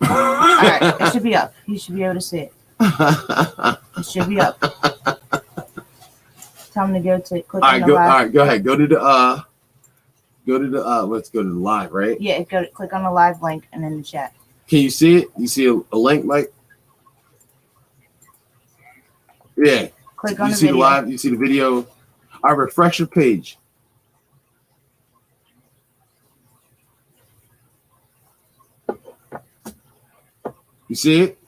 All right, it should be up. You should be able to see it. It should be up. Tell them to go to click on the live. All right, go ahead. Go to the let's go to the live, right? Yeah, click on the live link and in the chat. Can you see it? You see a link, Mike? Yeah. Click on you the see video. The live, you see the video. I refresh your page. You see it?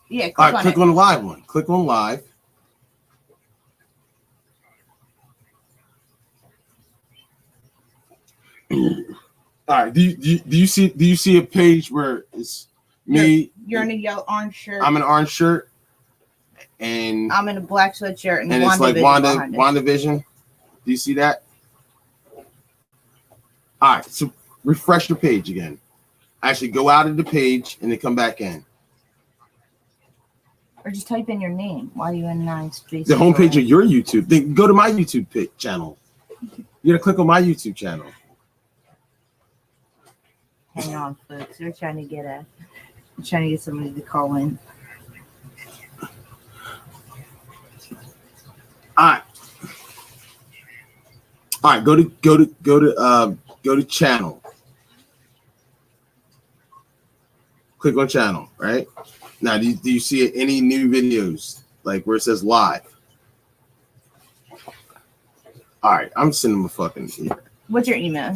Yeah, all right, click on the live one. Click on live. All right. Do you see a page where it's me? You're in a yellow orange shirt. I'm in an orange shirt, and I'm in a black sweatshirt, and it's like WandaVision. Do you see that? All right. So refresh the page again. Actually, go out of the page and then come back in. Or just type in your name while you're in 9 spaces. The homepage of your YouTube. Then go to my YouTube channel. You're gonna click on my YouTube channel. Hang on, folks. We're trying to get somebody to call in. All right. Go to channel. Click on channel. Right now, do you see any new videos like where it says live? All right, I'm sending them a fucking here. What's your email?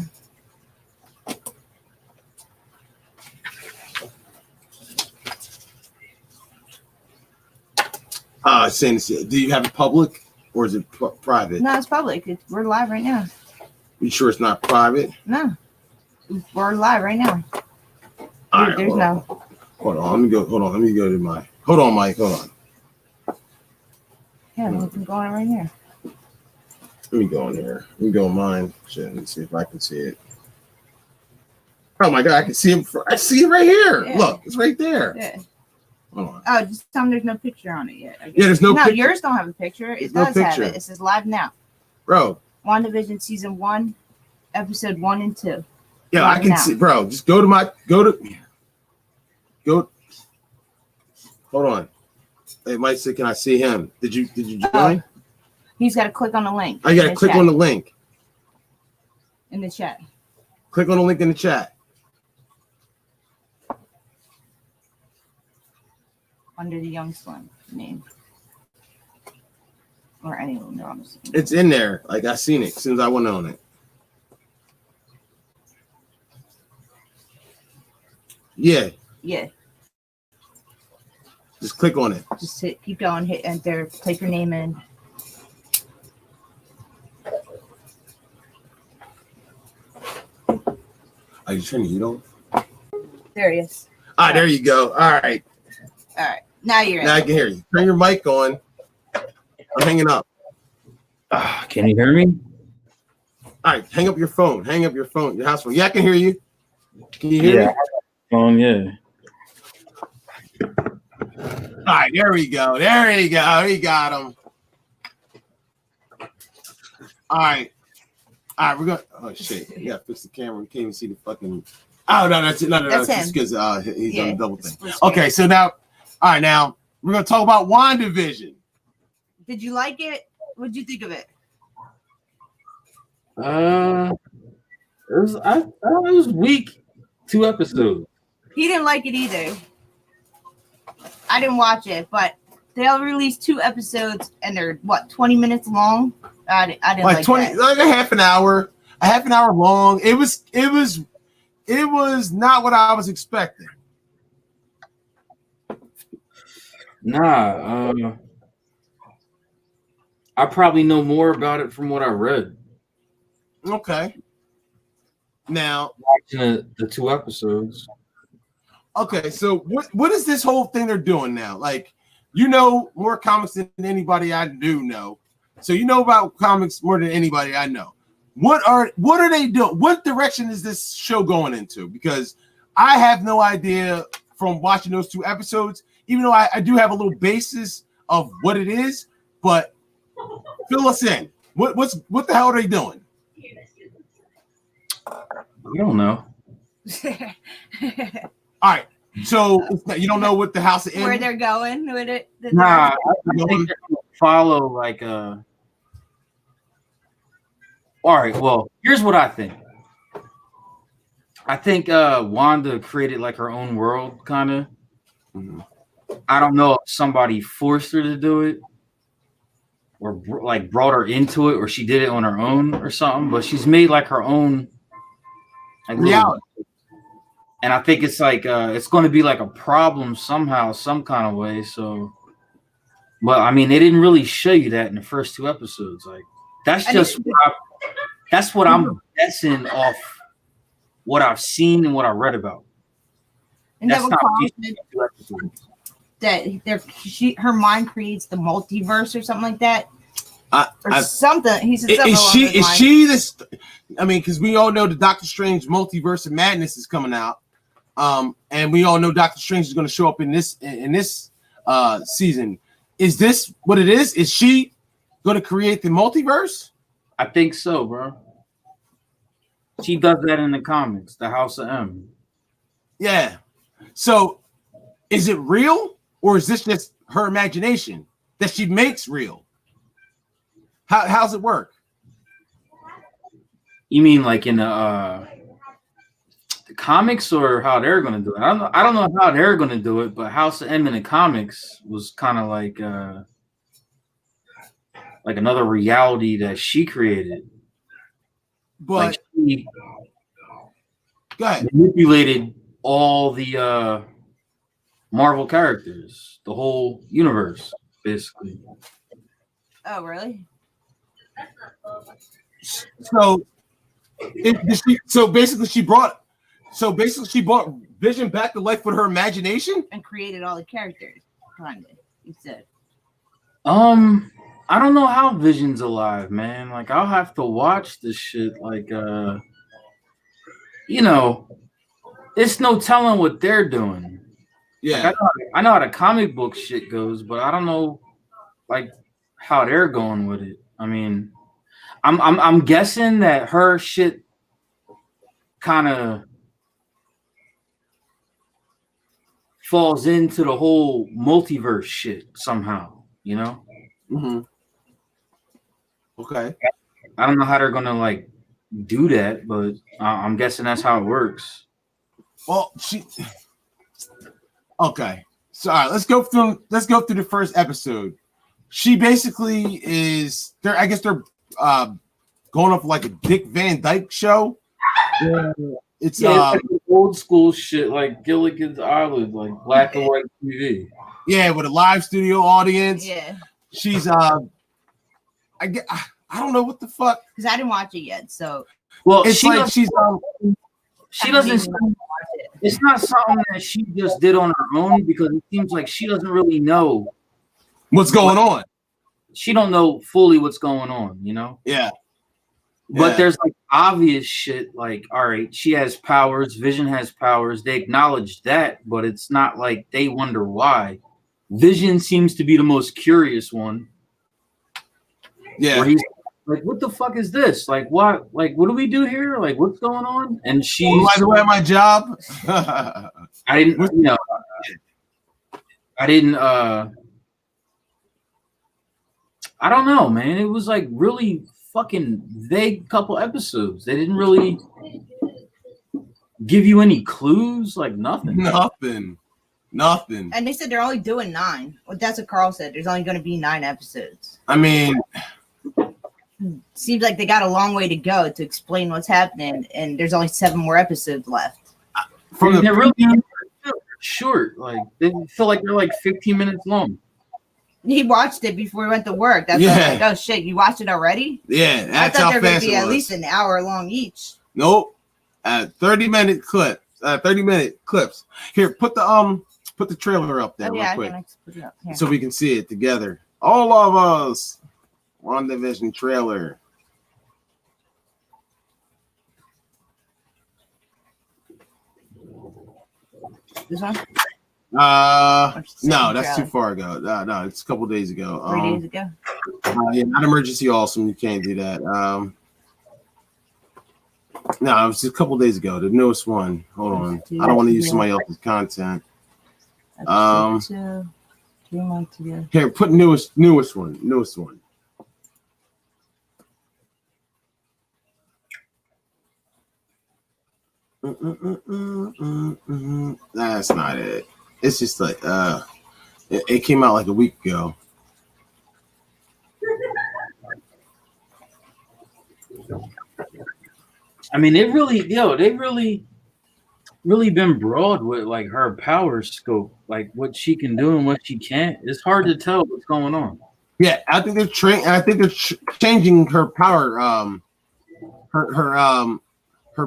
Saying, do you have it public or is it private? No, it's public. We're live right now. You sure it's not private? No, we're live right now. All right, there's no. Hold on. Let me go to my. Hold on, Mike. Hold on. Yeah, we can go on right here. Let me go in here. Let me go on mine. Shit, let me see if I can see it. Oh my god, I can see it. I see it right here. Yeah. Look, it's right there. Yeah. Hold on. Oh, just tell them there's no picture on it yet. Yeah, there's no. No, picture. Yours don't have a picture. It does have it. It says live now. Bro. WandaVision season 1, episode 1 and 2. Yeah, live I can now. See, bro. Just go. Hold on. It might say, "Can I see him?" Did you join? He's got to click on the link. I got to click on the link. In the chat. Click on the link in the chat. Under the Young Slim name. Or anyone, honestly. It's in there. Like I seen it since I went on it. Yeah. Yeah. Just click on it. Just keep going, hit enter, type your name in. Are you turning the heat on? There he is. Ah, there you go. All right. All right. Now you're in. Now I can hear you. Turn your mic on. I'm hanging up. Can you hear me? All right. Hang up your phone. Hang up your phone. Your house phone. Yeah, I can hear you. Can you hear me? Yeah. All right. There we go. There you go. We got him. All right. All right. We're going to. Oh, shit. You got to fix the camera. We can't even see the fucking. Oh, no. That's it. No. That's just because he's on the double thing. Okay. So now. All right. Now we're going to talk about WandaVision. Did you like it? What did you think of it? It was weak. 2 episodes. He didn't like it either. I didn't watch it, but they'll release 2 episodes and they're 20 minutes long. I didn't like 20, that. Like a half an hour long. It was not what I was expecting. Nah, I probably know more about it from what I read. Okay. Now watching the 2 episodes. Okay, so what is this whole thing they're doing now? Like, you know more comics than anybody I do know. So you know about comics more than anybody I know. What are they doing? What direction is this show going into? Because I have no idea from watching those 2 episodes, even though I do have a little basis of what it is, but fill us in. What the hell are they doing? I don't know. All right, so you don't know what the House of M. Where they're going with it? Nah, I think they're gonna follow like a. All right, well, here's what I think. I think Wanda created like her own world, kind of. Mhm. I don't know if somebody forced her to do it, or like brought her into it, or she did it on her own or something. But she's made like her own like, reality. And I think it's like it's going to be like a problem somehow, some kind of way. So, but I mean, they didn't really show you that in the first 2 episodes. Like that's just that's what I'm guessing off what I've seen and what I read about. And That's that not that her mind creates the multiverse or something like that. Something. He said something. Is she this? I mean, because we all know the Doctor Strange Multiverse of Madness is coming out, and we all know Doctor Strange is going to show up in this season. Is this what it is? Is she going to create the multiverse? I think so, bro. She does that in the comics, the House of M. Yeah. So, is it real, or is this just her imagination that she makes real? How's it work? You mean like in the comics, or how they're going to do it? I don't know how they're going to do it, but House of M in the comics was kind of like another reality that she created. But like she go ahead. Manipulated all the Marvel characters, the whole universe, basically. Oh, really? So basically she brought Vision back to life with her imagination and created all the characters. Kind of, you said. I don't know how Vision's alive, man. Like I'll have to watch this shit. Like you know, it's no telling what they're doing. Yeah, like, I know how the comic book shit goes, but I don't know like how they're going with it. I mean, I'm guessing that her shit kind of falls into the whole multiverse shit somehow, you know? Mm-hmm. Okay. I don't know how they're gonna like do that, but I'm guessing that's how it works. Well, okay. So all right, let's go through the first episode. She basically is there. I guess they're going off like a Dick Van Dyke show. Yeah. It's like old school shit like Gilligan's Island, like black and white TV. Yeah, with a live studio audience. Yeah. She's I don't know what the fuck, because I didn't watch it yet. So well, it's like she doesn't. It's not something that she just did on her own, because it seems like she doesn't really know what's going on. She don't know fully what's going on, you know? Yeah. But there's like obvious shit like, all right, she has powers, Vision has powers. They acknowledge that, but it's not like they wonder why. Vision seems to be the most curious one. Yeah. Where he's like, what the fuck is this? Like, what do we do here? Like, what's going on? And she's by the way, my job. I don't know, man. It was like really fucking vague couple episodes. They didn't really give you any clues, like nothing. Nothing. And they said they're only doing 9. Well, that's what Carl said. There's only going to be 9 episodes. I mean, seems like they got a long way to go to explain what's happening, and there's only 7 more episodes left. They're really short. Like they feel like they're like 15 minutes long. He watched it before he went to work. That's why I was like, oh shit, you watched it already? Yeah, that's I thought how they were fast be it was. At least an hour long each. Nope. 30-minute clip. 30-minute clips. Here, put the trailer up there real quick, put it up here. so we can see it together. All of us. WandaVision trailer. This one? No, that's too far ago. No, it's a couple days ago. 3 days ago. Yeah, not emergency awesome. You can't do that. No, it was just a couple days ago. The newest one. Hold on. I don't want to use somebody else's content. 2 months ago. Here, put newest one. That's not it. It's just like it came out like a week ago. I mean, they really been broad with like her power scope, like what she can do and what she can't. It's hard to tell what's going on. Yeah, I think they're changing her power, her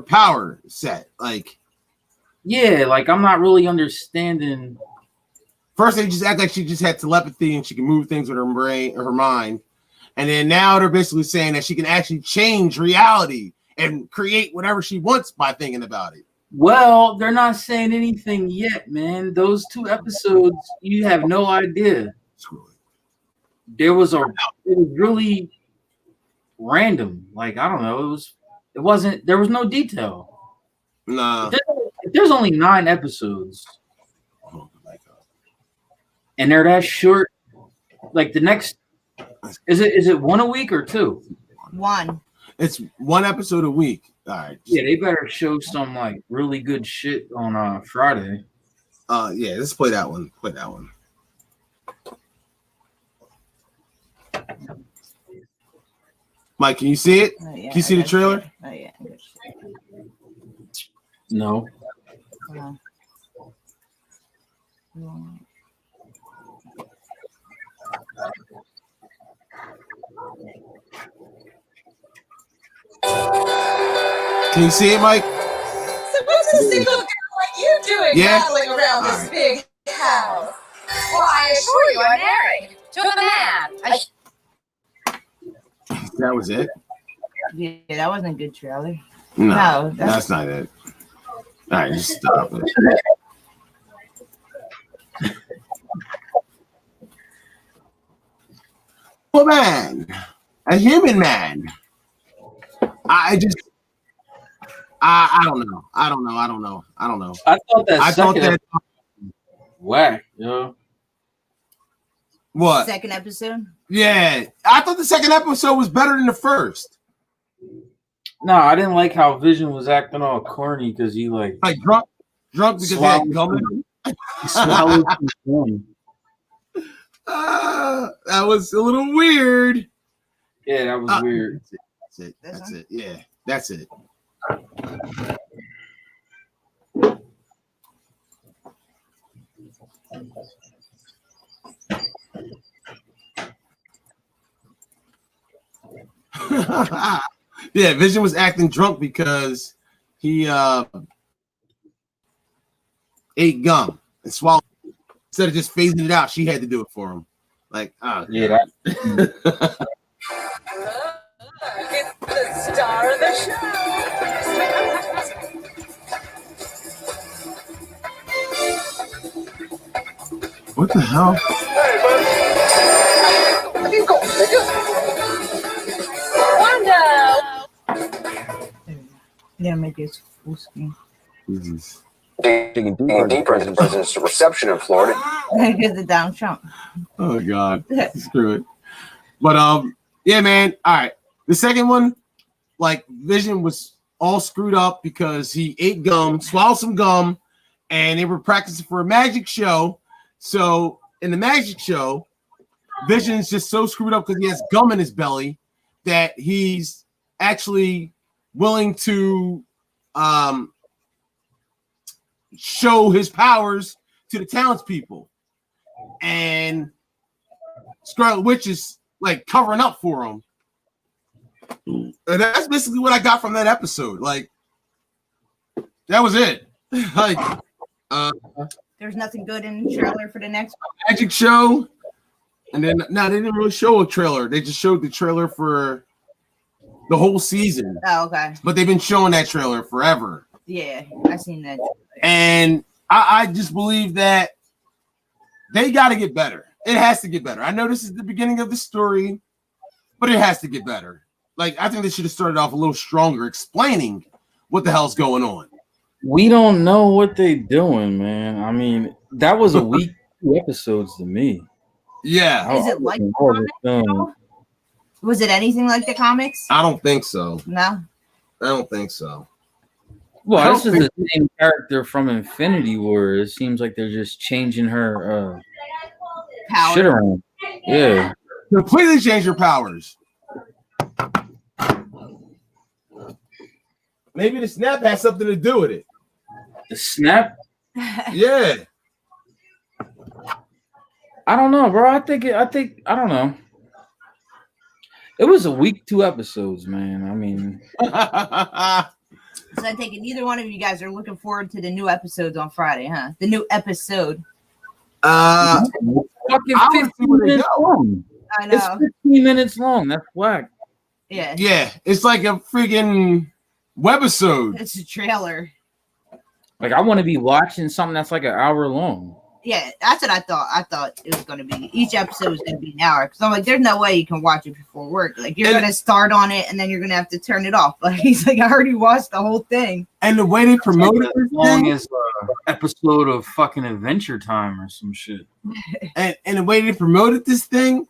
power set. Like, yeah, like I'm not really understanding. First, they just act like she just had telepathy and she can move things with her brain or her mind, and then now they're basically saying that she can actually change reality and create whatever she wants by thinking about it. Well, they're not saying anything yet, man. Those 2 episodes, you have no idea. It was really random. Like, I don't know. There was no detail. Nah. If there's only 9 episodes and they're that short, like the next, is it 1 a week or 2? 1. It's 1 episode a week. All right. Yeah, they better show some like really good shit on Friday. Yeah, let's play that one. Mike, can you see it? Yeah, can you see the trailer? Oh yeah. No. Can you see it, Mike? So what's a single girl like you doing rattling around this big house? Well, I assure you I'm married to a man. That was it? Yeah, that wasn't a good trailer. No, that's not it. All right, just stop it. Woman, a human man. I don't know. I don't know. I thought that whack, yo. What? Second episode? Yeah. I thought the second episode was better than the first. No, I didn't like how Vision was acting all corny because he like drunk because he had gum in him. That was a little weird. Yeah, that was weird. That's it. Yeah, that's it. Yeah, Vision was acting drunk because he ate gum and swallowed it. Instead of just phasing it out, she had to do it for him. Like, yeah, It's the star of the show. What the hell? Wanda! Yeah, maybe it's full screen. Jesus. Digging deeper into the president's reception in Florida. Because of Donald Trump. Oh God, screw it. But yeah, man. All right, the second one, like Vision was all screwed up because he ate gum, swallowed some gum, and they were practicing for a magic show. So in the magic show, Vision is just so screwed up because he has gum in his belly that he's actually willing to show his powers to the townspeople, and Scarlet Witch is like covering up for him. And that's basically what I got from that episode. Like, that was it. Like, There's nothing good in the trailer for the next magic show, and then no, they didn't really show a trailer. They just showed the trailer for the whole season. Oh, okay. But they've been showing that trailer forever. Yeah, I seen that. And I just believe that They got to get better. It has to get better. I know this is the beginning of the story, but it has to get better. Like, I think they should have started off a little stronger, explaining what the hell's going on. We don't know what they doing, man. I mean, that was a week 2 episodes to me. Yeah. Is it like the comics at all? Was it anything like the comics? I don't think so. No. I don't think so. Well, this is the same character from Infinity War. It seems like they're just changing her Power. shit around. Yeah. Completely change your powers. Maybe the snap has something to do with it. The snap? Yeah. I don't know, bro. I think I don't know. It was a week 2 episodes, man. I mean, So I take it neither one of you guys are looking forward to the new episodes on Friday, huh? The new episode. fucking 15 minutes long. I know. It's 15 minutes long. That's whack. Yeah. Yeah, it's like a freaking webisode. It's a trailer. Like, I want to be watching something that's like an hour long. Yeah, that's what I thought. I thought it was going to be, each episode was going to be an hour. Because I'm like, there's no way you can watch it before work. Like, you're going to start on it and then you're going to have to turn it off. Like, he's like, I already watched the whole thing. And the way they promote it, As long as episode of fucking Adventure Time or some shit. and the way they promoted this thing,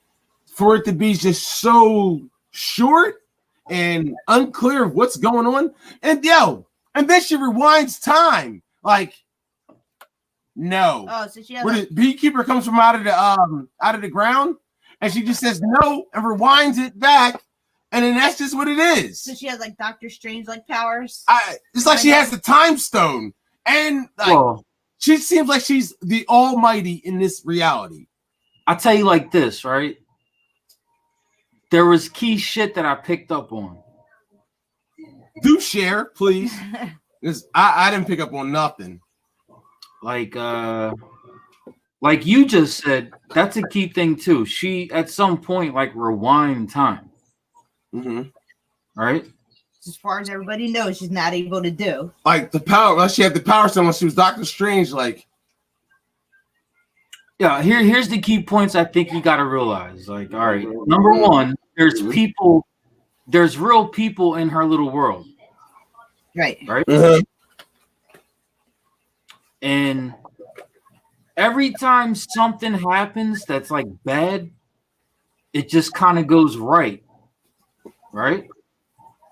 for it to be just so short and unclear of what's going on, and then she rewinds time. Like, no. Oh, so she has Where the beekeeper comes from out of the ground, and she just says no and rewinds it back, and then that's just what it is. So she has like Doctor Strange like powers. It's like she has the time stone, and like she seems like she's the almighty in this reality. I'll tell you like this, right? There was key shit that I picked up on. Do share, please. Because I didn't pick up on nothing. Like you just said, that's a key thing too. She at some point like rewind time. Mm-hmm. Right? As far as everybody knows, she's not able to do. Like the power, well, she had the power stone when she was Doctor Strange. Like, yeah, here's the key points I think you gotta realize. Like, all right, number one, there's real people in her little world. Right. Right? mm-hmm. And every time something happens that's like bad, it just kind of goes right. Right?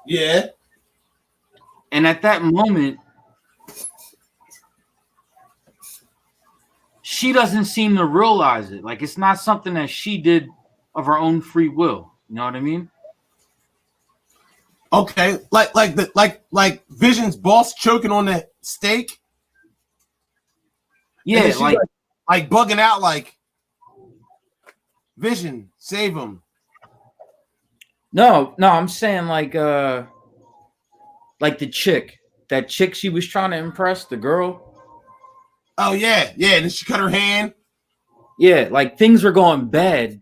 Yeah. And at that moment, she doesn't seem to realize it. Like, it's not something that she did of her own free will. You know what I mean? Okay. Like Vision's boss choking on the steak. Yeah, like bugging out, like, Vision, save him. No, I'm saying like the chick, that chick she was trying to impress, the girl. Oh yeah, and then she cut her hand. Yeah, like things were going bad,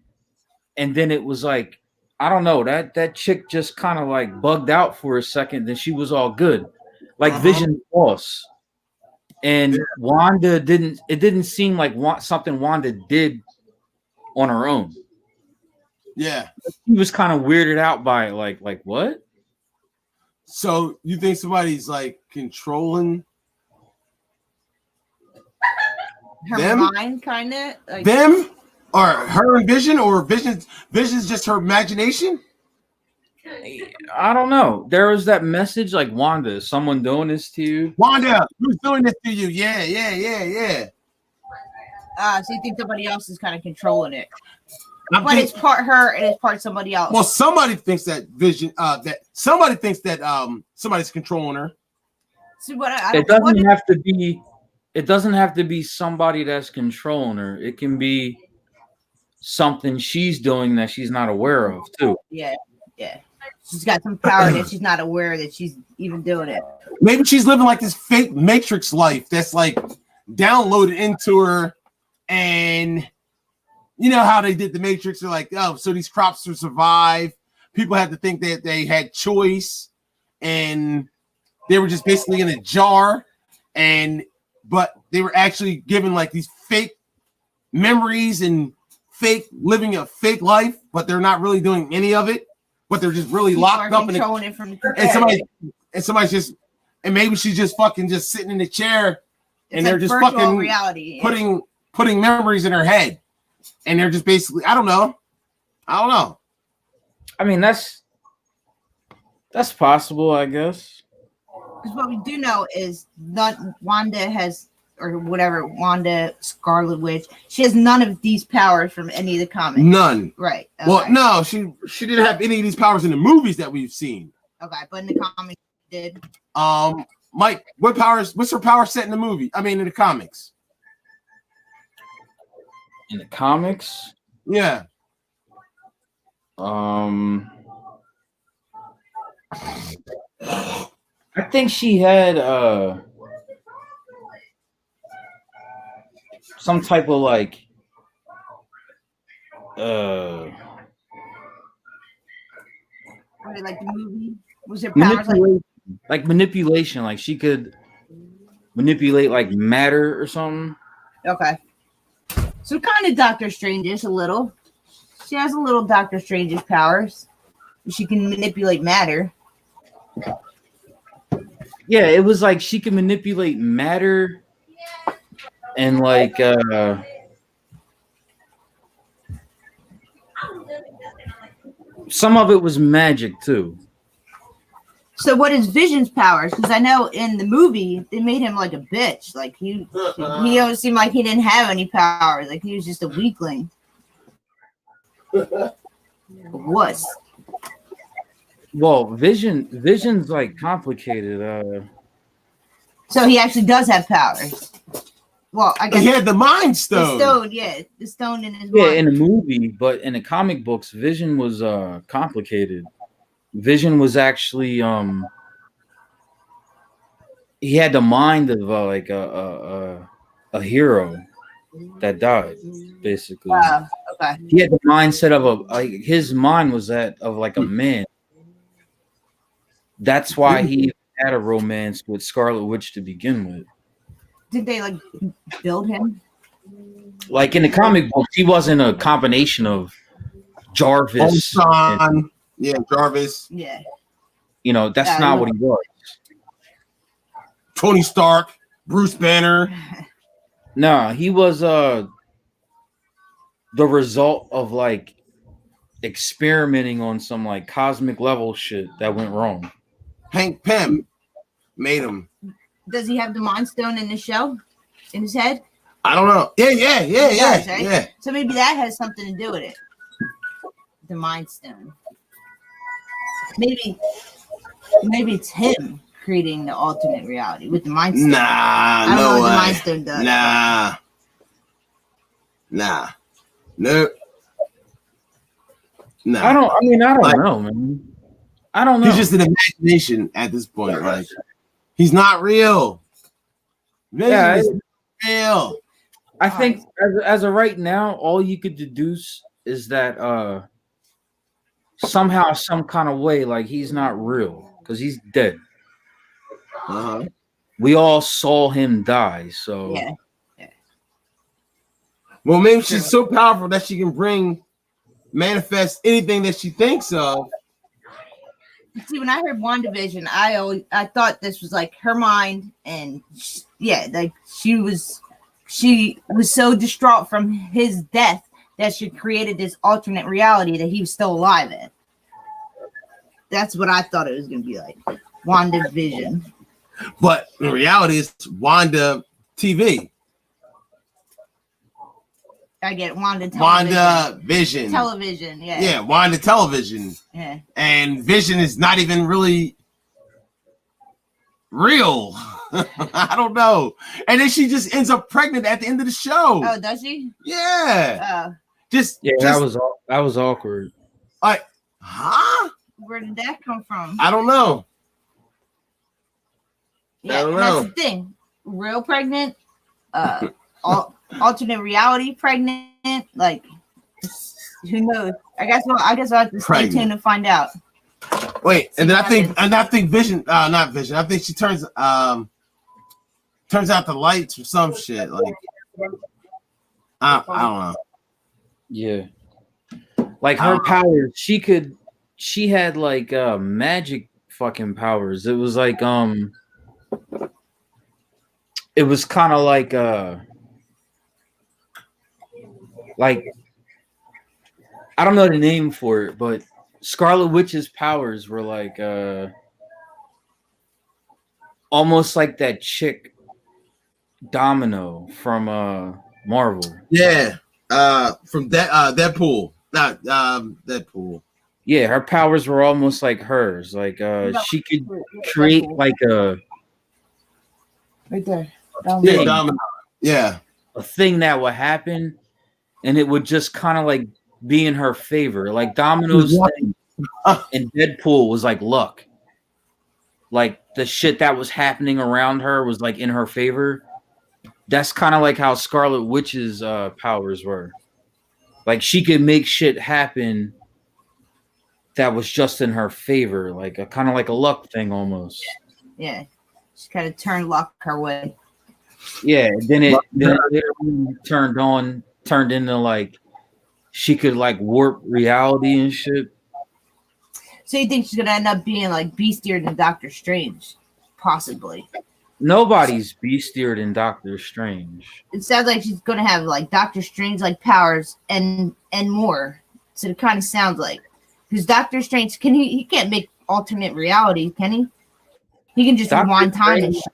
and then it was like, I don't know, that chick just kind of like bugged out for a second, then she was all good, like Vision's boss. And Wanda didn't seem like something Wanda did on her own. Yeah. He was kind of weirded out by it, like what? So you think somebody's like controlling Her mind, kind of like them, or her and Vision, or Vision's just her imagination? I don't know. There was that message like, Wanda, is someone doing this to you? Wanda, who's doing this to you? Yeah. So you think somebody else is kind of controlling it? But it's part her and it's part somebody else. Well, somebody thinks that Vision, that somebody thinks that somebody's controlling her. See, what it doesn't have to be. It doesn't have to be somebody that's controlling her. It can be something she's doing that she's not aware of too. Yeah. She's got some power that she's not aware that she's even doing it. Maybe she's living like this fake Matrix life that's like downloaded into her, and you know how they did the Matrix. They're like, oh, so these crops will survive. People had to think that they had choice, and they were just basically in a jar, but they were actually given like these fake memories and living a fake life, but they're not really doing any of it. But they're just really locked up in it from somebody's just, and maybe she's just fucking just sitting in the chair, and they're just virtual fucking reality, putting memories in her head, and they're just basically, I don't know. I mean, that's possible, I guess. Because what we do know is not Wanda Scarlet Witch, she has none of these powers from any of the comics. None. Right. Okay. Well, no, she didn't have any of these powers in the movies that we've seen. Okay, but in the comics she did. Mike, what's her power set in the movie? I mean in the comics. In the comics? Yeah. I think she had some type of like like the movie? Was it powers like manipulation? Like she could manipulate like matter or something. Okay. So kind of Doctor Strange-ish a little. She has a little Doctor Strange-ish powers. She can manipulate matter. Yeah, it was like she can manipulate matter and like some of it was magic too. So what is Vision's powers? Because I know in the movie they made him like a bitch. Like he always seemed like he didn't have any powers. Like he was just a weakling. What? Well, Vision's like complicated. So he actually does have powers. Well, I guess he had the Mind Stone. The stone, yeah, the stone in his mind. Yeah, in the movie, but in the comic books, Vision was complicated. Vision was actually he had the mind of like a hero that died, basically. Wow. Okay. He had the mindset of his mind was that of like a man. That's why he had a romance with Scarlet Witch to begin with. Did they like build him? Like in the comic book, he wasn't a combination of Jarvis. Jarvis. Yeah. You know, that's not what he was. Tony Stark, Bruce Banner. No, he was the result of like experimenting on some like cosmic level shit that went wrong. Hank Pym made him. Does he have the Mind Stone in the show? In his head? I don't know. Yeah. Does, right? Yeah. So maybe that has something to do with it. The Mind Stone. Maybe it's him creating the alternate reality with the Mind Stone. I don't know what the Mind Stone does. Nope. No. I don't know, man. I don't know. He's just an imagination at this point. Like he's not real. Vision is real. I think as of right now, all you could deduce is that somehow, some kind of way, like he's not real because he's dead. We all saw him die, so yeah. Well, maybe she's so powerful that she can manifest anything that she thinks of. See, when I heard WandaVision, I thought this was like her mind, and like she was so distraught from his death that she created this alternate reality that he was still alive in. That's what I thought it was going to be like, WandaVision. But in reality, it's Wanda TV. I get Wanda Vision. Television, yeah. Yeah, Wanda Television. Yeah. And Vision is not even really real. I don't know. And then she just ends up pregnant at the end of the show. Oh, does she? Yeah. That was awkward. Huh? Where did that come from? I don't know. Yeah, that's the thing. Real pregnant, alternate reality pregnant, like who knows? I guess I'll have to stay tuned to find out. Wait, and then I think Vision, not Vision. I think she turns out the lights or some shit. Like I don't know. Yeah. Like her powers, she had like magic fucking powers. It was like it was kind of like I don't know the name for it, but Scarlet Witch's powers were like almost like that chick Domino from Marvel. Yeah. From Deadpool. Not Deadpool. Yeah, her powers were almost like hers. Like she could create like a Right there. Yeah, Domino. Yeah. a thing that would happen and it would just kind of like be in her favor. Like Domino's thing in Deadpool was like luck. Like the shit that was happening around her was like in her favor. That's kind of like how Scarlet Witch's powers were. Like she could make shit happen that was just in her favor, like a kind of like a luck thing almost. Yeah, she kind of turned luck her way. Yeah, then it literally turned into like she could like warp reality and shit. So you think she's gonna end up being like beastier than Doctor Strange? Possibly. Nobody's beastier than Doctor Strange. It sounds like she's gonna have like Doctor Strange like powers and more. So it kind of sounds like, because Doctor Strange he can't make alternate reality, can he? He can just rewind time and shit.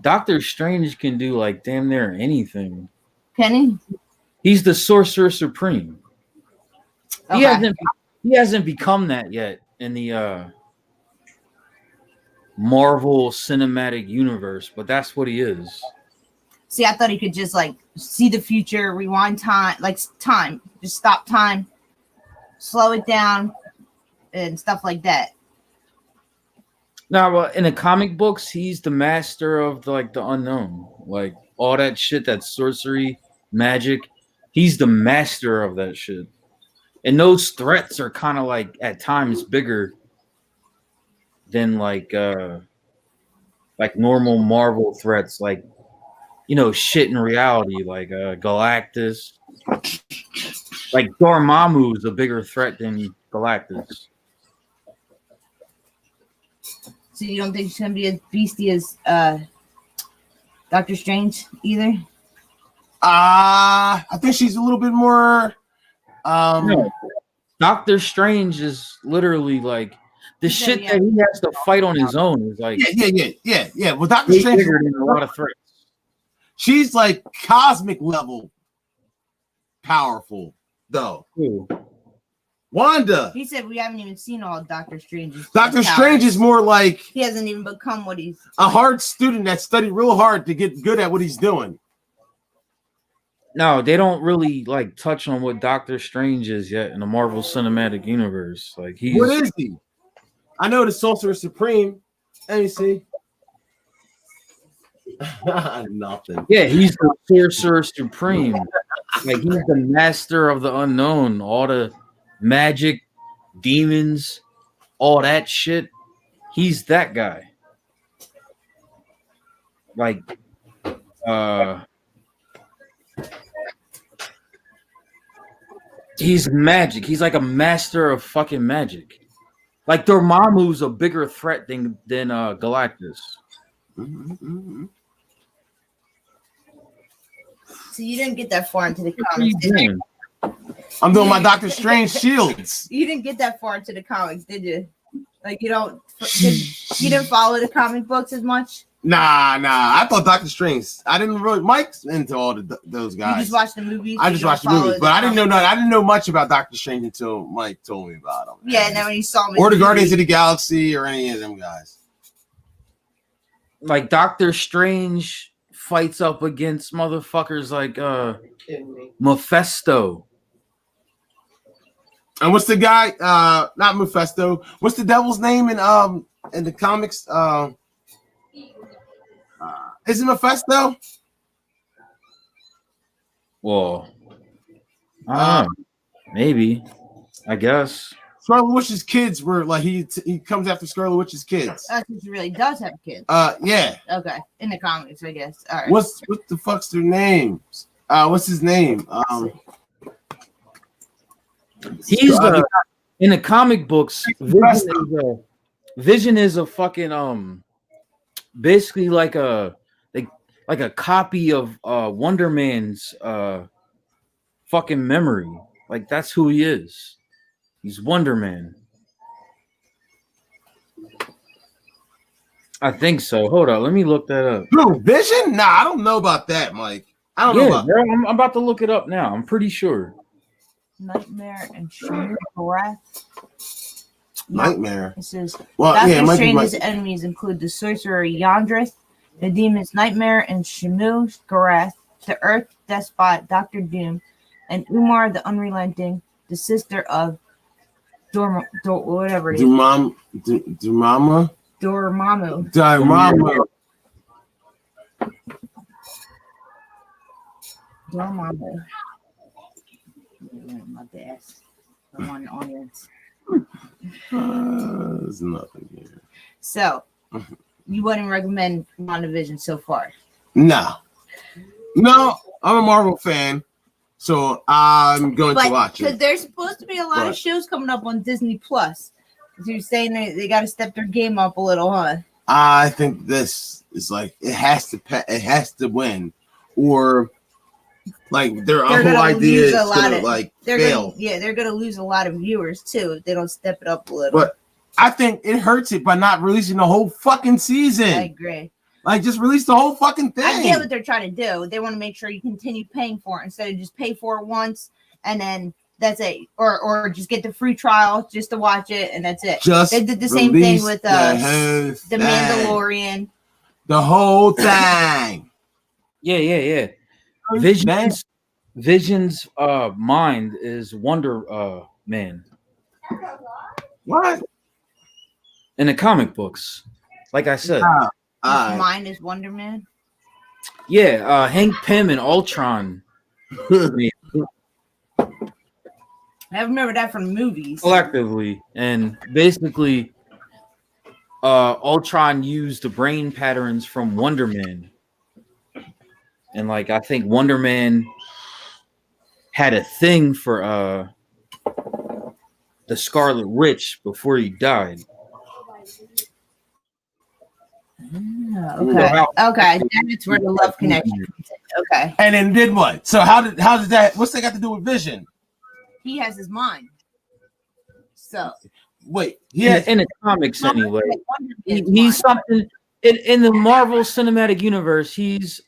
Doctor Strange can do like damn near anything. Can he? He's the Sorcerer Supreme. Okay. He hasn't become that yet in the Marvel Cinematic Universe, but that's what he is. See, I thought he could just like see the future, rewind time, just stop time, slow it down, and stuff like that. Now, well, in the comic books, he's the master of the unknown, like all that shit, that sorcery, magic. He's the master of that shit, and those threats are kind of like at times bigger than like normal Marvel threats, like shit in reality, like Galactus. Like Dormammu is a bigger threat than Galactus. So you don't think she's gonna be as beastie as Doctor Strange either? I think she's a little bit more. No. Doctor Strange is literally like the shit that he has to fight on his own is like yeah. Well, Doctor Strange bigger than a lot of threats. She's like cosmic level powerful though. Ooh. Wanda. He said we haven't even seen all of Doctor Strange's. Doctor Strange is more like he hasn't even become what he's a hard student that studied real hard to get good at what he's doing. No, they don't really like touch on what Doctor Strange is yet in the Marvel Cinematic Universe. Like what is he? I know the Sorcerer Supreme. Let me see. Nothing. Yeah, he's the Sorcerer Supreme. Like he's the master of the unknown. All the magic, demons, all that shit. He's that guy. Like, he's magic. He's like a master of fucking magic. Like Dormammu's a bigger threat than Galactus. So you didn't get that far into the comics, did you? I'm doing my Doctor Strange shields. You didn't get that far into the comics, did you? Like you didn't follow the comic books as much? Nah. I thought Doctor Strange. I didn't really. Mike's into all those guys. You just watched the movies. I just watched the movies, but I didn't know. I didn't know much about Doctor Strange until Mike told me about him. Yeah, and then when you saw me, or the Guardians of the Galaxy, or any of them guys. Like Doctor Strange fights up against motherfuckers like Mephisto. And what's the guy? Not Mephisto. What's the devil's name in the comics? Is it Mephisto? Well, maybe. I guess. Scarlet Witch's kids were like he comes after Scarlet Witch's kids. That's because he really does have kids. Yeah. Okay, in the comics, I guess. All right. What the fuck's their names? what's his name? He's in the comic books. Vision is a fucking basically like a copy of Wonder Man's fucking memory. Like that's who he is. He's Wonder Man. I think so. Hold on, let me look that up. Dude, Vision? Nah, I don't know about that, Mike. I don't know about bro, I'm about to look it up now. I'm pretty sure. Nightmare and Shurath. Nightmare. It says Doctor Strange's enemies include the sorcerer Yandrith, the demons Nightmare and Shamu Gorath, the Earth Despot Doctor Doom, and Umar the Unrelenting, the sister of whatever it is. Dormammu. Dormammu. My best. I'm on the audience. There's nothing here. So, you wouldn't recommend WandaVision so far? No, I'm a Marvel fan, so I'm going to watch it. Because there's supposed to be a lot of shows coming up on Disney Plus. You're saying they got to step their game up a little, huh? I think this is like it has to win, or like their whole idea is gonna fail. They're gonna lose a lot of viewers too if they don't step it up a little. But I think it hurts it by not releasing the whole fucking season. I agree. Like just release the whole fucking thing. I get what they're trying to do. They want to make sure you continue paying for it instead of just pay for it once and then that's it, or just get the free trial just to watch it and that's it. They did the same thing with the Mandalorian. The whole thing. Yeah. Vision's mind is Wonder Man. What? In the comic books, like I said, mind is Wonder Man. Yeah, Hank Pym and Ultron. I remember that from the movies. Collectively, and basically, Ultron used the brain patterns from Wonder Man. And like I think Wonder Man had a thing for the Scarlet Witch before he died. Okay. That's where the love connection comes in. Okay. And then did what? So how did that? What's that got to do with Vision? He has his mind. So wait, in the comics anyway. He's something in the Marvel Cinematic Universe. He's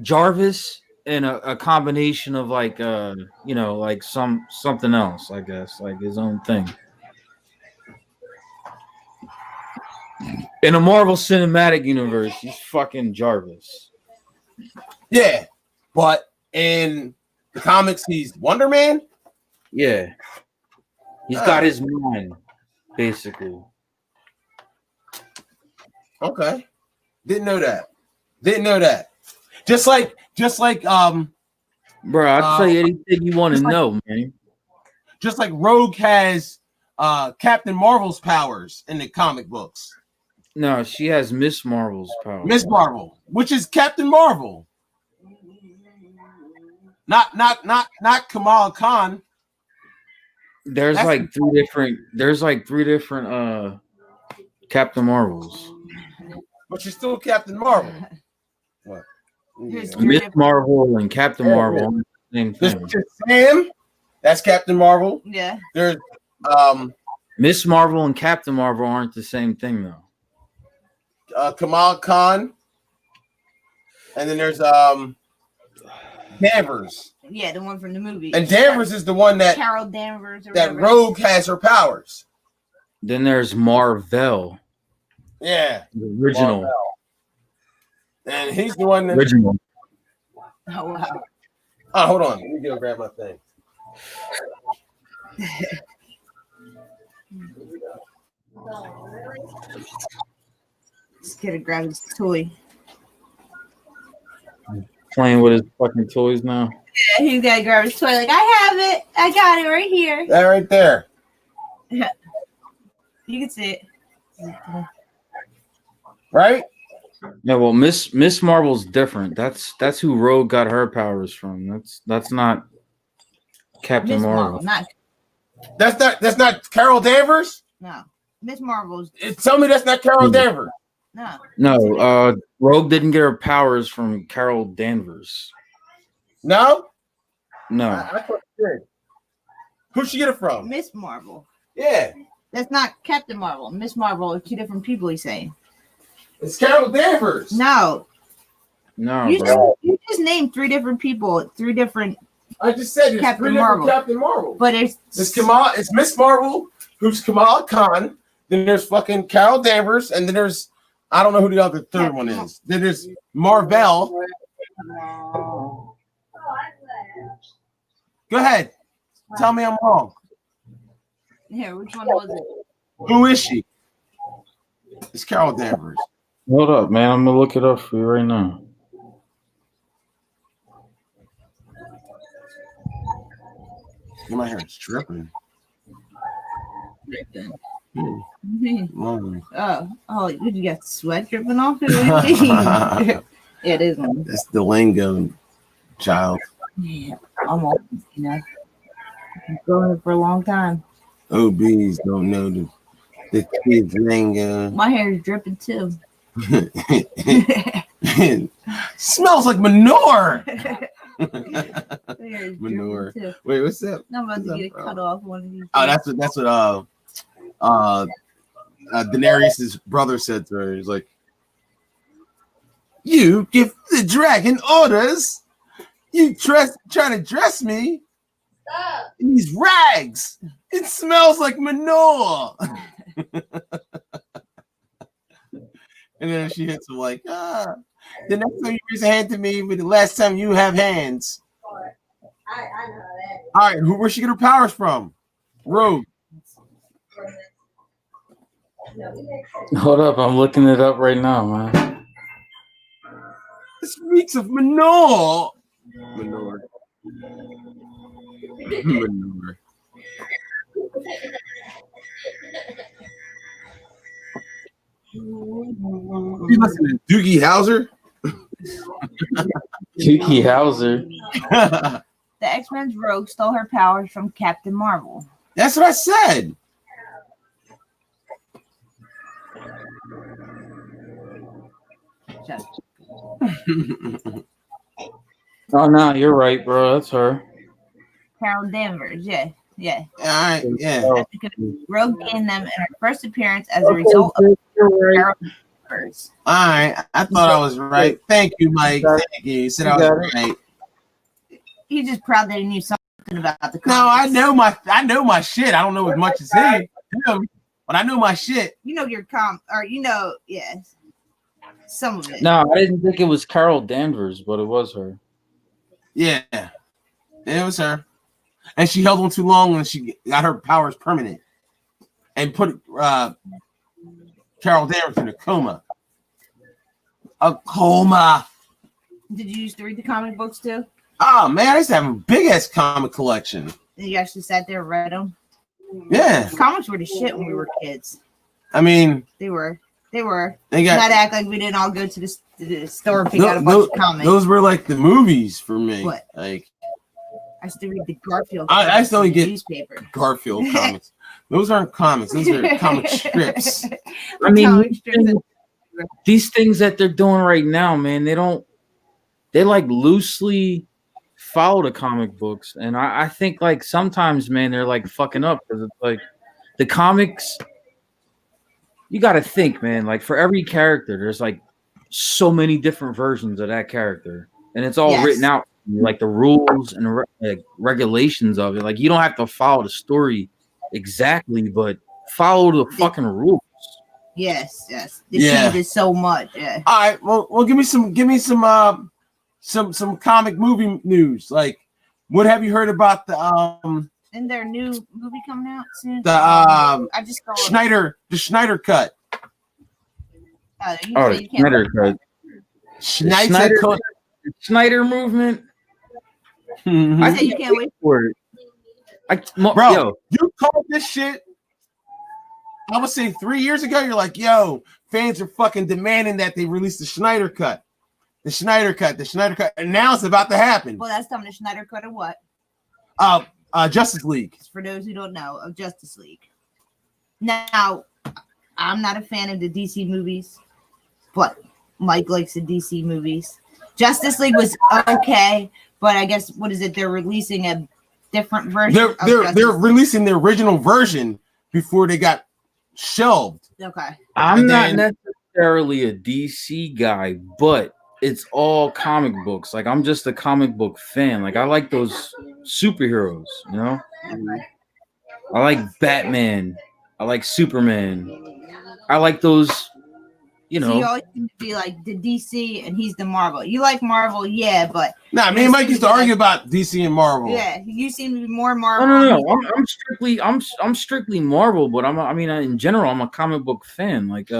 Jarvis and a combination of like like something else, I guess, like his own thing. In a Marvel Cinematic Universe, he's fucking Jarvis. Yeah, but in the comics, he's Wonder Man. Yeah, he's got his mind, basically. Okay, didn't know that. Just like, bro, I'll tell you anything you want to know, man. Just like Rogue has Captain Marvel's powers in the comic books. No, she has Miss Marvel's power. Miss Marvel, which is Captain Marvel. Not Kamala Khan. There's like three different Captain Marvels. But you're still Captain Marvel. What? Miss Marvel and Captain Marvel. Same thing. Sam, that's Captain Marvel. Yeah. There's Miss Marvel and Captain Marvel aren't the same thing though. Kamala Khan, and then there's Danvers. Yeah, the one from the movie. And Danvers is the one that Carol Danvers. Or that Rogue has her powers. Then there's Marvel. Yeah, the original. Marvel. And he's the one that original. Oh wow. Oh, hold on. Let me go grab my thing. Just gonna grab his toy. Playing with his fucking toys now. Yeah, he's gotta grab his toy. Like, I have it. I got it right here. That right there. Yeah. You can see it. Right? Yeah, well, Miss Marvel's different. That's who Rogue got her powers from. That's not Captain Miss Marvel. Marvel, not That's not Carol Danvers. no. Miss Marvel's Tell me that's not Carol Danvers. no. No, Rogue didn't get her powers from Carol Danvers. No, No. I thought she did. Who'd she get it from? Miss Marvel. Yeah, That's not Captain Marvel. Miss Marvel are two different people. He's saying it's Carol Danvers. no. No, You bro. just named three different people, three different, I just said it's Captain three different Marvel. Captain Marvel. but it's It's Miss Marvel, who's Kamala Khan. Then there's fucking Carol Danvers, and then there's I don't know who the other third one is. Then there's Marvel. Go ahead, tell me I'm wrong. here. Which one was it? Who is she? It's Carol Danvers. Hold up, man. I'm gonna look it up for you right now. My hair is dripping. Right then. Hmm. Mhm. Wow. Oh, you got sweat dripping off it? What do you mean? Yeah, it is one. That's the lingo, child. Yeah, I'm old, you know. I've been growing it for a long time. OBs don't know the kids' lingo. My hair is dripping too. Smells like manure. My hair is Manure. dripping too. Wait, what's that? I'm about to What's get it that cut from? off one of these. Oh, that's what Daenerys' brother said to her. He's like, "You give the dragon orders. You trying to dress me in these rags. It smells like manure." And then she hits him like, the next time you raise a hand to me, but the last time you have hands. I know that. All right, where'd she get her powers from? Rogue. Hold up, I'm looking it up right now, man. This reeks of manure. Manure. Manure. You listen to Doogie Howser? Kiki Hauser. The X-Men's Rogue stole her powers from Captain Marvel. That's what I said. Just Oh no, you're right, bro. That's her. Carol Danvers, yeah. All right, yeah. That's because Rogue gained them in her first appearance as a result of Carol Danvers. All right, I thought I was right. Thank you, Mike. Thank you. You said I was right. He's just proud that he knew something about the comics. No, I know my shit. I don't know as much as him, but I know my shit. You know your yes. Some of it. No, I didn't think it was Carol Danvers, but it was her. Yeah, it was her, and she held on too long, and she got her powers permanent, and put Carol Danvers in a coma. A coma. Did you used to read the comic books too? Oh man, I used to have a big ass comic collection. And you actually sat there and read them? Yeah, Comics were the shit when we were kids. I mean, They were. they Not got act like we didn't all go to the store and pick out a bunch of comics. those were like the movies for me. What? Like I used to read the Garfield. I used to only in the get newspaper. Garfield comics. Those aren't comics. Those are comic strips. I mean, Comic strips. these things that they're doing right now, man, they like loosely follow the comic books. And I think like sometimes, man, they're like fucking up because it's like the comics, you got to think, man, like for every character, there's like so many different versions of that character. And it's all Yes. written out, like the rules and regulations of it. Like you don't have to follow the story exactly, but follow the fucking rules. Yes. The Yeah. changes so much. Yeah. All right, well, give me some comic movie news. Like, what have you heard about the Isn't there a new movie coming out soon? I just saw it. Schneider cut? You Oh, say you can't Snyder cut. Schneider cut. Snyder movement. I say you can't wait. For it. Bro, Yo, you called this shit. I would say 3 years ago. You're like, yo, fans are fucking demanding that they release the Schneider cut. The Schneider cut. And now it's about to happen. Well, that's coming to Schneider cut of what? Justice League. For those who don't know, of Justice League. Now, I'm not a fan of the DC movies, but Mike likes the DC movies. Justice League was okay, but I guess what is it? They're releasing a different version. They're releasing the original version before they got shelved. Okay. I'm not necessarily a DC guy, but it's all comic books. Like, I'm just a comic book fan. Like, I like those superheroes, you know? I like Batman. I like Superman. I like those, you know. So you always seem to be like the DC and he's the Marvel. You like Marvel, yeah, but Nah, me and Mike used to argue about DC and Marvel. yeah, you seem to be more Marvel. No. I'm strictly Marvel, but in general, I'm a comic book fan. Like,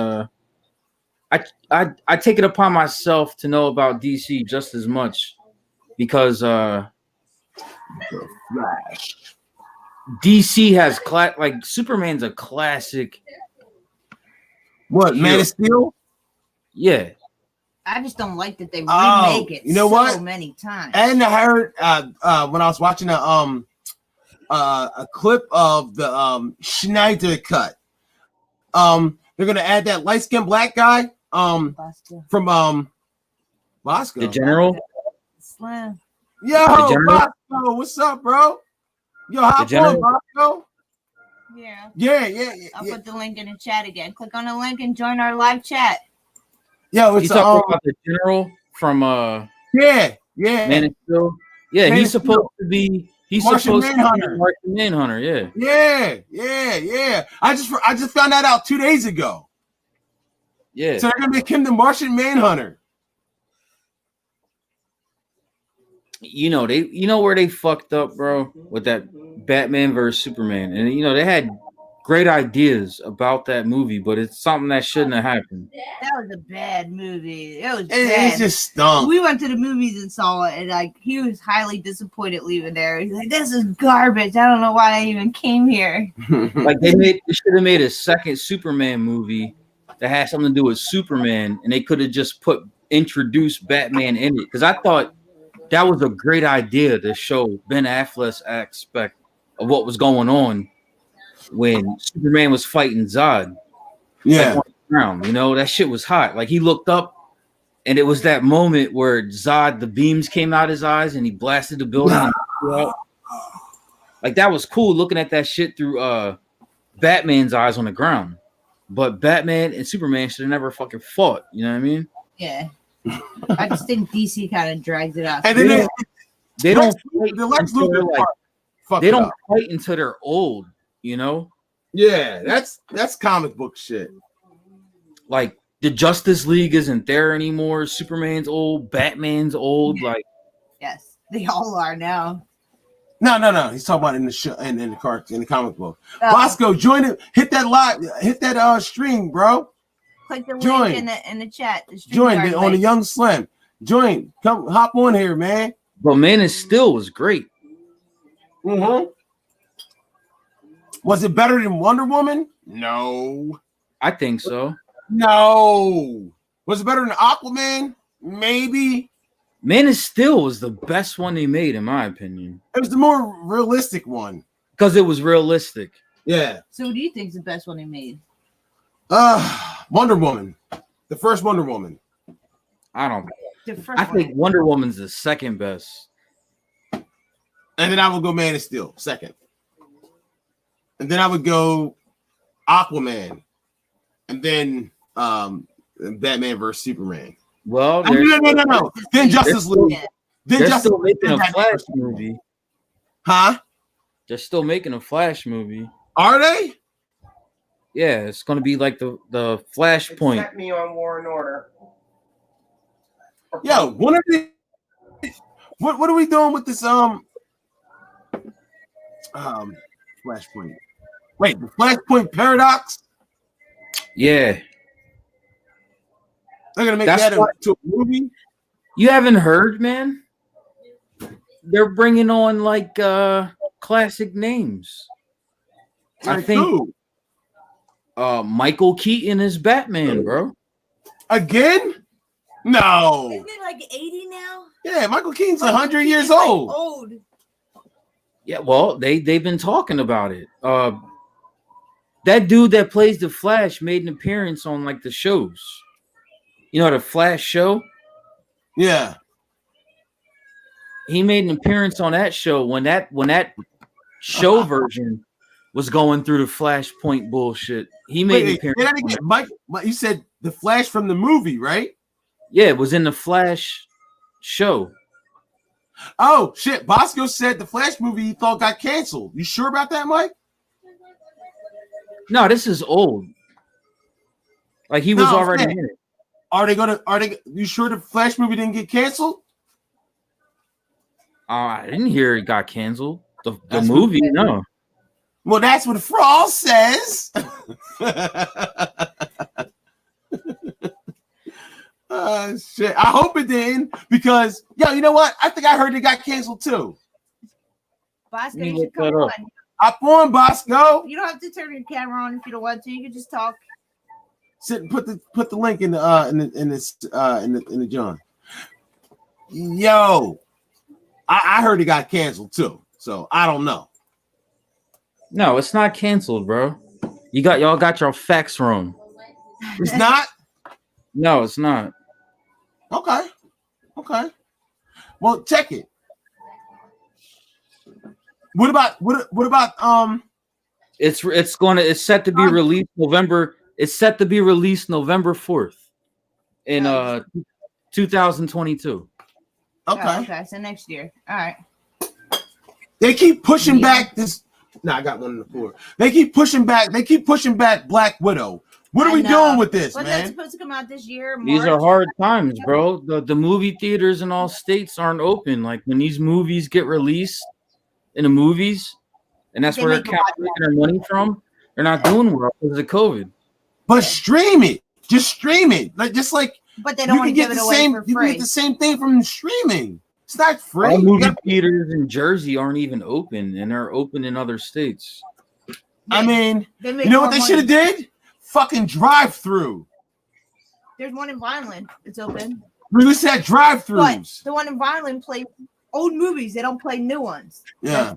I take it upon myself to know about DC just as much because DC has like Superman's a classic. What, Man of Steel? Yeah. I just don't like that they remake it. You know what? So many times. And I heard when I was watching a clip of the Schneider cut. They're gonna add that light skinned black guy from Bosco. The General. Slim. Yo, Bosco, what's up, bro? Yo, hop on, Bosco. Yeah. I'll put the link in the chat again. Click on the link and join our live chat. Yo, it's talking about the General from Man of Steel. Yeah, Man he's supposed to be Martian Manhunter. Yeah. I just found that out 2 days ago. Yeah. So they're gonna make him the Martian Manhunter. You know where they fucked up, bro, with that Batman versus Superman, and they had great ideas about that movie, but it's something that shouldn't have happened. That was a bad movie. It was bad. It just stunk. We went to the movies and saw it, and like he was highly disappointed leaving there. He's like, "This is garbage. I don't know why I even came here." Like they should have made a second Superman movie that had something to do with Superman, and they could have just introduced Batman in it, because I thought that was a great idea to show Ben Affleck's aspect of what was going on when Superman was fighting Zod. Yeah. Like, on the ground, that shit was hot. Like, he looked up and it was that moment where Zod, the beams came out his eyes and he blasted the building. Like, that was cool looking at that shit through Batman's eyes on the ground. But Batman and Superman should have never fucking fought. You know what I mean? Yeah. I just think DC kind of drags it out. And then they don't fight until they're old, Yeah, that's comic book shit. Like, the Justice League isn't there anymore. Superman's old, Batman's old. Like, yes, they all are now. No. He's talking about in the show, in the comic book. Bosco, join it. Hit that stream, bro. Click the link in the chat. Join on the Young Slim. Join. Come hop on here, man. But Man of Steel was great. Mm-hmm. Was it better than Wonder Woman? No. I think so. No. Was it better than Aquaman? Maybe. Man of Steel was the best one they made, in my opinion. It was the more realistic one. Because it was realistic. Yeah. So what do you think is the best one they made? Wonder Woman. The first Wonder Woman. I think Wonder Woman's the second best. And then I would go Man of Steel, second. And then I would go Aquaman. And then Batman versus Superman. Well, no. Then Justice League. They're still making a Flash movie. Huh? They're still making a Flash movie. Are they? Yeah, it's going to be like the Flashpoint. Set me on War and Order. Yo, what are we doing with this Flashpoint? Wait, the Flashpoint Paradox? Yeah. They're gonna make that into a movie. You haven't heard, man? They're bringing on like classic names. Like I think. who? Michael Keaton is Batman, bro. Again? No. Isn't it like 80 now? Yeah, Michael Keaton's 100 years old. Old. Yeah, well, they've been talking about it. That dude that plays the Flash made an appearance on like the shows. You know, the Flash show? Yeah. He made an appearance on that show when that show version was going through the Flashpoint bullshit. He made an appearance. Mike, you said the Flash from the movie, right? Yeah, it was in the Flash show. Oh shit! Bosco said the Flash movie he thought got canceled. You sure about that, Mike? No, this is old. Like he was already in it. Are they? You sure the Flash movie didn't get canceled? I didn't hear it got canceled. The movie, no. Well, that's what Frost says. Shit. I hope it didn't because, you know what? I think I heard it got canceled too. Bosco, you should come on. Hop on, Bosco. You don't have to turn your camera on if you don't want to. You can just talk. Sit and put the link in the John. Yo, I heard it got canceled too, so I don't know. No, it's not canceled, bro. Y'all got your facts wrong. It's not? No, it's not. Okay. Well, check it. What about It's set to be released November. It's set to be released November 4th in 2022. Okay, so next year. All right. They keep pushing back this. No, I got one on the floor. They keep pushing back Black Widow. What are we doing with this, man? That's supposed to come out this year. These are hard times, bro. The movie theaters in all states aren't open. Like when these movies get released in the movies, and that's where they're making their money from, they're not doing well because of COVID. But stream it. Just stream it. But they don't want to give it away for free. You can get the same thing from streaming. It's not free. All movie theaters in Jersey aren't even open, and they're open in other states. I mean, you know what they should have did? Fucking drive-through. There's one in Vineland. It's open. Release that drive-throughs. But the one in Vineland plays old movies. They don't play new ones. Yeah.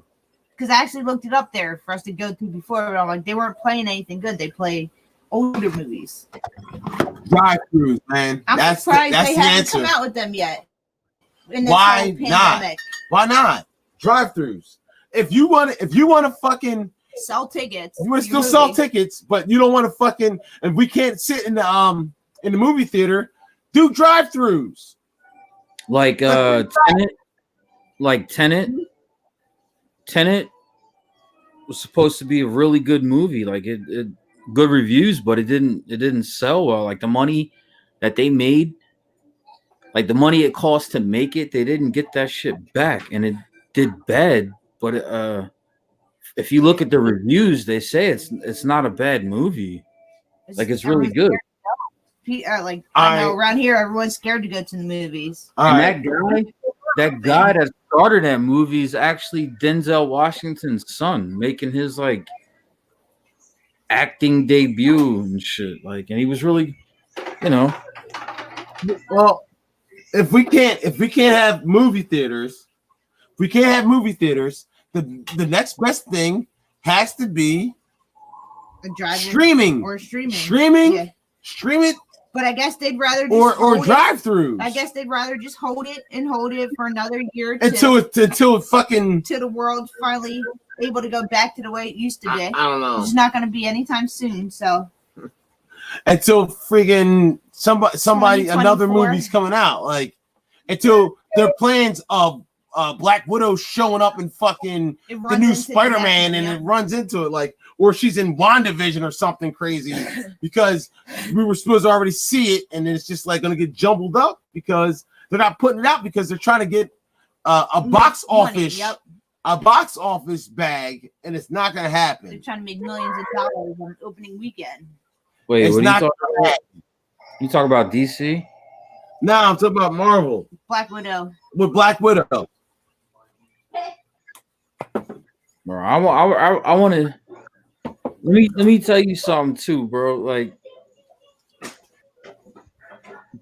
Because I actually looked it up there for us to go through before. But I'm like, they weren't playing anything good. They play older movies. Drive-throughs, man. I'm surprised they haven't come out with them yet. Why not? Why not? Drive-throughs. If you want to fucking sell tickets. You want to still sell tickets, but you don't want to fucking, and we can't sit in the movie theater. Do drive-throughs. Like Tenet was supposed to be a really good movie. Like it good reviews, but it didn't sell well. Like the money that they made, like the money it cost to make it, they didn't get that shit back, and it did bad. But if you look at the reviews, they say it's not a bad movie. Like it's really good. I know around here, everyone's scared to go to the movies. And that guy that started that movie is actually Denzel Washington's son, making his like acting debut and shit. Like, and he was really, Well, if we can't have movie theaters, the next best thing has to be streaming. Yeah. Stream it. But I guess they'd rather or drive-throughs. I guess they'd rather just hold it for another year until the world's finally able to go back to the way it used to be. I don't know. It's not going to be anytime soon. So until friggin' somebody another movie's coming out, like until their plans of Black Widow showing up in fucking the new Spider-Man and it runs into it, like, or she's in WandaVision or something crazy because we were supposed to already see it and it's just like gonna get jumbled up because they're not putting it out because they're trying to get a box office bag and it's not gonna happen. They're trying to make millions of dollars on opening weekend. Wait, what are you talking about? You talking about DC? No, I'm talking about Marvel. Black Widow. With Black Widow. Bro, I want to. let me tell you something too, bro. Like,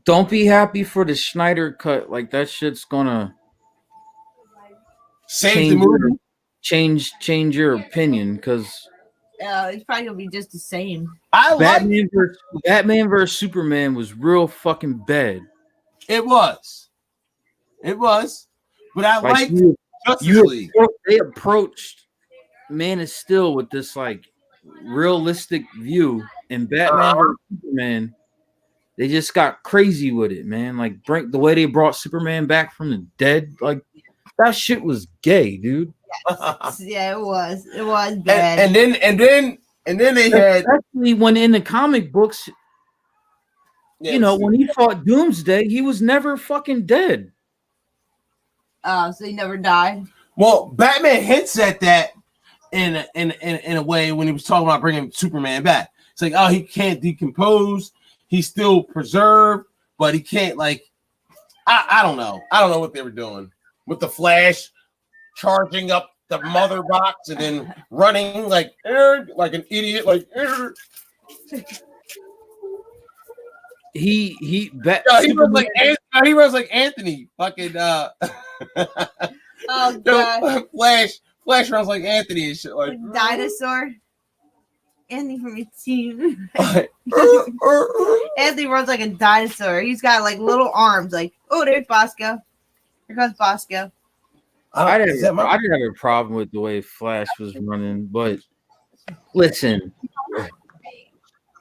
don't be happy for the Schneider cut. Like that shit's gonna Save the movie. change your opinion because It's probably gonna be just the same. Batman versus Superman was real fucking bad. It was, but I Like liked Justice League. They approached Man of Steel with this like realistic view, and Batman versus Superman, they just got crazy with it, man. Like the way they brought Superman back from the dead, like that shit was gay, dude. Yeah, it was. It was bad. And then they had, especially when in the comic books, you know, when he fought Doomsday, he was never fucking dead. So he never died. Well, Batman hints at that in a way when he was talking about bringing Superman back. It's like, oh, he can't decompose. He's still preserved, but he can't, like, I don't know. I don't know what they were doing with the Flash charging up the mother box and then running like an idiot, like. He runs like Anthony. Fucking Oh god. Flash runs like Anthony and shit, like dinosaur. Anthony from your team. Anthony runs like a dinosaur. He's got like little arms. Like, oh, there's Bosco. Here comes Bosco. I didn't have a problem with the way Flash was running, but listen,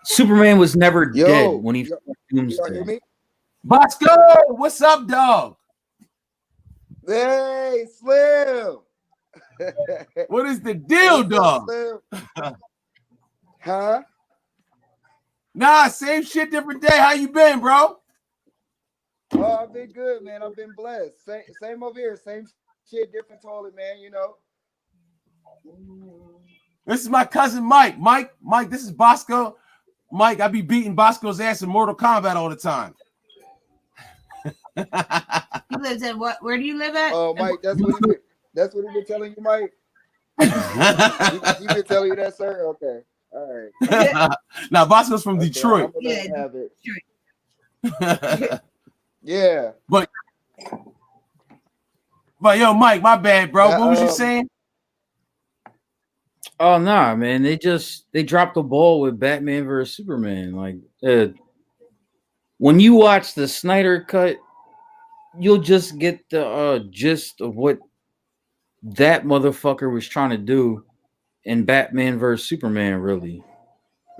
Superman was never dead when he Doomsday. Bosco, what's up, dog? Hey, Slim. What is the deal, dog? Huh? Nah, same shit, different day. How you been, bro? Oh, I've been good, man. I've been blessed. Same over here. Same shit, different toilet, man. You know. This is my cousin Mike. Mike, this is Bosco. Mike, I be beating Bosco's ass in Mortal Kombat all the time. He lives at what? Where do you live at? Oh, Mike, that's what he been telling you, Mike. He been telling you that, sir? Okay, all right. Now Bosco's from Detroit. Yeah, have it. Yeah, but yo, Mike, my bad, bro. What was you saying? Oh nah, man. They dropped the ball with Batman versus Superman. Like when you watch the Snyder cut, you'll just get the gist of what that motherfucker was trying to do in Batman versus Superman, really.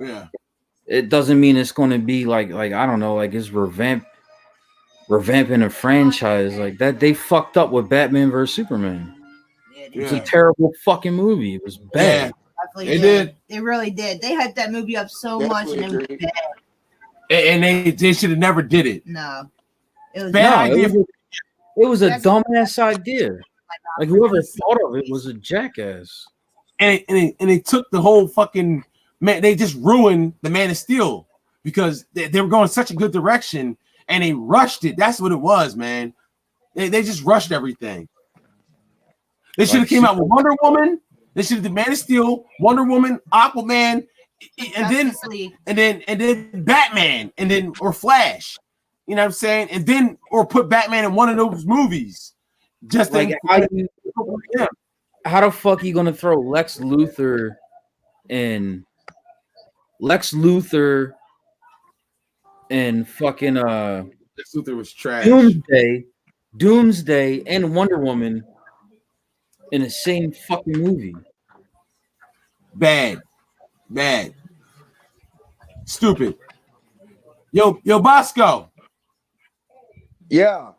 Yeah. It doesn't mean it's gonna be like I don't know, like it's revamping a franchise like that. They fucked up with Batman versus Superman. It's a terrible fucking movie. It was bad. Yeah, they did. They really did. They hyped that movie up so much, and it was bad. And they should have never did it. No, it was bad idea. It was a dumbass idea. Like whoever thought of it was a jackass. And they took the whole fucking man. They just ruined the Man of Steel because they were going such a good direction and they rushed it. That's what it was, man. They just rushed everything. They should have came out with Wonder Woman. They should have did Man of Steel, Wonder Woman, Aquaman, and then Batman, and then or Flash. You know what I'm saying? And then or put Batman in one of those movies. Just like how the fuck are you gonna throw Lex Luthor and fucking Lex Luthor was trash. Doomsday and Wonder Woman in the same fucking movie. Bad. Stupid. Yo, Bosco. Yeah.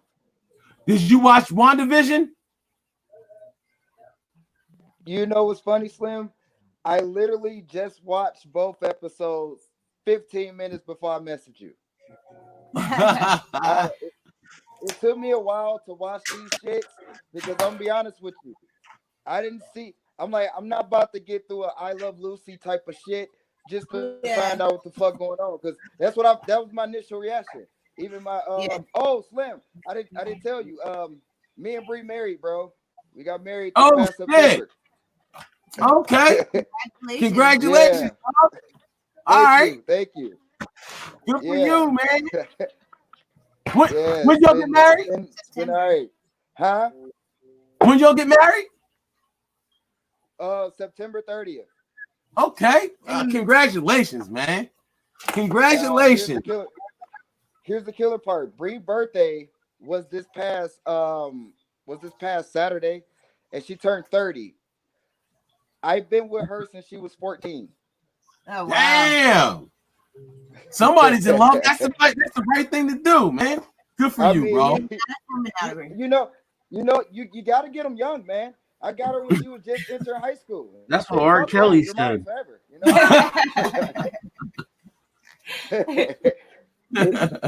Did you watch WandaVision? You know what's funny, Slim? I literally just watched both episodes 15 minutes before I messaged you. It took me a while to watch these shits because I'm gonna be honest with you. I'm not about to get through a I Love Lucy type of shit just to find out what the fuck going on. Because that was my initial reaction. Even my Slim, I didn't tell you. Me and Bree married, bro. We got married. Oh shit! Okay. Congratulations. Yeah. All right. Thank you. Good for Yeah. you, man. When, Yeah, when y'all get married? It's been all right. Huh? When y'all get married? September 30th. Okay. Congratulations, man. Congratulations. Now, here's the killer part. Bree's birthday was this past Saturday, and she turned 30. I've been with her since she was 14. Oh wow! Damn. Somebody's in love. That's the right thing to do, man. Good for you, bro. You got to get them young, man. I got her when she was just entering high school. That's what R. Kelly said. Forever,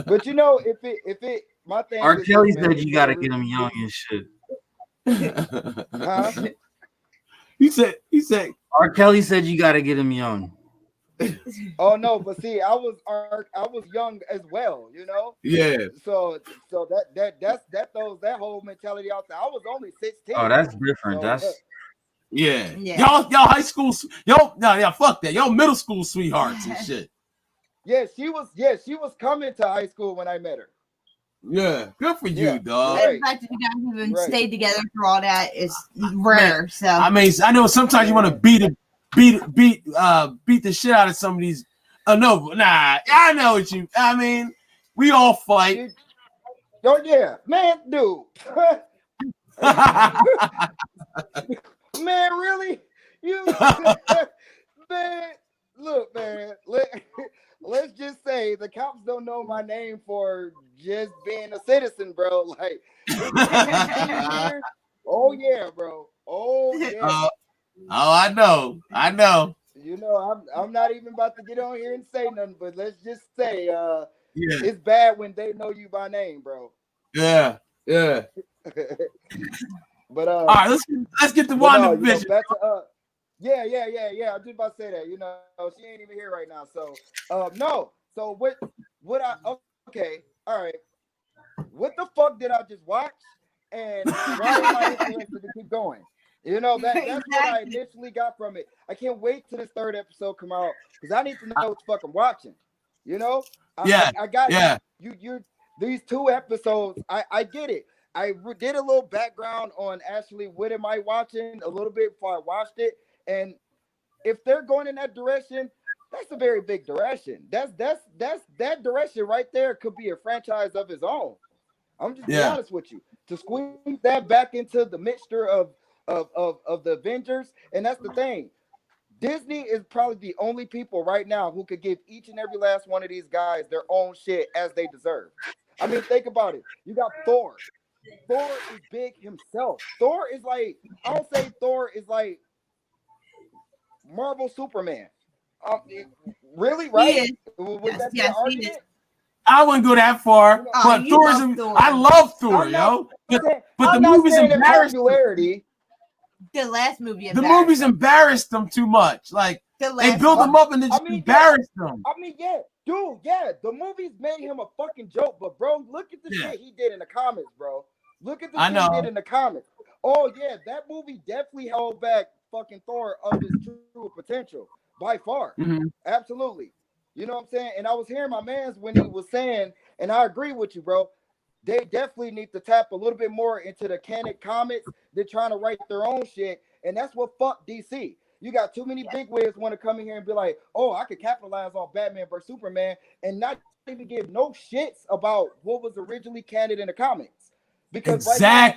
but you know, if it, my thing. R. Kelly said you got to get them young and shit. Huh? He said. R. Kelly said you got to get him young. Oh no, but see, I was young as well, Yeah. So that throws that whole mentality out there. I was only 16. Oh, that's different. Yeah. Y'all high school. Fuck that. Y'all middle school sweethearts and shit. Yeah, she was coming to high school when I met her. Yeah, good for you, dog. The fact that you guys even stayed together through all that is rare. Man, so I mean, I know sometimes you want to beat the shit out of some of these. No, nah. I know what you. I mean, we all fight. Oh yeah, man, dude. Man, really? You man, look, man. Let's just say the cops don't know my name for just being a citizen, bro. Like, oh yeah, bro. Oh yeah. I know. I'm not even about to get on here and say nothing, but let's just say, it's bad when they know you by name, bro. Yeah. But all right, let's get to WandaVision. Back to yeah. I was just about to say that. She ain't even here right now. So no. So what okay, all right. What the fuck did I just watch? And why am I interested to keep going? That's what I initially got from it. I can't wait till this third episode come out because I need to know what the fuck I'm watching. I got you. These 2 episodes, I get it. I did a little background on Ashley. What am I watching? A little bit before I watched it, and if they're going in that direction, that's a very big direction. That's that direction right there could be a franchise of its own. I'm just being honest with you. To squeeze that back into the mixture of the Avengers, and that's the thing. Disney is probably the only people right now who could give each and every last one of these guys their own shit as they deserve. I mean, think about it. You got Thor. Thor is big himself. Thor is like, I don't say Thor is like Marvel Superman. Really, right? Would that be an argument? I wouldn't go that far, but Thor. I love Thor, But the movie's embarrassed. The last movie. The movies embarrassed them too much. Like they build them up and then just embarrass them. I mean, the movies made him a fucking joke. But bro, look at the shit he did in the comics, bro. Look at the shit he did in the comics. Oh yeah, that movie definitely held back fucking Thor of his true potential by far. Absolutely. You know what I'm saying? And I was hearing my man's when he was saying, and I agree with you, bro. They definitely need to tap a little bit more into the canon comics. They're trying to write their own shit, and that's what fucked DC. You got too many big wigs want to come in here and be like, "Oh, I could capitalize on Batman versus Superman," and not even give no shits about what was originally canon in the comics. Because right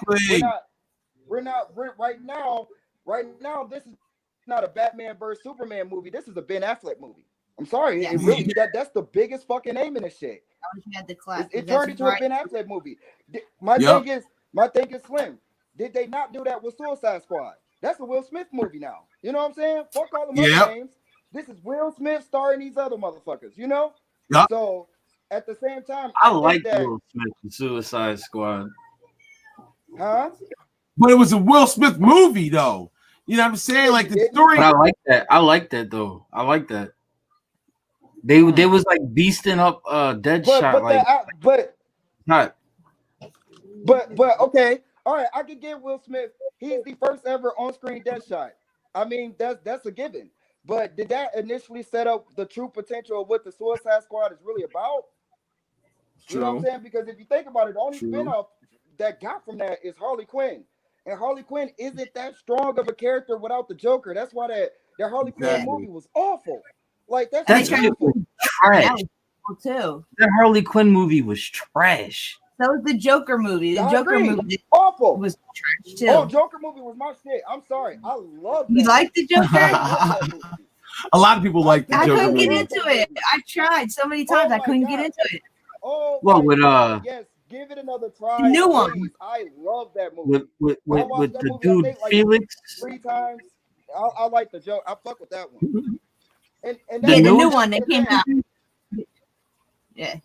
now, this is not a Batman versus Superman movie. This is a Ben Affleck movie. I'm sorry, it really that's the biggest fucking name in this shit. It turned into a Ben Affleck movie. My thing is Slim. Did they not do that with Suicide Squad? That's a Will Smith movie now. You know what I'm saying? Fuck all the other names. This is Will Smith starring these other motherfuckers. So at the same time, I like Will Smith in Suicide Squad. Huh? But it was a Will Smith movie, though. You know what I'm saying? Like the story. But I like that though. I like that. They was like beasting up Deadshot, but okay, all right. I could get Will Smith. He's the first ever on-screen Deadshot. I mean, that's a given. But did that initially set up the true potential of what the Suicide Squad is really about? You know what I'm saying? Because if you think about it, the only spinoff that got from that is Harley Quinn. And Harley Quinn isn't that strong of a character without the Joker. That's why that Harley Quinn movie was awful. Like that's awful. Trash. Too. That Harley Quinn movie was trash. So was the Joker movie. The Joker movie awful was trash too. Oh, Joker movie was my shit. I'm sorry. I love that. You like the Joker? A lot of people like the Joker. I couldn't movie. get into it. I tried so many times. I couldn't get into it. Oh, well, with yes, give it another try. The new one. I love that movie. With the movie, dude like Felix. 3 times. I like the joke. I fuck with that one. And yeah, the new one that came out. Yeah.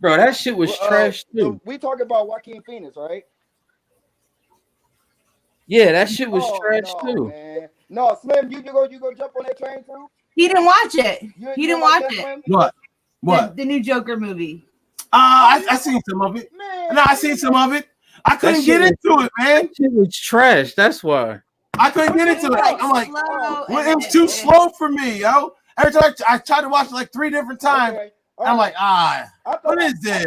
Bro, that shit was trash too. So we talking about Joaquin Phoenix, right? Yeah, that shit was trash too. Man. No, Slim, you go jump on that train too? He didn't watch it. He didn't watch it. Slim? What? The new Joker movie. I seen some of it. Man, No, I seen some of it. I couldn't get into it, man. That shit was trash. That's why. I couldn't get into it. I'm like, well, it was too slow for me, yo. Every time I tried to watch it like 3 different times. Okay. I'm like, what is this?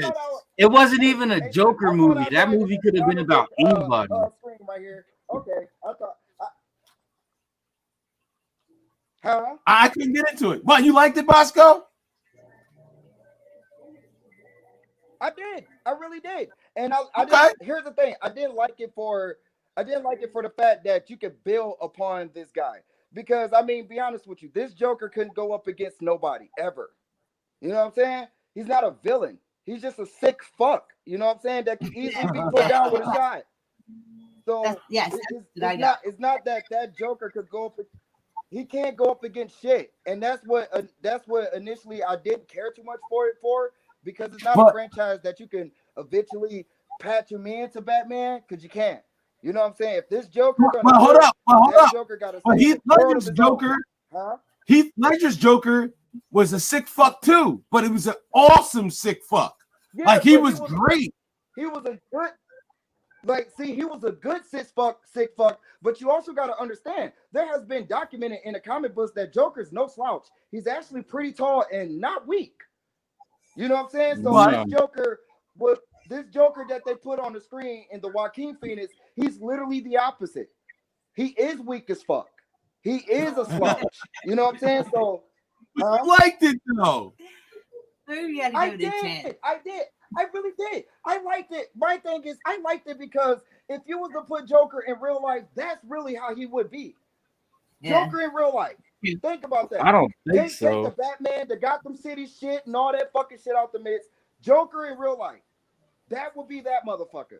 It wasn't even a Joker movie. That movie could have been about anybody. Screen right here. Okay, I thought. Huh? I couldn't get into it. What, you liked it, Bosco? I did. I really did. And I did, here's the thing. I didn't like it for the fact that you could build upon this guy. Because I mean, be honest with you, this Joker couldn't go up against nobody ever. You know what I'm saying? He's not a villain. He's just a sick fuck. You know what I'm saying? That can easily be put down with a shot. So it's not that Joker could go up. He can't go up against shit, and that's what initially I didn't care too much for because it's not a franchise that you can eventually patch him into Batman because you can't. You know what I'm saying? If this Joker, hold up. Joker got Heath Ledger's Joker. Huh? Heath Ledger's Joker was a sick fuck too, but it was an awesome sick fuck. Yeah, like he was great. He was a good. He was a good sick fuck, but you also got to understand, there has been documented in the comic books that Joker's no slouch. He's actually pretty tall and not weak. You know what I'm saying? So this Joker that they put on the screen in the Joaquin Phoenix, he's literally the opposite. He is weak as fuck. He is a slouch. You know what I'm saying? So I liked it though. I did. I really did. I liked it. My thing is, I liked it because if you was to put Joker in real life, that's really how he would be. Yeah. Joker in real life. Think about that. I don't think so. Take the Batman, the Gotham City shit, and all that fucking shit out the mix. Joker in real life. That would be that motherfucker.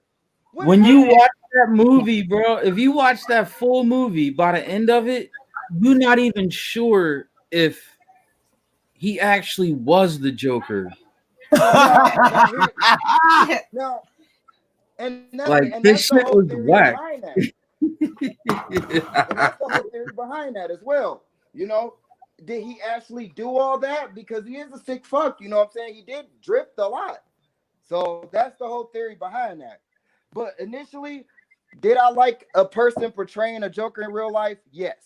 When you watch that movie, bro, if you watch that full movie, by the end of it, you're not even sure if he actually was the Joker. No, and this shit was whack. And that's the whole theory behind that as well. You know, did he actually do all that? Because he is a sick fuck. You know what I'm saying? He did drift a lot. So that's the whole theory behind that. But initially, did I like a person portraying a Joker in real life? Yes.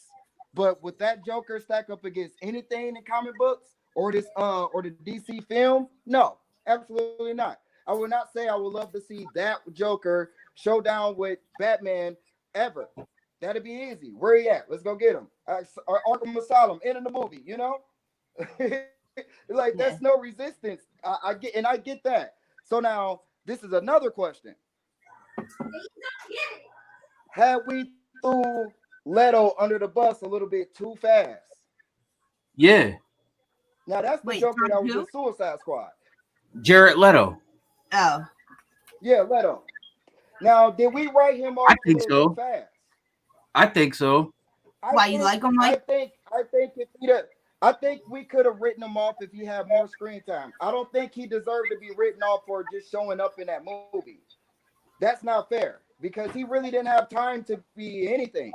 But would that Joker stack up against anything in comic books? Or the DC film? No, absolutely not. I would not say I would love to see that Joker showdown with Batman ever. That'd be easy. Where he at? Let's go get him. Arkham Asylum, end of the movie, you know? That's no resistance. I get that. So now, this is another question. Had we threw Leto under the bus a little bit too fast? Yeah. Now that's the Joker that was in Suicide Squad. Jared Leto. Oh. Yeah, Leto. Now, did we write him off? I think so. Fast? I think so. You like him? I think we could have written him off if he had more screen time. I don't think he deserved to be written off for just showing up in that movie. That's not fair because he really didn't have time to be anything.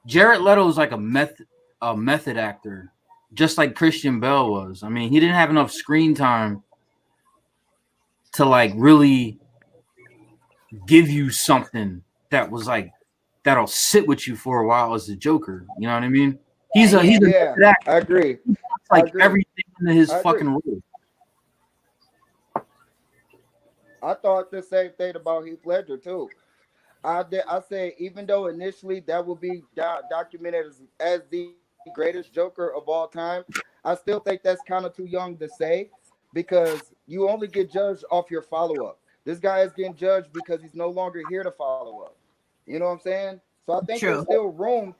Jared Leto is like a method actor, just like Christian Bale was. I mean, he didn't have enough screen time to like really give you something that that'll sit with you for a while as the Joker. You know what I mean? He's a Yeah, method actor. I agree. He puts, like agree. everything into his I agree. fucking role. I thought the same thing about Heath Ledger too. I say even though initially that would be documented as the greatest Joker of all time, I still think that's kind of too young to say because you only get judged off your follow up. This guy is getting judged because he's no longer here to follow up. You know what I'm saying? So I think there's still room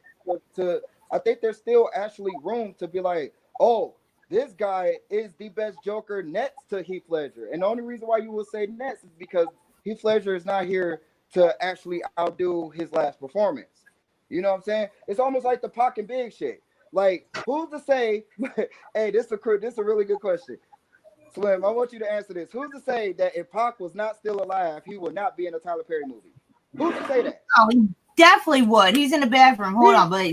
to I think there's still actually room to be like, oh, this guy is the best Joker next to Heath Ledger. And the only reason why you will say next is because Heath Ledger is not here to actually outdo his last performance. You know what I'm saying? It's almost like the Pac and Big shit. Like, who's to say, hey, this is a really good question. Slim, I want you to answer this. Who's to say that if Pac was not still alive, he would not be in a Tyler Perry movie? Who's to say that? Oh, he definitely would. He's in the bathroom. Hold on, but he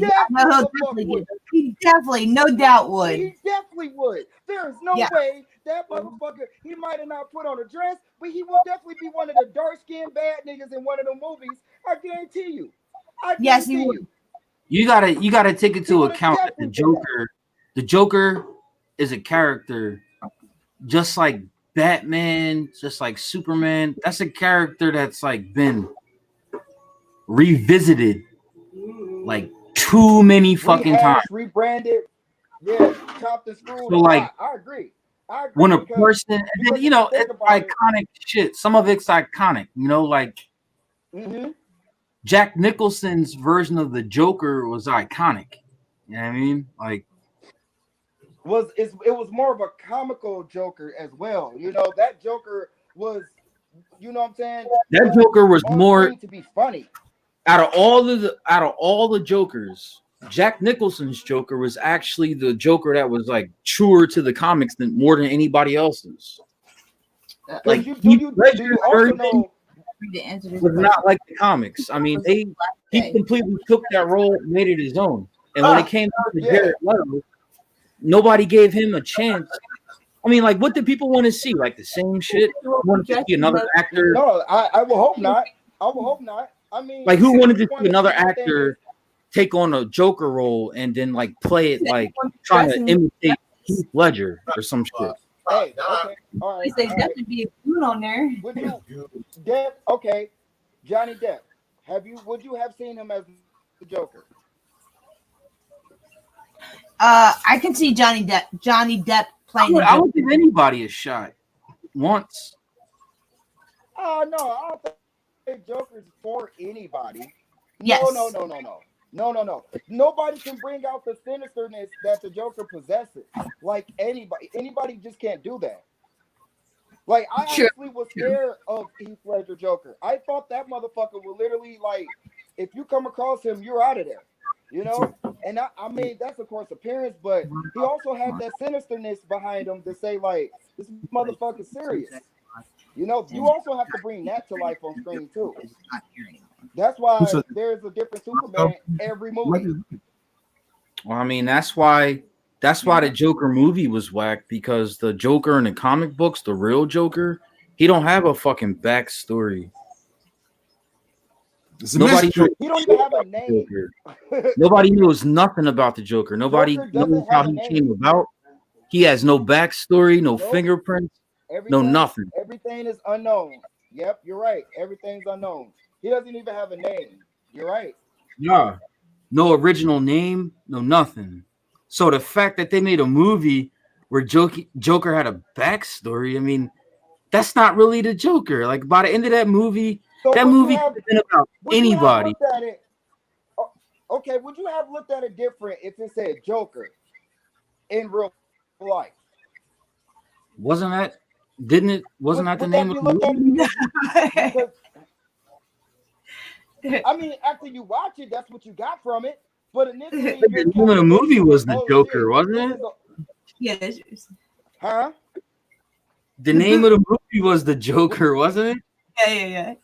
definitely, no doubt would. He definitely would. There's no way that motherfucker, he might have not put on a dress, but he will definitely be one of the dark-skinned bad niggas in one of the movies. I guarantee you. Yes, he would. You gotta take into account that the Joker is a character just like Batman, just like Superman. That's a character that's like been revisited like too many fucking times. Rebranded, chopped and screwed. So like, I agree. When a person, and then it's iconic shit. Some of it's iconic, like Jack Nicholson's version of the Joker was iconic. You know what I mean? Like, it was more of a comical Joker as well. That Joker was, you know what I'm saying? That Joker was more to be funny. Out of all the Jokers, Jack Nicholson's Joker was actually the Joker that was like truer to the comics than more than anybody else's. Like you also know was not like the comics. I mean, he completely took that role, made it his own. And when it came down to Jared Leto, nobody gave him a chance. I mean, like, what did people want to see? Like the same shit? Want to see another actor? No, I will hope not. I will hope not. I mean, like, who wanted to see another actor take on a Joker role and then like play it like trying to imitate Heath Ledger or some shit? Hey, okay, all right. There's definitely be a food on there. Would you, Depp? Okay, Johnny Depp. Would you have seen him as the Joker? I can see Johnny Depp playing. I would give anybody a shot once. Oh no, I don't think Joker's for anybody. Yes. No. Nobody can bring out the sinisterness that the Joker possesses. Like anybody just can't do that. Like I actually was scared of Heath Ledger Joker. I thought that motherfucker would literally like, if you come across him, you're out of there. And I mean that's of course appearance, but he also had that sinisterness behind him to say like this motherfucker's serious. You also have to bring that to life on screen too. That's why there's a different Superman every movie. Well, I mean, that's why the Joker movie was whack, because the Joker in the comic books, the real Joker, he don't have a fucking backstory. Nobody he don't even have a name. Nobody knows nothing about the Joker. Nobody knows how he came about. He has no backstory, no fingerprints, no nothing. Everything is unknown. Yep, you're right. Everything's unknown. He doesn't even have a name. You're right. Yeah. No original name, no nothing. So the fact that they made a movie where Joker had a backstory, I mean, that's not really the Joker. Like by the end of that movie, could have been about anybody. Okay, would you have looked at it different if it said Joker in real life? Wasn't that the name of the movie? I mean, after you watch it, that's what you got from it. But initially, the name of the movie was the Joker, wasn't it? Yes. Huh? The name of the movie was the Joker, wasn't it? Yeah.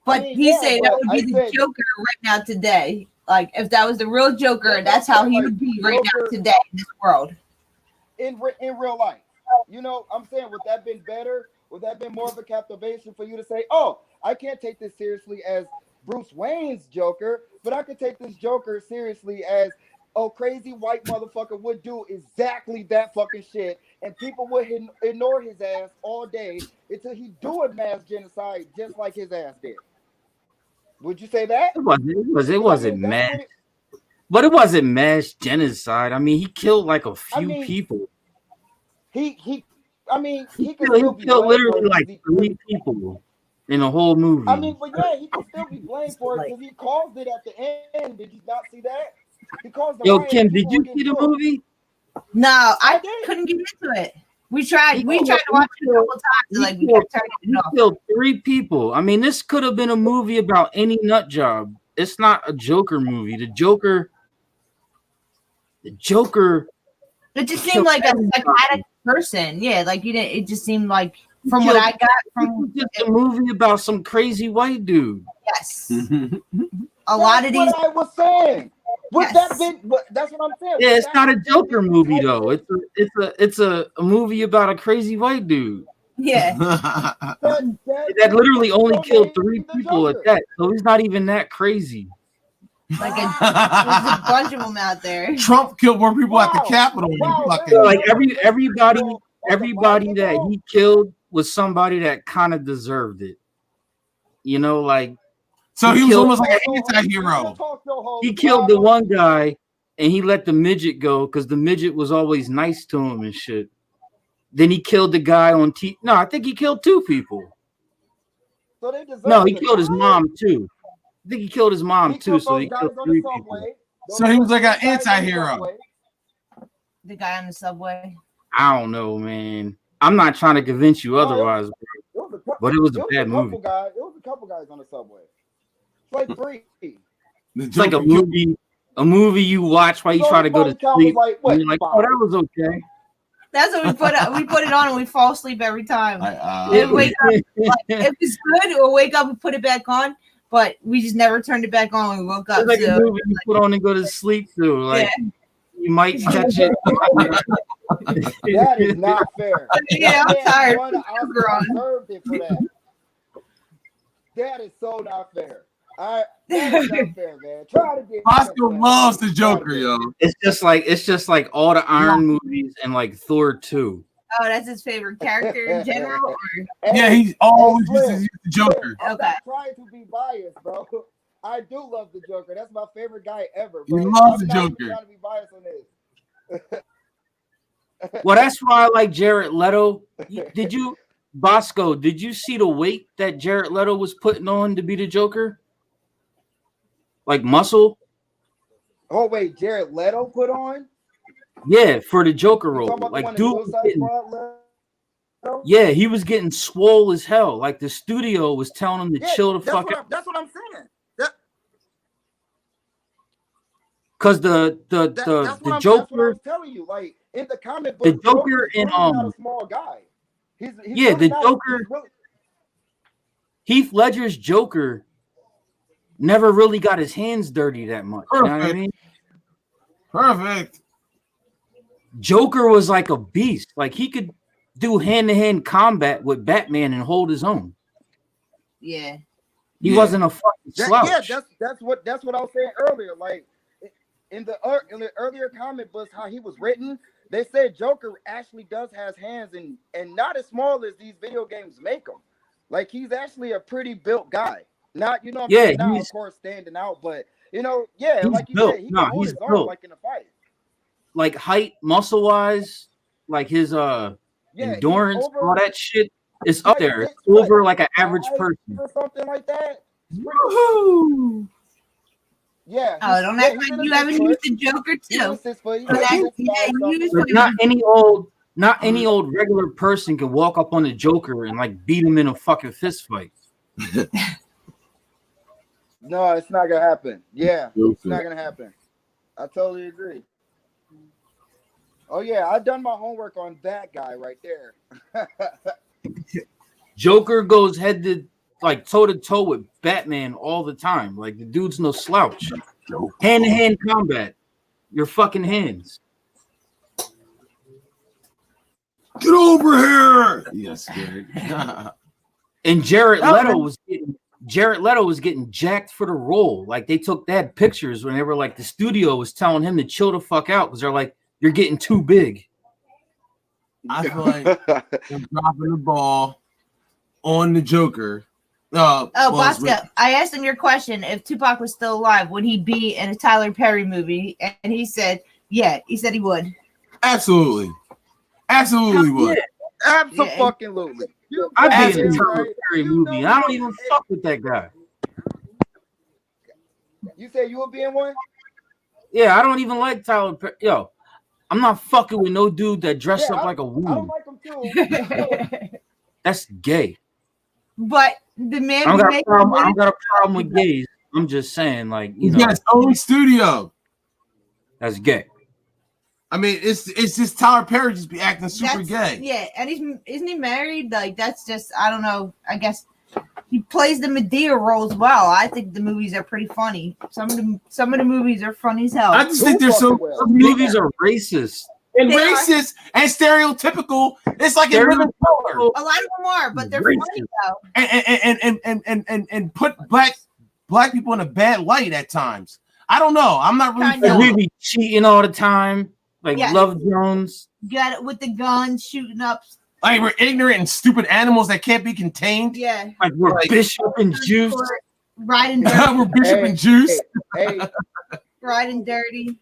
But he said that would be the Joker right now today. Like if that was the real Joker, that's how he would be right now today in this world. In real life, I'm saying, would that been better? Would that been more of a captivation for you to say, "Oh, I can't take this seriously as Bruce Wayne's Joker, but I could take this Joker seriously as a crazy white motherfucker would do exactly that fucking shit, and people would ignore his ass all day until he do a mass genocide just like his ass did. Would you say that? It wasn't mass, but it wasn't mass genocide. I mean, he killed like a few people. He could killed literally like 3 people in the whole movie. I mean, but yeah, he could still be blamed for it because he caused it at the end. Did you not see that? He caused the Yo, riot. Kim, did you see the movie? No, I couldn't get into it. We tried to watch it a couple times. Like, we kept turning it off. He killed 3 people. I mean, this could have been a movie about any nut job. It's not a Joker movie. The Joker. It just seemed like a psychotic person. Yeah, like you didn't. It just seemed like, from what I got from just a movie about some crazy white dude. Yes, a lot of these. What I was saying. That's what I'm saying. Yeah, it's not a Joker movie though. It's a movie about a crazy white dude. Yeah, that literally only killed 3 people at that. So he's not even that crazy. Like there's a bunch of them out there. Trump killed more people at the Capitol. Like everybody that he killed was somebody that kind of deserved it. You know, like. So he was almost like an anti-hero. He killed the one guy and he let the midget go because the midget was always nice to him and shit. Then he killed the guy on No, I think he killed 2 people. No, he killed his mom too. I think he killed his mom too, so he killed 3 people. So he was like an anti-hero. The guy on the subway. I don't know, man. I'm not trying to convince you otherwise, but it was a bad movie. It was a couple guys on the subway. It's like 3. It's like a movie you watch while you try to go to sleep. And you're like, oh, that was okay. That's what we put up. We put it on and we fall asleep every time. Wake up, like, if it's good, we'll wake up and put it back on. But we just never turned it back on when we woke up. It's like a movie you put on and go to sleep too. Like you might catch it. That is not fair. Yeah, I'm tired. That is so not fair. That is not fair, man. Try to get. Oscar loves the Joker, yo. It's just like all the Iron movies and like Thor 2. Oh, that's his favorite character in general? Or? Yeah, he's always used to use the Joker. I'm not trying to be biased, bro. I do love the Joker. That's my favorite guy ever, bro. He loves the Joker. I'm not trying to be biased on this. Well, that's why I like Jared Leto. Bosco, did you see the weight that Jared Leto was putting on to be the Joker? Like muscle? Oh, wait, Jared Leto put on? Yeah, for the Joker role. Like, dude, he was getting swole as hell. Like, the studio was telling him to chill the fuck out. That's what I'm saying. Because the Joker, that's what I was telling you. Like in the comic book, the Joker in not a small guy. He's yeah, really the Joker. Heath Ledger's Joker never really got his hands dirty that much. Perfect. You know what I mean? Perfect. Joker was like a beast. Like he could do hand-to-hand combat with Batman and hold his own. Yeah. He wasn't a fucking slouch. That's what I was saying earlier. Like in the earlier comic books, how he was written, they said Joker actually does has hands and not as small as these video games make him. Like he's actually a pretty built guy. Not not of course standing out, but like you said, he can hold his own like in a fight. Like height, muscle wise, like his endurance, all that shit is up there. It's over like an average person or something like that. Woohoo! Yeah. Oh, don't act like you haven't used the Joker too. Not any old regular person can walk up on the Joker and like beat him in a fucking fist fight. No, it's not gonna happen. Yeah, it's not gonna happen. I totally agree. Oh yeah, I've done my homework on that guy right there. Joker goes head to toe to toe with Batman all the time. Like the dude's no slouch. Hand to hand combat. Your fucking hands. Get over here. Yes, scared. And Jared Leto was getting Jared Leto was getting jacked for the role. Like they had pictures when they were like the studio was telling him to chill the fuck out because they're like, you're getting too big. I feel like they're dropping the ball on the Joker. Bosco, I asked him your question. If Tupac was still alive, would he be in a Tyler Perry movie? And he said, yeah. He said he would. Absolutely would. Absolutely. I'd be in a Tyler Perry movie. I don't even fuck with that guy. You say you would be in one? Yeah, I don't even like Tyler Perry. Yo, I'm not fucking with no dude that dressed up like a woman. I don't like him too. That's gay. But the man I don't got a problem with gays. I'm just saying, like, you know, his own studio. That's gay. I mean, it's just Tyler Perry just be acting super gay. Yeah, and isn't he married? Like that's just I don't know. I guess he plays the Medea role as well. I think the movies are pretty funny. Some of the movies are funny as hell. I just think they're so some movies are racist. And racist and stereotypical. It's like in Living Color. A lot of them are, but they're funny though. And put black people in a bad light at times. I don't know. I'm not really. And we be cheating all the time, like Love Jones. Got it with the guns shooting up. Like we're ignorant and stupid animals that can't be contained. Yeah. Like we're Bishop and Juice. Riding dirty. We're Bishop and Juice. Hey. Riding dirty.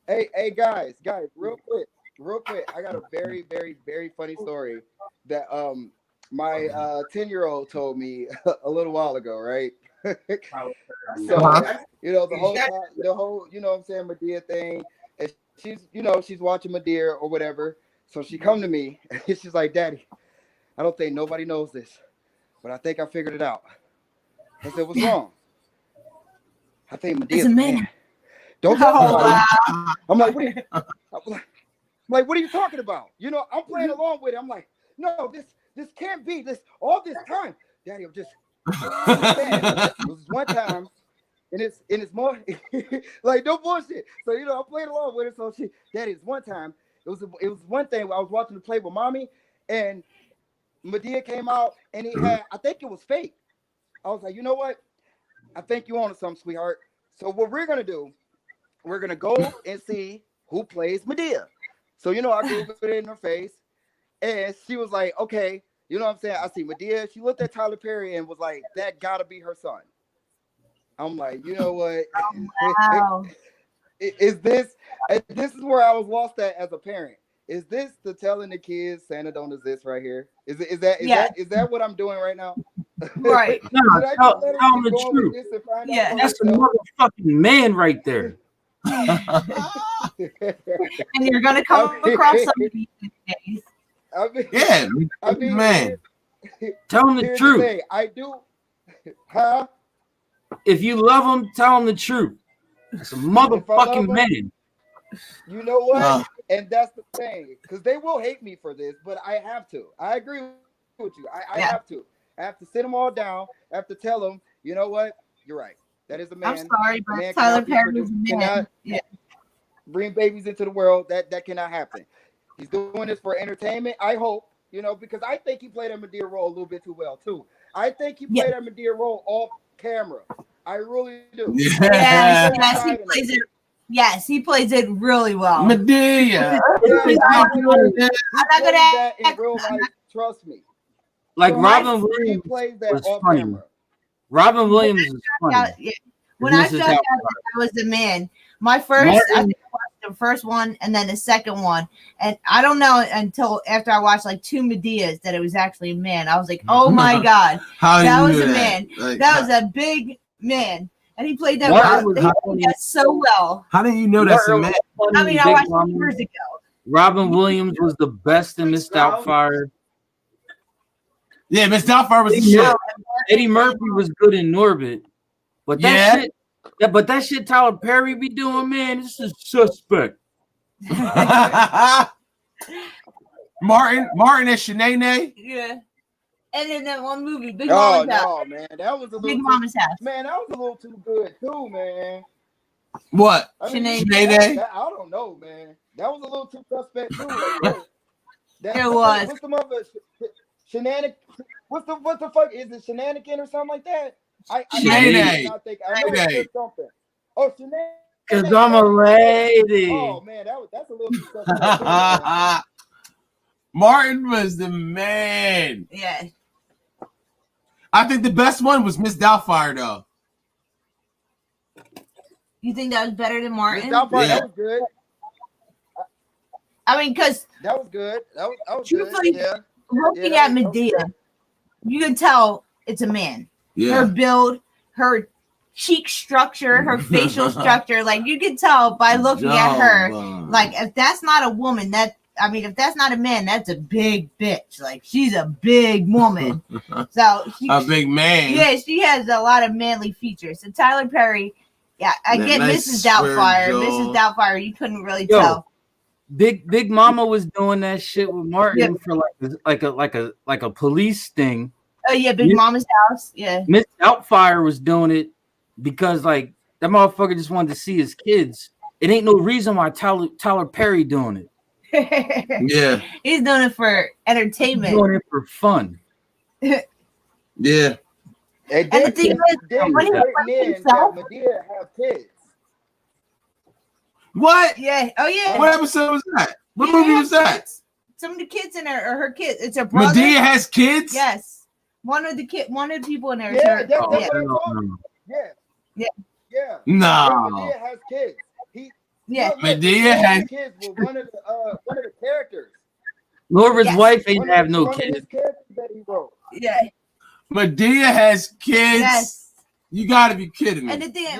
Hey, guys, real quick. I got a very, very, very funny story that my 10-year-old told me a little while ago, right? So you know the whole you know what I'm saying, Medea thing, and she's watching Medea or whatever. So she come to me and she's like, Daddy, I don't think nobody knows this, but I think I figured it out. I said, what's wrong? I think Medea's a man. Don't talk about it. I'm like, what are you talking about? You know, I'm playing along with it. I'm like, no, this can't be this all this time. Daddy, I'm just it was one time, and it's more like no bullshit. So you know, I'm playing along with it. So Daddy, it's one time. It was one thing I was watching the play with Mommy, and Medea came out, and he had, I think it was fake. I was like, you know what? I think you on something, sweetheart. So what we're gonna do, we're gonna go and see who plays Medea. So you know, I googled it in her face, and she was like, okay. You know what I'm saying? I see Medea. She looked at Tyler Perry and was like, that gotta be her son. I'm like, you know what? Wow. Is this is where I was lost at as a parent. Is this the telling the kids Santa don't exist right here? Is that what I'm doing right now? Right. No, tell them the truth. Yeah. That's a motherfucking man right there. And you're gonna come across some of these days. Man. Tell him the truth. I do. Huh? If you love him, tell him the truth. It's a motherfucking man. You know what? And that's the thing, because they will hate me for this, but I have to. I agree with you. I have to. I have to sit them all down. I have to tell them, you know what? You're right. That is a man. I'm sorry, but Tyler Perry is a man. Bring babies into the world. That cannot happen. He's doing this for entertainment, I hope, you know, because I think he played that Medea role a little bit too well, too. I think he played that Medea role off camera. I really do. Yes, he plays it. Yes, he plays it really well. Medea. I'm not gonna that in real life, trust me. Like So Robin he Williams plays that was off funny. camera. Robin Williams is funny. When I found out that I was the man, my first, I think I watched the first one and then the second one, and I don't know until after I watched like 2 Medeas that it was actually a man. I was like, oh my god, that was a man. Like, that was a big man, and he played that so well. How did you know that's a man? I mean, I watched it years ago. Robin Williams was the best in Miss Doubtfire. Yeah, Miss Doubtfire was the shit. Eddie Murphy was good in Norbit, but that shit Tyler Perry be doing, man, this is suspect. Martin and Shanae. Yeah. And then that one movie, Big Mama's House. Oh, man, that was a little Big Mama's House. Man, that was a little too good too, man. What? Shanae? I don't know, man. That was a little too suspect too. It was. What's the mother? Shenanigan? What the fuck is it? Shenanigan or something like that? I Shanae. did not think. I know it said something. Oh, Shanae. Because I'm a lady. Oh man, that's a little successful. Man. Martin was the man. Yeah. I think the best one was Miss Doubtfire, though. You think that was better than Martin? Miss Doubtfire, Yeah. that was good. I mean, because That was good. That was good. truthfully, Yeah. looking Yeah, at that was Medea, you can tell it's a man. Her Yeah. build, her cheek structure, her facial structure, like you can tell by looking at her. Like if that's not a woman, if that's not a man, that's a big bitch. Like she's a big woman. So a big man. yeah, she has a lot of manly features. So Tyler Perry, yeah, I That get nice Mrs. Doubtfire. square jaw. Mrs. Doubtfire, you couldn't really Yo. tell. Big Mama was doing that shit with Martin Yeah. for like a police thing. Oh yeah, Big Yeah. Mama's house. Yeah. Miss Doubtfire was doing it because like that motherfucker just wanted to see his kids. It ain't no reason why Tyler Perry doing it. Yeah. He's doing it for He's entertainment. doing it for fun. Yeah. And And the thing is, when he written plays in himself, that Medea have kids. What? yeah, oh yeah, What episode was that? What Yeah, movie yeah. was that? some of the kids in there are her kids. It's her brother. Medea has kids? Yes, one of the people in there is Yeah, her. that's Oh, what yeah. I'm no, talking. no. Yeah. Yeah. Yeah. No. Medea has kids. Yeah. Look, Medea all the has- kids were one of the characters. Nora's Yes. wife ain't have no One of his kids. characters that he wrote. Yeah. Medea has kids? Yes. You gotta be kidding And me. the thing Yeah,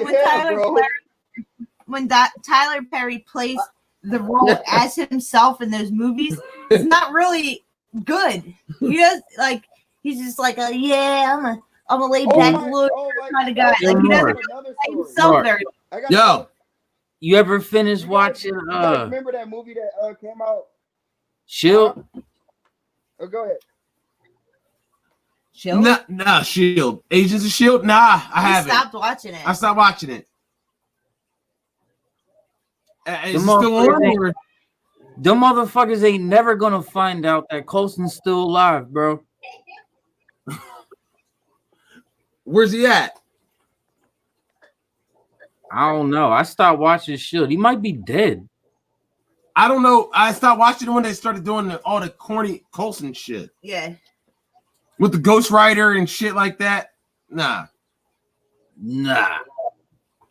when bro. Tyler Perry plays the role as himself in those movies, it's not really good. He does he's just like I'm a laid back look kind of guy. Like he doesn't another play story. himself Mark. very. I got Yo. You ever finish watching You guys remember that movie that came out? Shield? Oh, go ahead. Chill. Nah, Shield. Agents of Shield? Nah, I haven't. Stopped watching it. I stopped watching it. Is it The still on? motherfucker- Or? Them motherfuckers ain't never gonna find out that Colson's still alive, bro. Where's he at? I don't know. I stopped watching Shield. He might be dead. I don't know. I stopped watching it when they started doing all the corny Coulson shit Yeah. with the Ghost Rider and shit like that. Nah, Nah.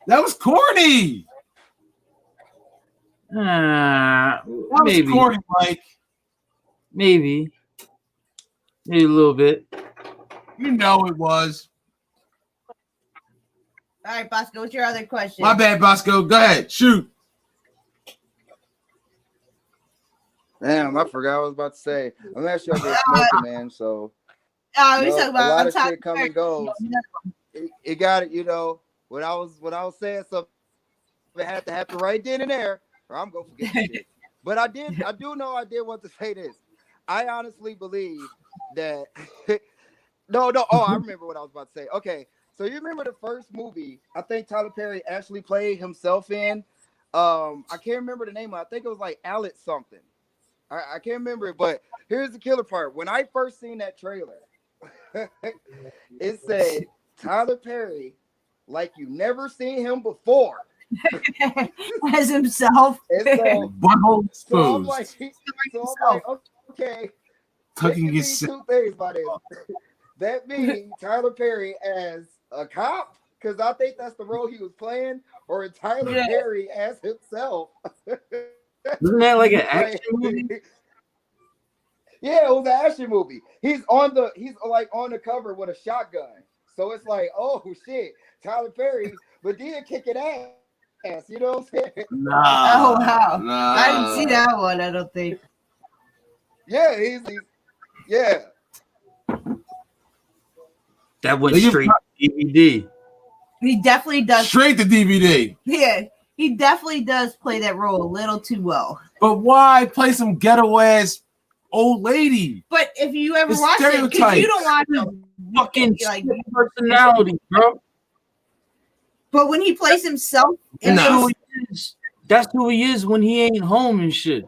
that was corny. That That was maybe. corny, Mike. Maybe a little bit. You know it was. All right, Bosco, what's your other question? My bad, Bosco. Go ahead, shoot. Damn, I forgot what I was about to say. I'm actually out there smoking, man. So Oh, we you know, talking about a lot I'm of talking shit come about- and goes. It got it, you know. When I was saying something, it had to happen right then and there, or I'm gonna forget the shit. But I did want to say this. I honestly believe that no. Oh, I remember what I was about to say. Okay, so you remember the first movie? I think Tyler Perry actually played himself in. I can't remember the name. I think it was like Alex something. I can't remember it, but here's the killer part. When I first seen that trailer, it said Tyler Perry, like you never seen him before. as himself. And Butthole so I'm exposed. like, okay. Tucking That his means two things by this. That means Tyler Perry as a cop, because I think that's the role he was playing, or Tyler Yeah. Perry as himself. Isn't that like an action movie? Yeah, it was an action movie. He's on the cover with a shotgun. So it's like, oh shit, Tyler Perry, but then kicking ass. You know what I'm saying? Nah. Oh, wow. Nah. I didn't see that one, I don't think. Yeah, he's yeah. That went They give- straight to DVD. He definitely does. Straight to DVD. Yeah, he definitely does play that role a little too well. But why play some ghetto ass old lady? But if you ever It's watch it, because stereotypes. you don't watch him, Fucking like, personality, bro. but when he plays himself, No. That's who he is. That's who he is when he ain't home and shit.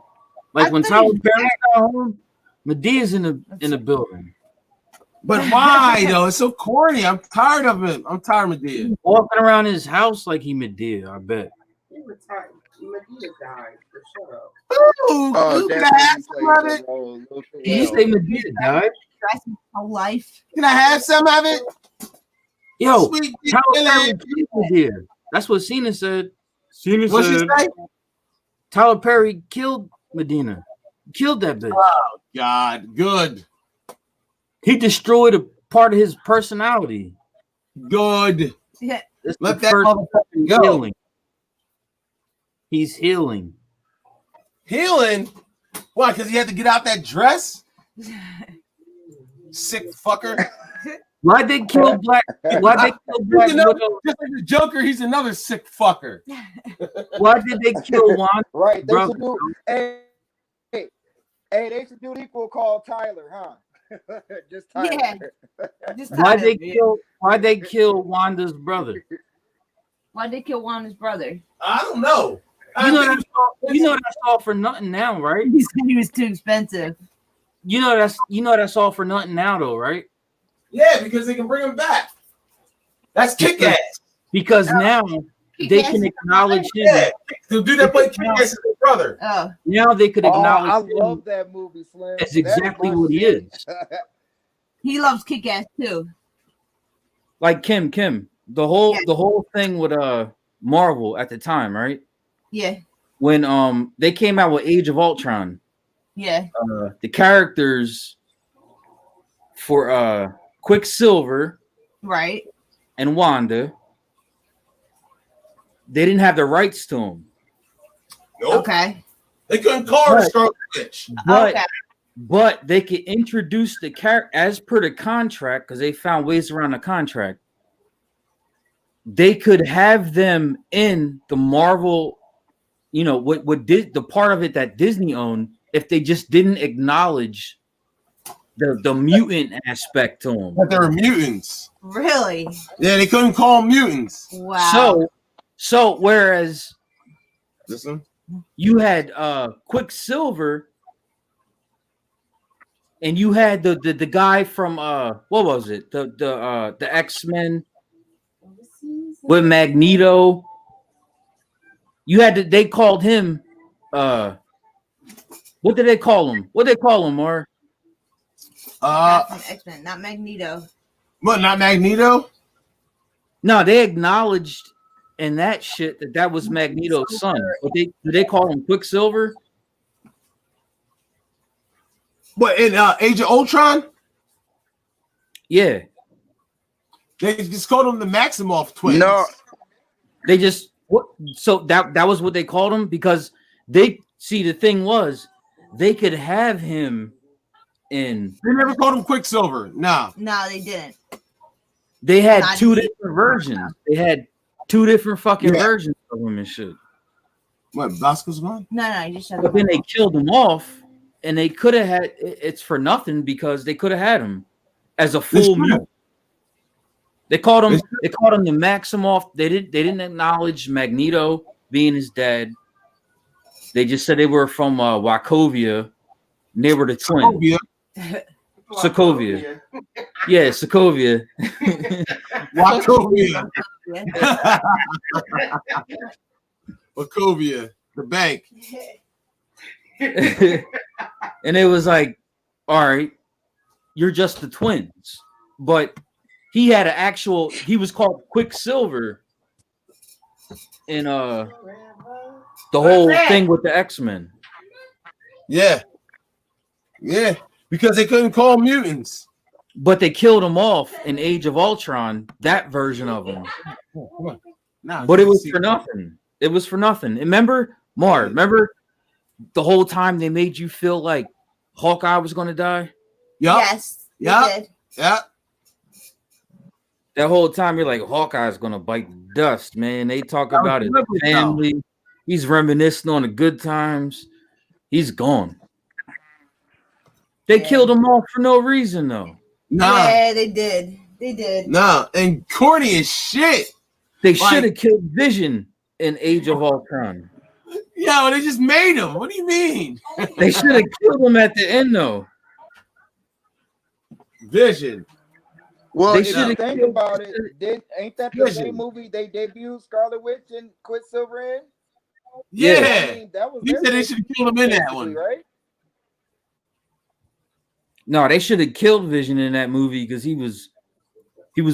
Like I when thought Tyler he- Perry's not home, Medea's in the building. But why though? It's so corny. I'm tired of it. I'm tired of Medea. Walking around his house like he Medea, I bet. Medea died. Shut up. Ooh, Oh, can I that's have some of it? Did you say Medea died? That's his whole life. Can I have some of it? Yo, Sweet Tyler Perry Dylan. killed Medea. That's what Cena said. Cena What'd she say? Tyler Perry killed Medina. Killed that bitch. Oh God, good. He destroyed a part of his personality. Good. Yeah. This Let the that first motherfucker go. healing. He's healing. Healing? Why? Because he had to get out that dress? Sick fucker. Why'd they kill Black? Why'd they kill Black Widow? Just like the Joker, he's another sick fucker. Why did they kill Wanda? Right. They Brother, should do. Hey, they should do an equal call Tyler, huh? Just Tyler. Yeah. Just Why'd they Tyler, kill? Why'd they kill Wanda's brother? Why'd they kill Wanda's brother? I don't know. You know that's all for nothing now, right? He said he was too expensive. You know that's all for nothing now, though, right? Yeah, because they can bring him back. That's kick ass. Because now they can acknowledge him. Yeah, the dude that played kick ass is his brother. Oh, Now they could Oh, acknowledge I him love that movie, Slim. as That's exactly my what he shit. is. he loves kick-ass too. Like Kim, the whole thing with Marvel at the time, right? Yeah, When they came out with Age of Ultron, yeah. the characters for Quicksilver Right. and Wanda, they didn't have the rights to them. Nope. Okay. They couldn't call her Scarlet Witch. But Okay. but they could introduce the character as per the contract because they found ways around the contract. They could have them in the Marvel, you know, the part of it that Disney owned if they just didn't acknowledge the mutant aspect to them. But they were mutants. Really? Yeah, they couldn't call them mutants. Wow. So whereas Listen. you had Quicksilver and you had the guy from what was it? The X-Men with Magneto. You had they called him what did they call him? What did they call him, or Not from X-Men, not Magneto. What, not Magneto? no, they acknowledged in that shit that was Magneto's son. But did they call him Quicksilver? What, in Age of Ultron? Yeah. They just called them the Maximoff twins. No, They just so that was what they called him because they see the thing was they could have him in. They never called him Quicksilver. Nah. No, they didn't. They had Not two even- different versions. They had two different fucking versions of him and shit. What, Bosco's gone? No, you just said But then they killed him off, and they could have had it's for nothing because they could have had him as a full mutant. They called him the Maximoff. They didn't acknowledge Magneto being his dad. They just said they were from Wachovia, and they were the twins. Sokovia. Yeah, Sokovia. Wachovia. Wachovia, the bank. And it was like, all right, you're just the twins. But he had he was called Quicksilver in the whole thing with the X-Men. Yeah. Yeah. Because they couldn't call mutants. But they killed him off in Age of Ultron, that version of him. But it was for nothing. It was for nothing. Remember, remember the whole time they made you feel like Hawkeye was going to die? Yep. Yes. They Yep. did. Yeah. That whole time you're like, Hawkeye's going to bite dust, man. They talk about his family. He's reminiscing on the good times. He's gone. They killed him off for no reason, though. Nah. Yeah, they did. They did. Nah. And corny as shit. They should have killed Vision in Age of Ultron. Yo, they just made him. What do you mean? They should have killed him at the end, though. Vision. Well, They if you should've think killed- about it, then ain't that the same movie they debuted Scarlet Witch and Quicksilver in? Yeah. I mean, that was You their said they should have killed him in that basically, one. right? No, they should have killed Vision in that movie because he was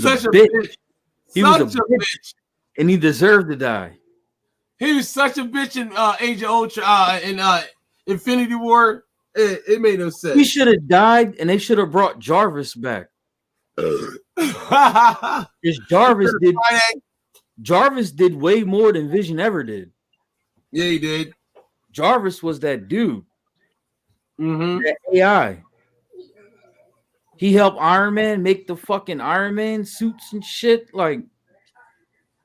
Such a a bitch. bitch. He was Such a bitch, and he deserved to die. He was such a bitch in Age of Ultron in Infinity War. It made no sense. He should have died, and they should have brought Jarvis back. Because Jarvis did way more than Vision ever did. Yeah, he did. Jarvis was that dude. Mm-hmm. That AI. He helped Iron Man make the fucking Iron Man suits and shit. Like,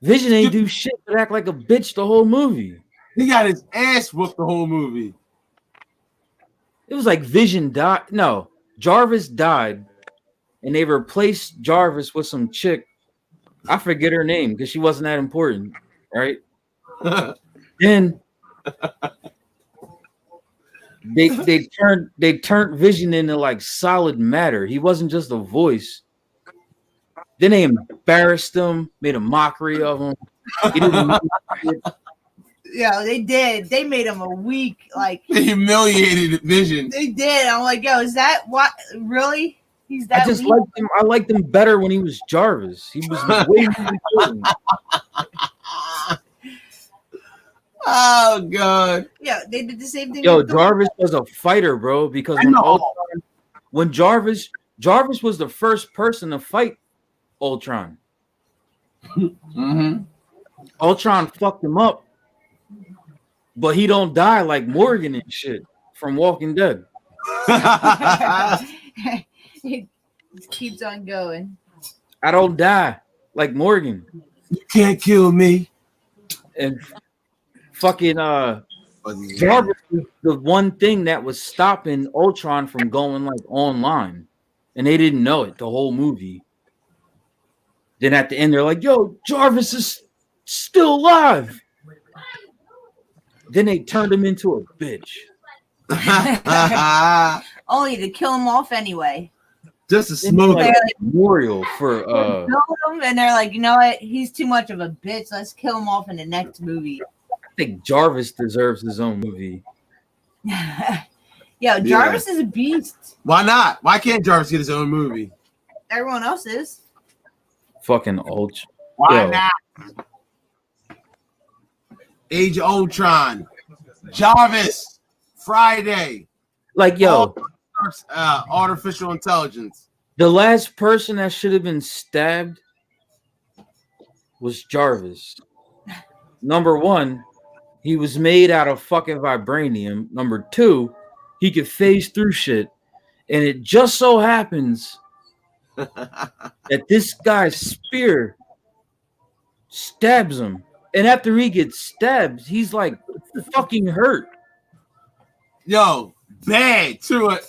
Vision ain't do shit but act like a bitch the whole movie. He got his ass whooped the whole movie. It was like Vision died. No, Jarvis died, and they replaced Jarvis with some chick. I forget her name because she wasn't that important, right? Then they turned Vision into like solid matter. He wasn't just a voice. Then they embarrassed him, made a mockery of him. He didn't. Yeah, they did. They made him a weak, like They humiliated Vision. they did. I'm like, yo, is that what really? He's that I just weak? liked him. I liked him better when he was Jarvis. He was way more important. Oh God. Yeah, they did the same thing. Yo, with Thor. Jarvis was a fighter, bro. Because when Jarvis was the first person to fight Ultron. Mm-hmm. Ultron fucked him up, but he don't die like Morgan and shit from Walking Dead. It keeps on going. I don't die like Morgan. You can't kill me. And fucking Jarvis was the one thing that was stopping Ultron from going like online, and they didn't know it the whole movie. Then at the end, they're like, "Yo, Jarvis is still alive." Then they turned him into a bitch. Only to kill him off anyway. Just to Then smoke like it. a memorial for Killed him, and they're like, you know what? He's too much of a bitch. Let's kill him off in the next movie. I think Jarvis deserves his own movie. Yo, Jarvis is a beast. Why not? Why can't Jarvis get his own movie? Everyone else is. Fucking Ultron. Why Yo. not? Age of Ultron. Jarvis. Friday. Like, yo, Artificial intelligence. the last person that should have been stabbed was Jarvis. Number one, he was made out of fucking vibranium. Number two, he could phase through shit. And it just so happens that this guy's spear stabs him. And after he gets stabbed, he's like fucking hurt. Yo, bad to it.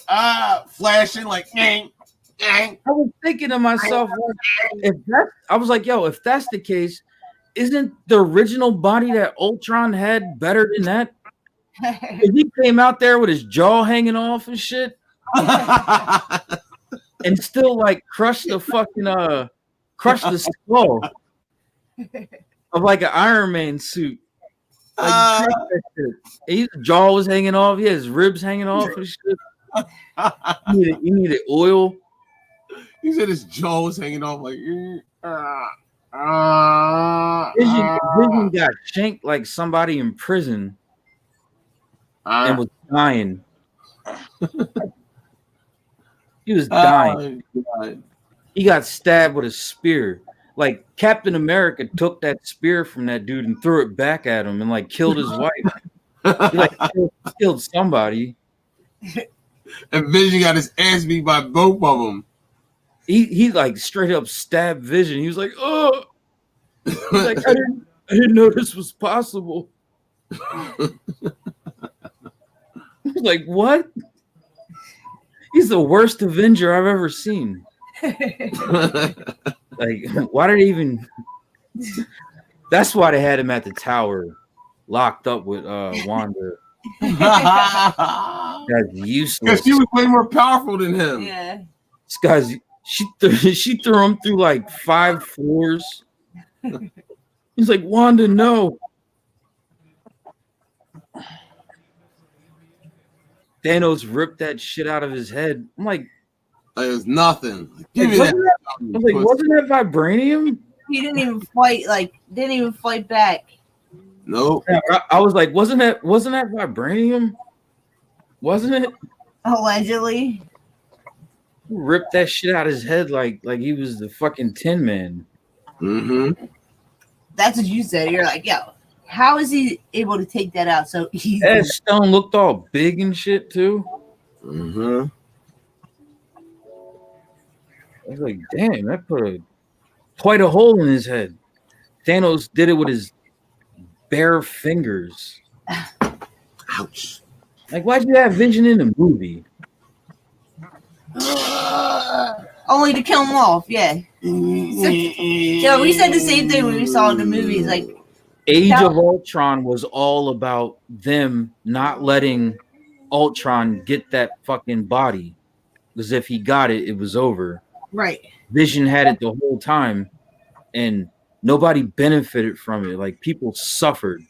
Flashing like dang, dang. I was thinking to myself, I was like, yo, if that's the case, isn't the original body that Ultron had better than that? If he came out there with his jaw hanging off and shit, and still like crush the skull of like an Iron Man suit. Like, his jaw was hanging off, yeah, his ribs hanging off and shit. You needed oil. He said his jaw was hanging off like Vision got shanked like somebody in prison and was dying. He was dying. He got stabbed with a spear. Like Captain America took that spear from that dude and threw it back at him and like killed his wife. He like killed somebody. And Vision got his ass beat by both of them. He like straight up stabbed Vision. He was like, oh, he's like, I didn't know this was possible. Like, what? He's the worst Avenger I've ever seen. Like, why did he even? That's why they had him at the tower, locked up with Wanda. That's useless. Because she was way more powerful than him. Yeah. This guy's She threw him through like 5 floors. He's like, Wanda, no. Thanos ripped that shit out of his head. I'm like, it was nothing. Give me that. I was like, wasn't that vibranium? He didn't even fight. Like, didn't even fight back. Nope. I was like, wasn't that vibranium? Wasn't it? Allegedly. Ripped that shit out of his head like he was the fucking Tin Man. Mm-hmm. That's what you said. You're like, yo, how is he able to take that out so easy? That stone looked all big and shit too. Mm-hmm. I was like, damn, that put quite a hole in his head. Thanos did it with his bare fingers. Ouch. Like, why'd you have Vision in the movie? Only to kill him off, yeah. So we said the same thing when we saw in the movies. Like, Age of Ultron was all about them not letting Ultron get that fucking body. Because if he got it, it was over. right. Vision had it the whole time, and nobody benefited from it. Like, people suffered.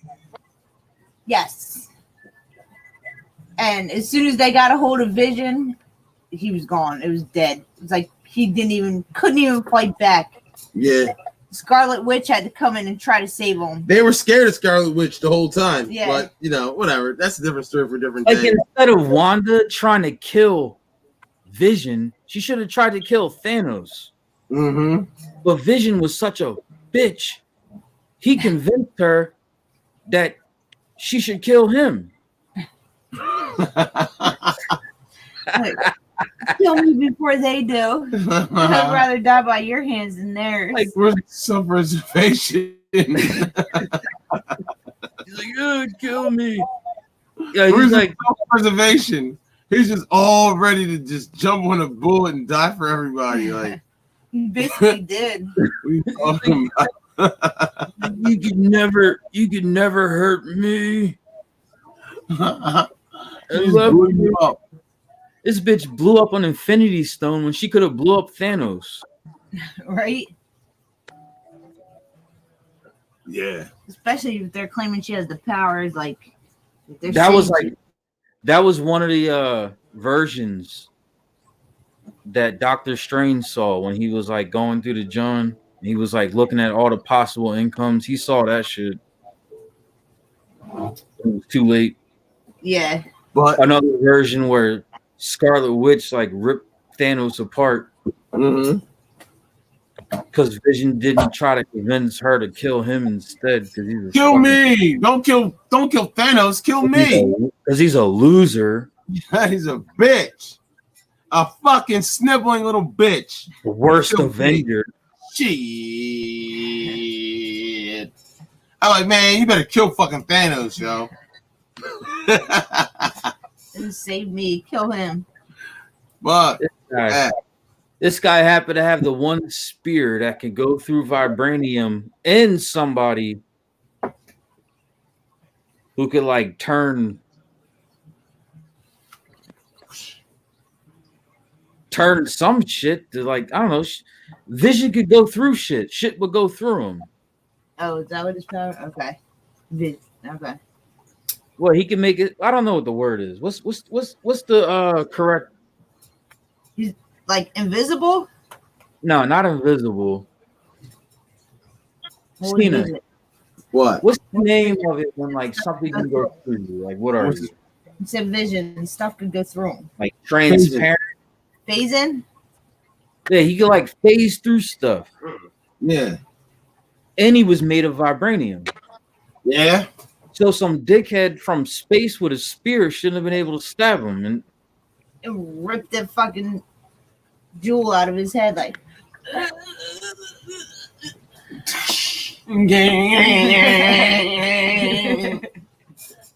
Yes. And as soon as they got a hold of Vision, he was gone. It was dead. It's like he couldn't even fight back. Yeah. Scarlet Witch had to come in and try to save him. They were scared of Scarlet Witch the whole time. Yeah. But, whatever. That's a different story for a different Like, day. instead of Wanda trying to kill Vision, she should have tried to kill Thanos. Mm-hmm. But Vision was such a bitch. He convinced her that she should kill him. Like, kill me before they do. I'd rather die by your hands than theirs. Like, where's self-preservation? He's like, oh, kill me. Yeah, he's Where's like, self-preservation? He's just all ready to just jump on a bullet and die for everybody. Like, He basically did. what are you talking about? you could never hurt me. I He's love blew you you. up. This bitch blew up an Infinity Stone when she could have blew up Thanos. Right? Yeah. Especially if they're claiming she has the powers. Like, That was one of the versions that Doctor Strange saw when he was like going through the John. He was like looking at all the possible incomes. He saw that shit. It was too late. Yeah. But Another version where Scarlet Witch like ripped Thanos apart because Vision didn't try to convince her to kill him instead. Because he was kill me! Don't kill Thanos! Kill me! Because he's a loser. He's a bitch. A fucking sniveling little bitch. The worst Kill Avenger. Shit. I'm like, man, you better kill fucking Thanos, yo. And save me. Kill him. But This guy happened to have the one spear that could go through vibranium in somebody who could like turn some shit to like, I don't know. Vision could go through shit. Shit would go through him. Oh, is that what his power? Okay. Okay. Well, he can make it. I don't know what the word is. What's the correct? He's like invisible? No, not invisible. What Stina, is it? what? what's the name of it when like something can go through you? Like, what are you? He said vision. Stuff could go through him. Like transparent? Phasing? Yeah, he could like phase through stuff. Yeah. And he was made of vibranium. Yeah. So some dickhead from space with a spear shouldn't have been able to stab him. And It ripped the fucking jewel out of his head. Like,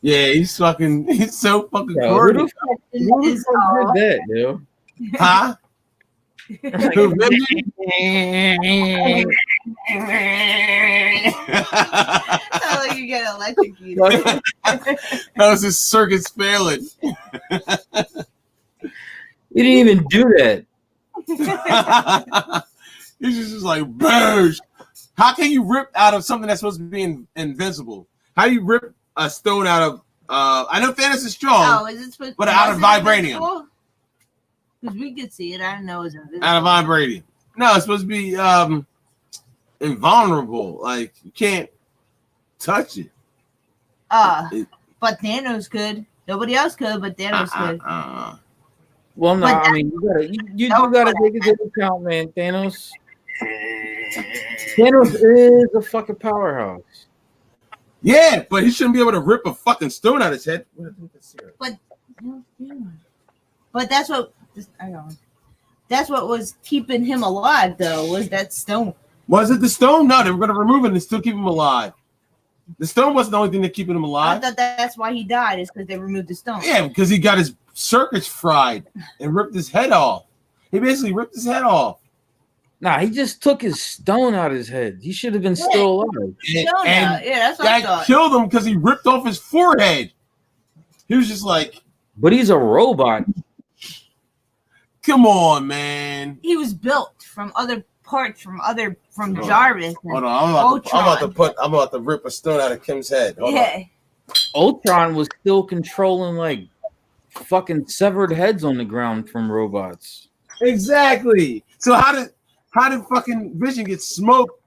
Yeah, he's so fucking yo, who corny. the fuck did that, yo? Huh? Who, Vision? sounds like you get electrocuted. That was his circus failing. He didn't even do that. He's just like, boosh. How can you rip out of something that's supposed to be invincible? How do you rip a stone out of? I know Thanos is strong, is it supposed, but out of vibranium. Because we could see it. I didn't know it was invisible. Out of vibranium. No, it's supposed to be invulnerable. Like you can't touch it. But Thanos could. Nobody else could, but Thanos could. Well, no, But I mean you do gotta take it into account, man. Thanos is a fucking powerhouse. Yeah, but he shouldn't be able to rip a fucking stone out of his head. But that's what was keeping him alive, though, was that stone. Was it the stone? No, they were going to remove it and still keep him alive. The stone wasn't the only thing that keeping him I alive. thought that's why he died, is because they removed the stone. Yeah, because he got his circuits fried and ripped his head off. He basically ripped his head off. Nah, he just took his stone out of his head. He should have been still alive. And that's what I that thought. killed him because he ripped off his forehead. He was just like, but he's a robot. come on, man. He was built from other parts, from Jarvis. Hold on, I'm about to rip a stone out of Kim's head. Hold on. Ultron was still controlling like fucking severed heads on the ground from robots. Exactly. So how did fucking Vision get smoked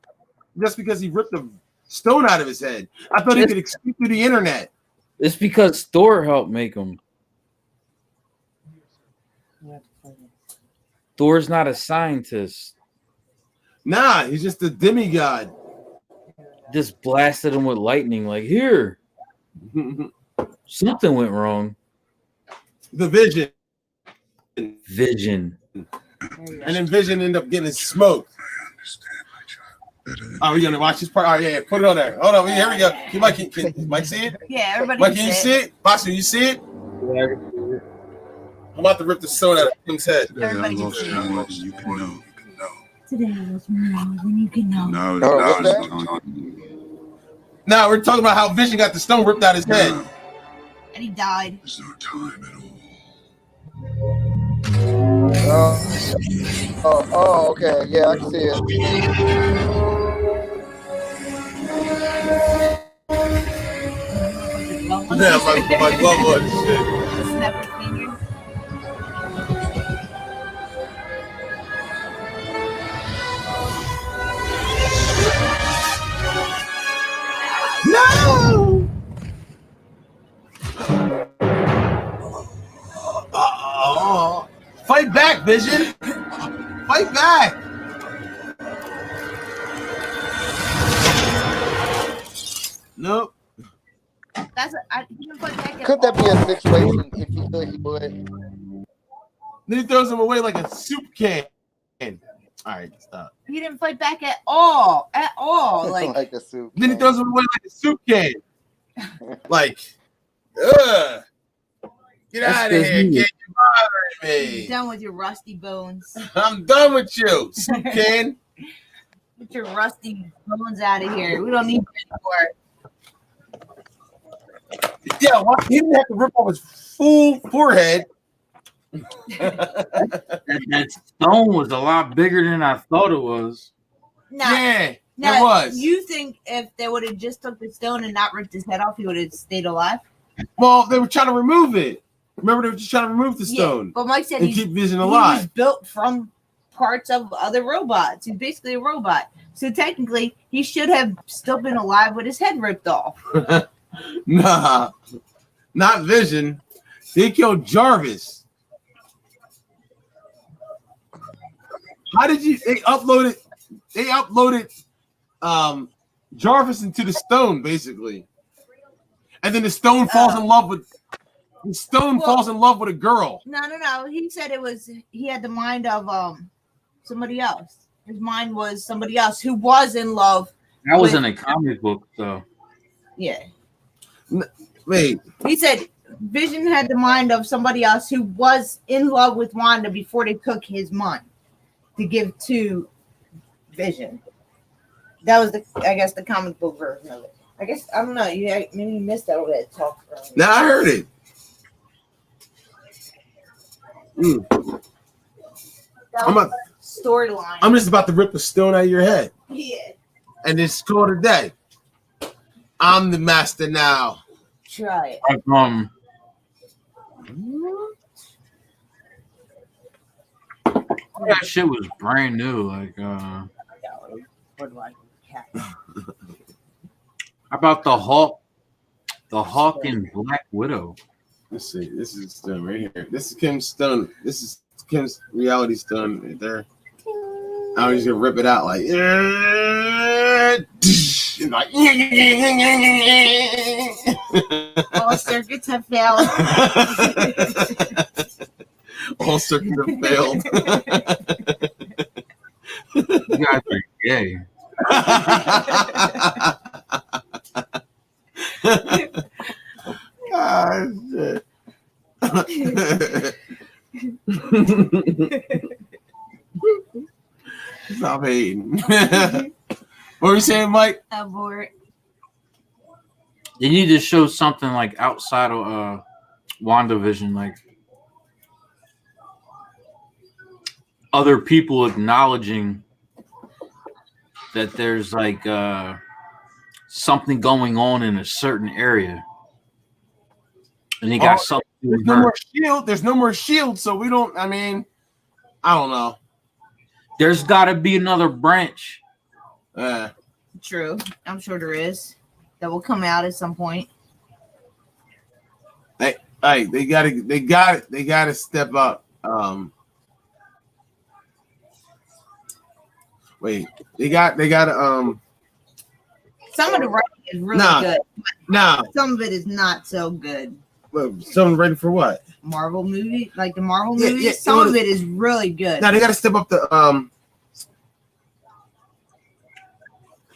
just because he ripped a stone out of his head? I thought he could escape through the internet. It's because Thor helped make him. Thor's not a scientist. Nah, he's just a demigod. Just blasted him with lightning. Like, here. Something went wrong. The Vision. And then Vision ended up getting smoked. Are we gonna watch this part? Oh yeah, put it on there. Hold on, here we go. Can Mike see it? Yeah, everybody. Mike, can you see it? Boxer, you see it? Yeah. I'm about to rip the stone out of Kim's head. Everybody can see it. You can know. Today was more than you can know. Now we're talking about how Vision got the stone ripped out his head. And he died. There's no time at all. Oh, okay. Yeah, I can see it. Yeah, my glove on shit. Snap your finger. No! Fight back, Vision! Fight back! Nope. Could that be a situation if he thought he would? Then he throws him away like a soup can. All right, stop. He didn't fight back at all. At all. Like a soup. Then he throws him away like a soup can. Like, ugh. Get out of here. Can't you bothering me? You're done with your rusty bones. I'm done with you, soup can. Get your rusty bones out of here. We don't need you anymore. Yeah, well, he didn't have to rip off his full forehead. That stone was a lot bigger than I thought it was. Now, It was. You think if they would have just took the stone and not ripped his head off, he would have stayed alive? Well, they were trying to remove it. Remember, they were just trying to remove the stone. Yeah, but Mike said and keep Vision alive. He was built from parts of other robots. He's basically a robot. So technically, he should have still been alive with his head ripped off. Nah, not Vision. They killed Jarvis. How did you? They uploaded Jarvis into the stone, basically, and then the stone falls in love with. The stone falls in love with a girl. No. He said he had the mind of somebody else. His mind was somebody else who was in love. That was in a comic book, though. Yeah. Wait. He said Vision had the mind of somebody else who was in love with Wanda before they took his mind to give to Vision. That was the comic book version of it. I guess I don't know. Maybe you missed that little talk. No, I heard it. storyline. I'm just about to rip a stone out of your head. Yeah. And it's called a day. I'm the master now. Try it. That shit was brand new. Like, how about the Hawk and Black Widow? Let's see. This is Stone right here. This is Kim's Stone. This is Kim's reality stone right there. I was just gonna rip it out like, and like all circuits have failed. All circuits have failed. You guys are gay. Ah, shit. Stop hating. What were you saying, Mike? Abort. They need to show something like outside of WandaVision, like other people acknowledging that there's like something going on in a certain area, and they got something. There's no more shield. There's no more shield, so we don't. I mean, I don't know. There's got to be another branch. True. I'm sure there is. That will come out at some point. Hey, they gotta step up. Wait, they gotta some of the writing is really good. No. Some of it is not so good. Someone ready for what? Marvel movie, like the Marvel movies. Yeah, some of it is really good. Now they gotta step up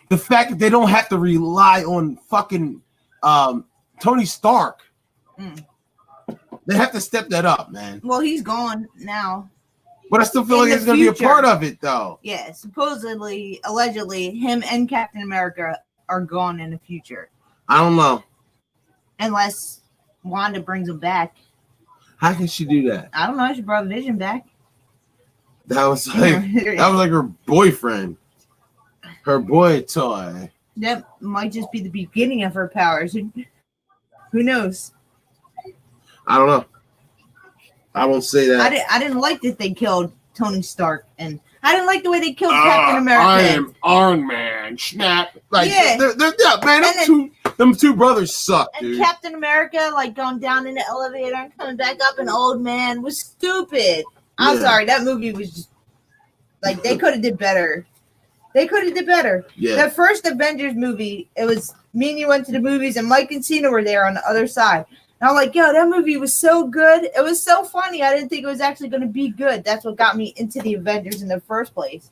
the fact that they don't have to rely on fucking Tony Stark. They have to step that up, man. Well, he's gone now. But I still feel like he's going to be a part of it, though. Yeah, supposedly, allegedly, him and Captain America are gone in the future. I don't know. Unless Wanda brings him back. How can she do that? I don't know. She brought Vision back. That was like her boyfriend. Her boy toy. That might just be the beginning of her powers. Who knows? I don't know. I won't say that. I didn't like that they killed Tony Stark, and I didn't like the way they killed Captain America. I am Iron Man. Snap. Like, yeah, man. Them two brothers suck, and dude. Captain America, like going down in the elevator and coming back up, an old man, was stupid. I'm sorry, that movie was just like they could have did better. They could have did better. Yeah. The first Avengers movie, it was me and you went to the movies, and Mike and Cena were there on the other side. And I'm like, yo, that movie was so good. It was so funny. I didn't think it was actually going to be good. That's what got me into the Avengers in the first place.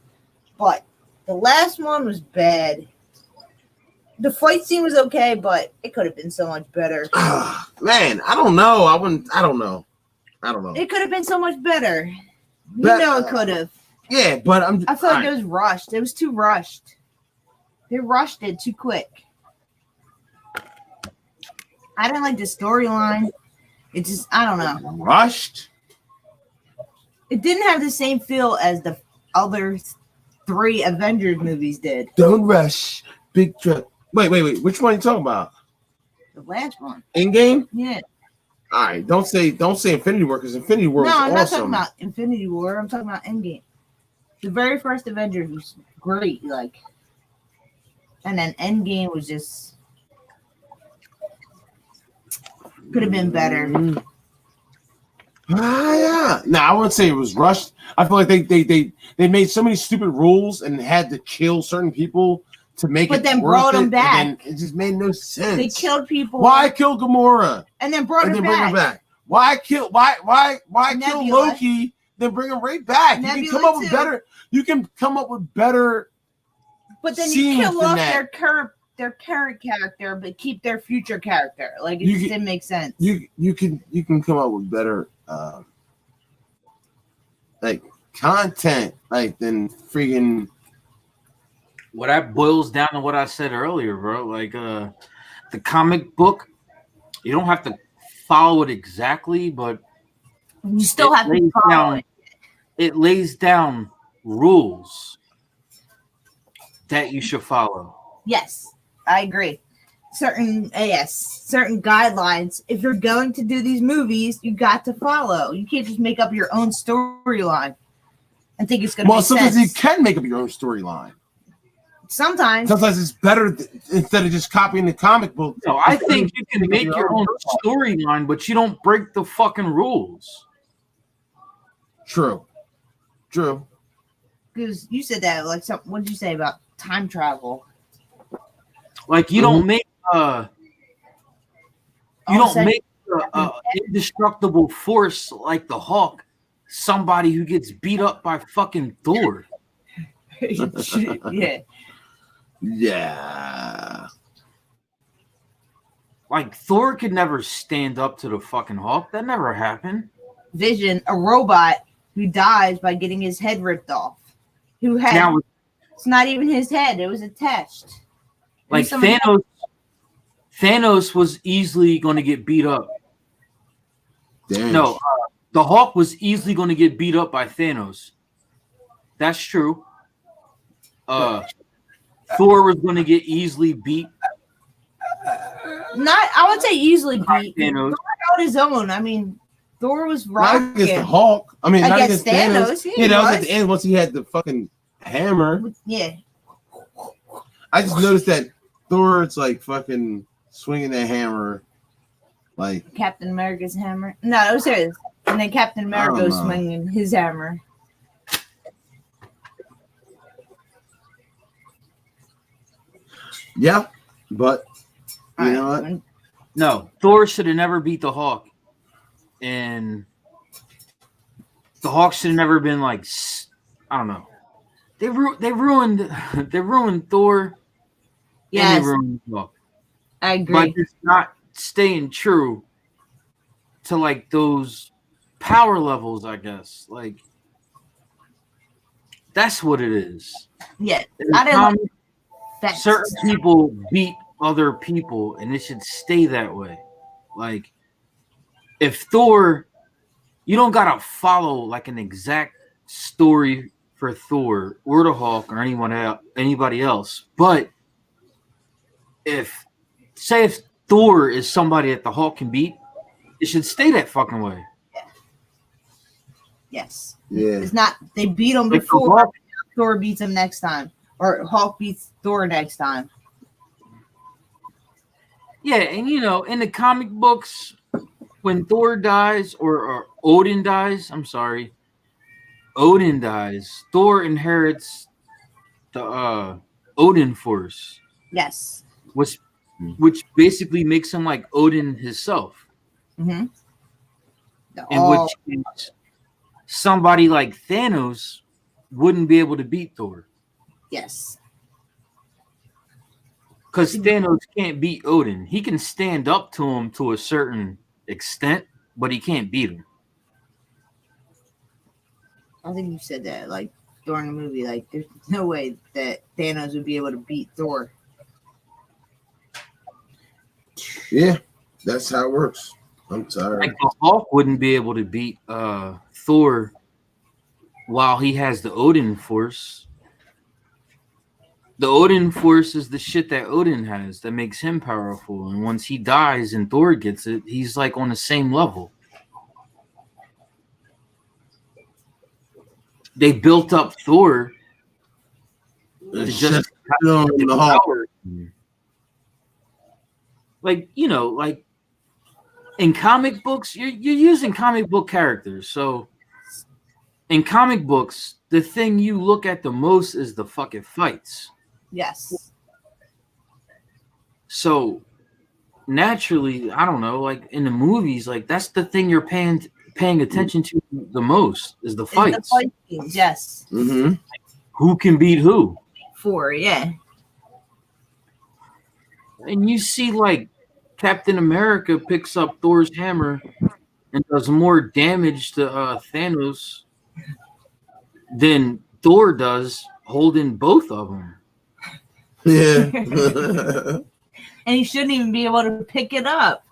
But the last one was bad. The fight scene was okay, but it could have been so much better. Man, I don't know. I don't know. It could have been so much better. You know it could have. Yeah, but I feel like it was rushed. It was too rushed. They rushed it too quick. I didn't like the storyline. It just, I don't know. Rushed? It didn't have the same feel as the other 3 Avengers movies did. Don't rush. Big truck. Wait. Which one are you talking about? The last one. Endgame? Yeah. All right. Don't say Infinity War, because Infinity War was awesome. No, I'm not talking about Infinity War. I'm talking about Endgame. The very first Avengers was great, like, and then Endgame was just could have been better. Yeah. No, I wouldn't say it was rushed. I feel like they made so many stupid rules and had to kill certain people to make it. But then worth brought them it, back. and it just made no sense. They killed people. Why kill Gamora and then brought and her then bring her back? Why kill Loki? Then bring him right back. Nebula, you can come up with better. You can come up with better. But then you kill off their current character, but keep their future character. Like it just didn't make sense. You can come up with better like content, like than freaking. Well, that boils down to what I said earlier, bro. Like the comic book, you don't have to follow it exactly, but you still have to follow it. it lays down rules that you should follow. Yes, I agree. Certain guidelines. If you're going to do these movies, you got to follow. You can't just make up your own storyline and think it's going to make sometimes sense. you can make up your own storyline. Sometimes it's better instead of just copying the comic book. No, I think you can make your own storyline, but you don't break the fucking rules. True. Because you said that, like, what did you say about time travel? Like, you don't make indestructible force like the Hulk somebody who gets beat up by fucking Thor. Yeah. Like, Thor could never stand up to the fucking Hulk. That never happened. Vision, a robot who dies by getting his head ripped off. It's not even his head. It was attached. Like, Thanos was easily going to get beat up. Damn. No, the Hulk was easily going to get beat up by Thanos. That's true. Thor was going to get easily beat. I would say easily beat. Thanos. Thor held his own. I mean, Thor was rocking. Not against the Hulk. I mean, not against Thanos. Yeah, that was at the end once he had the fucking hammer. Yeah. I just noticed that Thor's like fucking swinging that hammer, like Captain America's hammer. No, it was his. And then Captain America was swinging his hammer. Yeah, but you know what? No, Thor should have never beat the Hulk, and the Hulk should have never been like, I don't know. They ruined Thor. Yes, and they ruined the Hulk. I agree. But it's not staying true to like those power levels, I guess. Like, that's what it is. Yeah, I didn't like that. Certain people beat other people, and it should stay that way. Like, if Thor, you don't gotta follow like an exact story for Thor or the Hulk or anybody else. But if Thor is somebody that the Hulk can beat, it should stay that fucking way. Yes. Yeah. It's not they beat him before. Thor beats him next time, or Hulk beats Thor next time. Yeah, and in the comic books, when Thor dies or Odin dies, Odin dies, Thor inherits the Odin force. Yes. Which basically makes him like Odin himself. Mm-hmm. And which means somebody like Thanos wouldn't be able to beat Thor. Yes. Because Thanos can't beat Odin. He can stand up to him to a certain extent, but he can't beat him. I think you said that like during the movie. Like, there's no way that Thanos would be able to beat Thor. Yeah, that's how it works. I'm sorry. Like the Hulk wouldn't be able to beat Thor while he has the Odin force. The Odin force is the shit that Odin has that makes him powerful. And once he dies and Thor gets it, he's like on the same level. They built up Thor to just the power. Like, like in comic books, you're using comic book characters. So in comic books, the thing you look at the most is the fucking fights. Yes. So naturally, I don't know, like in the movies, like that's the thing you're paying attention to the most is the fights. The fight scenes, yes. Mm-hmm. Who can beat who? Yeah. And you see like Captain America picks up Thor's hammer and does more damage to Thanos than Thor does holding both of them. Yeah. And he shouldn't even be able to pick it up.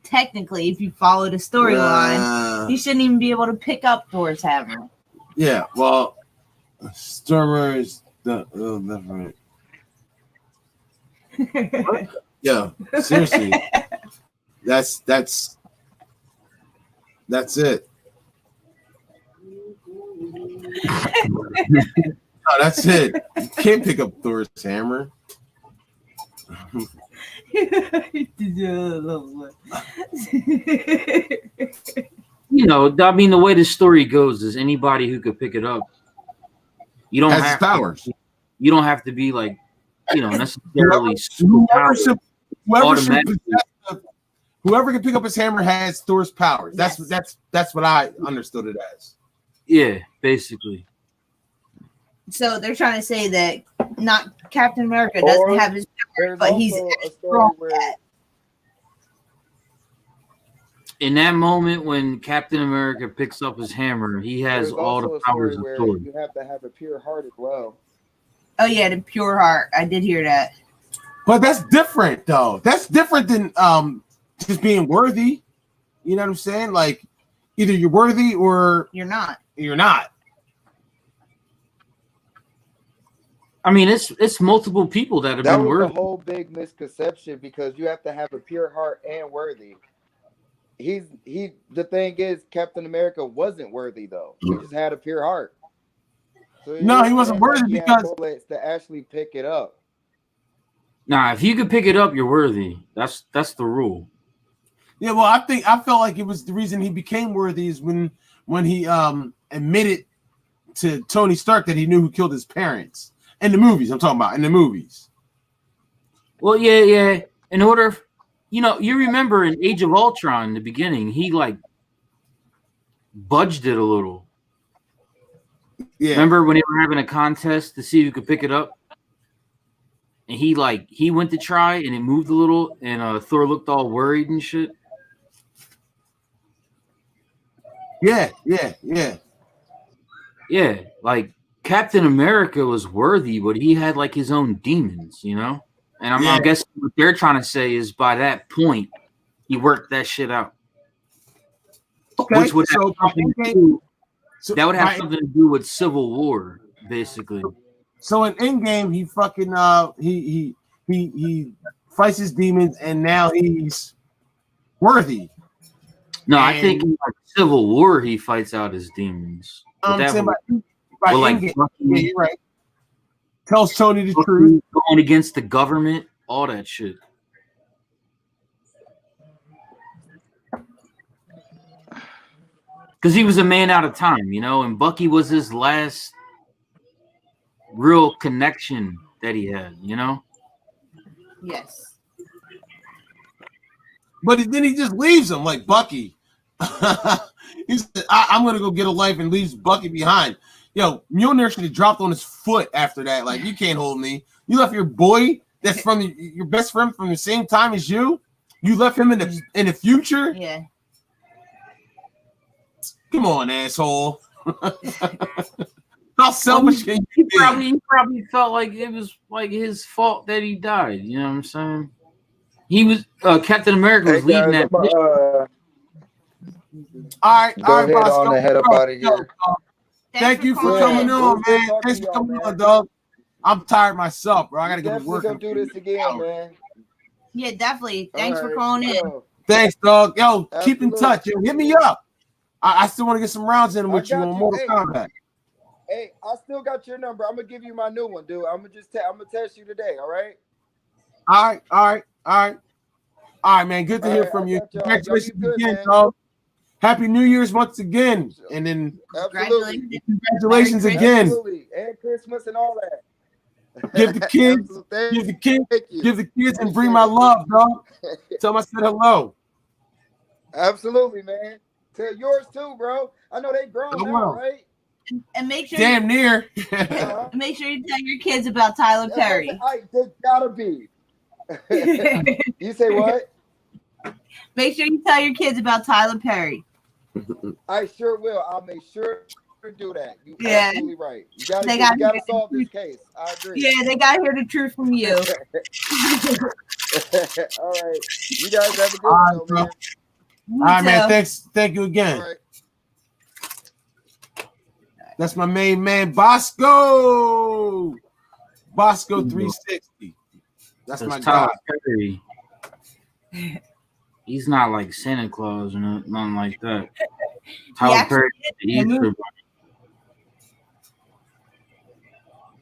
Technically, if you follow the storyline, he shouldn't even be able to pick up Thor's hammer. Yeah, well, Stormers the different. Yeah, seriously, that's it. No, that's it. You can't pick up Thor's hammer. You know, I mean, the way the story goes is anybody who could pick it up. You don't Has have powers. You don't have to be like, you know, necessarily Whoever can pick up his hammer has Thor's powers. Yes. That's what I understood it as. Yeah, basically. So they're trying to say that not Captain America doesn't have his powers, but he's a story strong where at. In that moment when Captain America picks up his hammer, he has there's all the also a powers story of where Thor. you have to have a pure heart as well. Oh yeah, the pure heart. I did hear that. But that's different, though. That's different than just being worthy. You know what I'm saying? Like, either you're worthy or You're not. you're not. I mean, it's multiple people that have That been was worthy. the whole big misconception because you have to have a pure heart and worthy. The thing is, Captain America wasn't worthy though. He just had a pure heart. So No, he wasn't worthy he had because bullets to actually pick it up. Nah, if you could pick it up, you're worthy. That's the rule. yeah. Well, I felt like it was the reason he became worthy is when he admitted to Tony Stark that he knew who killed his parents in the movies. I'm talking about in the movies. Well, yeah. In order, you know, you remember in Age of Ultron, in the beginning, he like budged it a little. Yeah. Remember when they were having a contest to see who could pick it up? And he went to try and it moved a little, and Thor looked all worried and shit. Yeah. Yeah, like Captain America was worthy, but he had like his own demons, you know? And I'm guessing what they're trying to say is by that point, he worked that shit out. Okay. Which would have So, something to do, so that would have by- something to do with Civil War, basically. So in Endgame, he fucking he fights his demons, and now he's worthy. No, I And- think in like Civil War he fights out his demons. But I'm that saying was- by well, like Endgame, Bucky- yeah, you're right. Tells Tony the truth. going against the government, all that shit. Because he was a man out of time, you know, and Bucky was his last real connection that he had, you know? Yes. But then he just leaves him like Bucky. He said, I'm going to go get a life and leaves Bucky behind. Yo, Mjolnir should have dropped on his foot after that. Like, you can't hold me. You left your boy that's from your best friend from the same time as you. You left him in the future. Yeah. Come on, asshole. How selfish can you be? He probably felt like it was like his fault that he died. You know what I'm saying? He was Captain America was leading that mission. All right, Go ahead boss, on and head up out of here. Thank you for calling coming in. on, Good man. talking Thanks to for y'all, coming man. on, dog. I'm tired myself, bro. I gotta get to Definitely work. gonna do this again, man. Yeah, definitely. Thanks for All right, calling in. yo, Thanks, dog. Yo, keep in Absolutely. touch. Yo, hit me up. I still want to get some rounds in with I you got on you. Mortal Hey. Kombat. Hey, I still got your number. I'm gonna give you my new one, dude. I'm gonna text you today. All right. All right, man. Good to All hear right, from I you. got y'all. Y'all be Congratulations good, again, man. dog. Happy New Year's once again, and then Absolutely. congratulations Merry again. Absolutely. And Christmas and all that. Give the kids, Absolutely. give the kids, Thank you. give the kids, and bring my love, dog. Tell them I said hello. Absolutely, man. Tell yours too, bro. I know they grown I now, will. right? And make sure Damn near. Uh-huh. make sure you tell your kids about Tyler Perry. They gotta be. You say what? Make sure you tell your kids about Tyler Perry. I sure will. I'll make sure to do that. You Yeah. absolutely right. You They gotta gotta- solve this case. I agree. Yeah, they gotta hear the truth from you. All right. You guys have a good All one, right, though, bro. man. All right, man. Thanks. Thank you again. All right. That's my main man, Bosco. Bosco 360. That's my Tyler guy. Perry. He's not like Santa Claus or nothing like that. Tyler Perry is the Easter Bunny.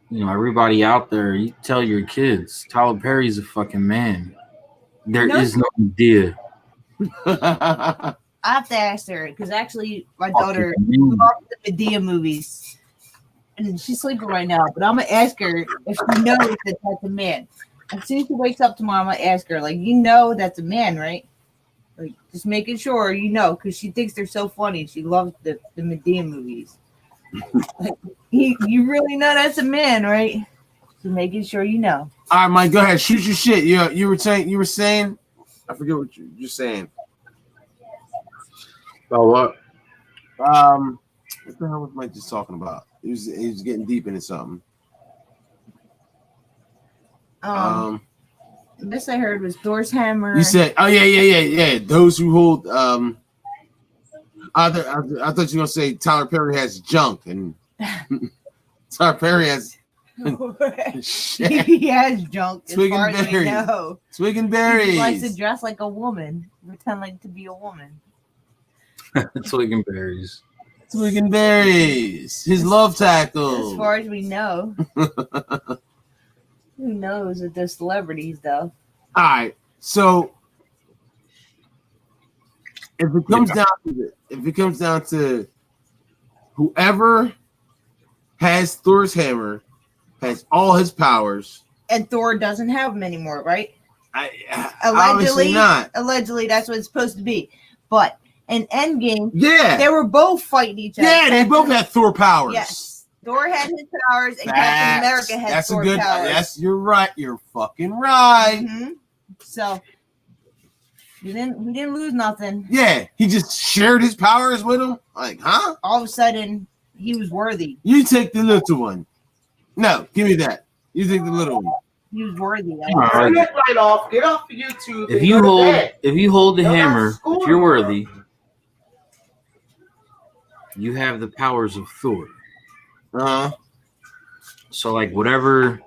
You know, everybody out there, you tell your kids, Tyler Perry's a fucking man. There is no idea. I have to ask her because actually my daughter loves the Medea movies. And she's sleeping right now, but I'm gonna ask her if she knows that that's a man. As soon as she wakes up tomorrow, I'm gonna ask her, like, you know that's a man, right? Like, just making sure you know, because she thinks they're so funny. She loves the Medea movies. Like, you really know that's a man, right? Just making sure you know. All right, Mike, go ahead, shoot your shit. You were saying, I forget what you're saying. Oh, what? What the hell was Mike just talking about? He was getting deep into something. The best I heard was Thor's hammer. You said, oh yeah. Those who hold I thought you were gonna say Tyler Perry has junk, and Tyler Perry has shit. He has junk. Twigging as far as we berries. know. Twigging He berries. likes to dress like a woman, pretend like to be a woman. Twigging berries. Twigging berries. His love tackle. As far as we know. Who knows with those celebrities, though? All right, so if it comes down to whoever has Thor's hammer has all his powers, and Thor doesn't have them anymore, right? Obviously not. Allegedly, that's what it's supposed to be. But in Endgame, Yeah, they were both fighting each other. yeah, they both had Thor powers. Yes. Thor had his powers, and Captain America had Thor powers. Yes, you're right. You're fucking right. Mm-hmm. So we didn't lose nothing. Yeah, he just shared his powers with him. Like, huh? All of a sudden, he was worthy. You take the little one. No, give me that. You take the little one. He was worthy. Turn that light off. Get off of YouTube. If you hold the hammer, if you're worthy, you have the powers of Thor. So like whatever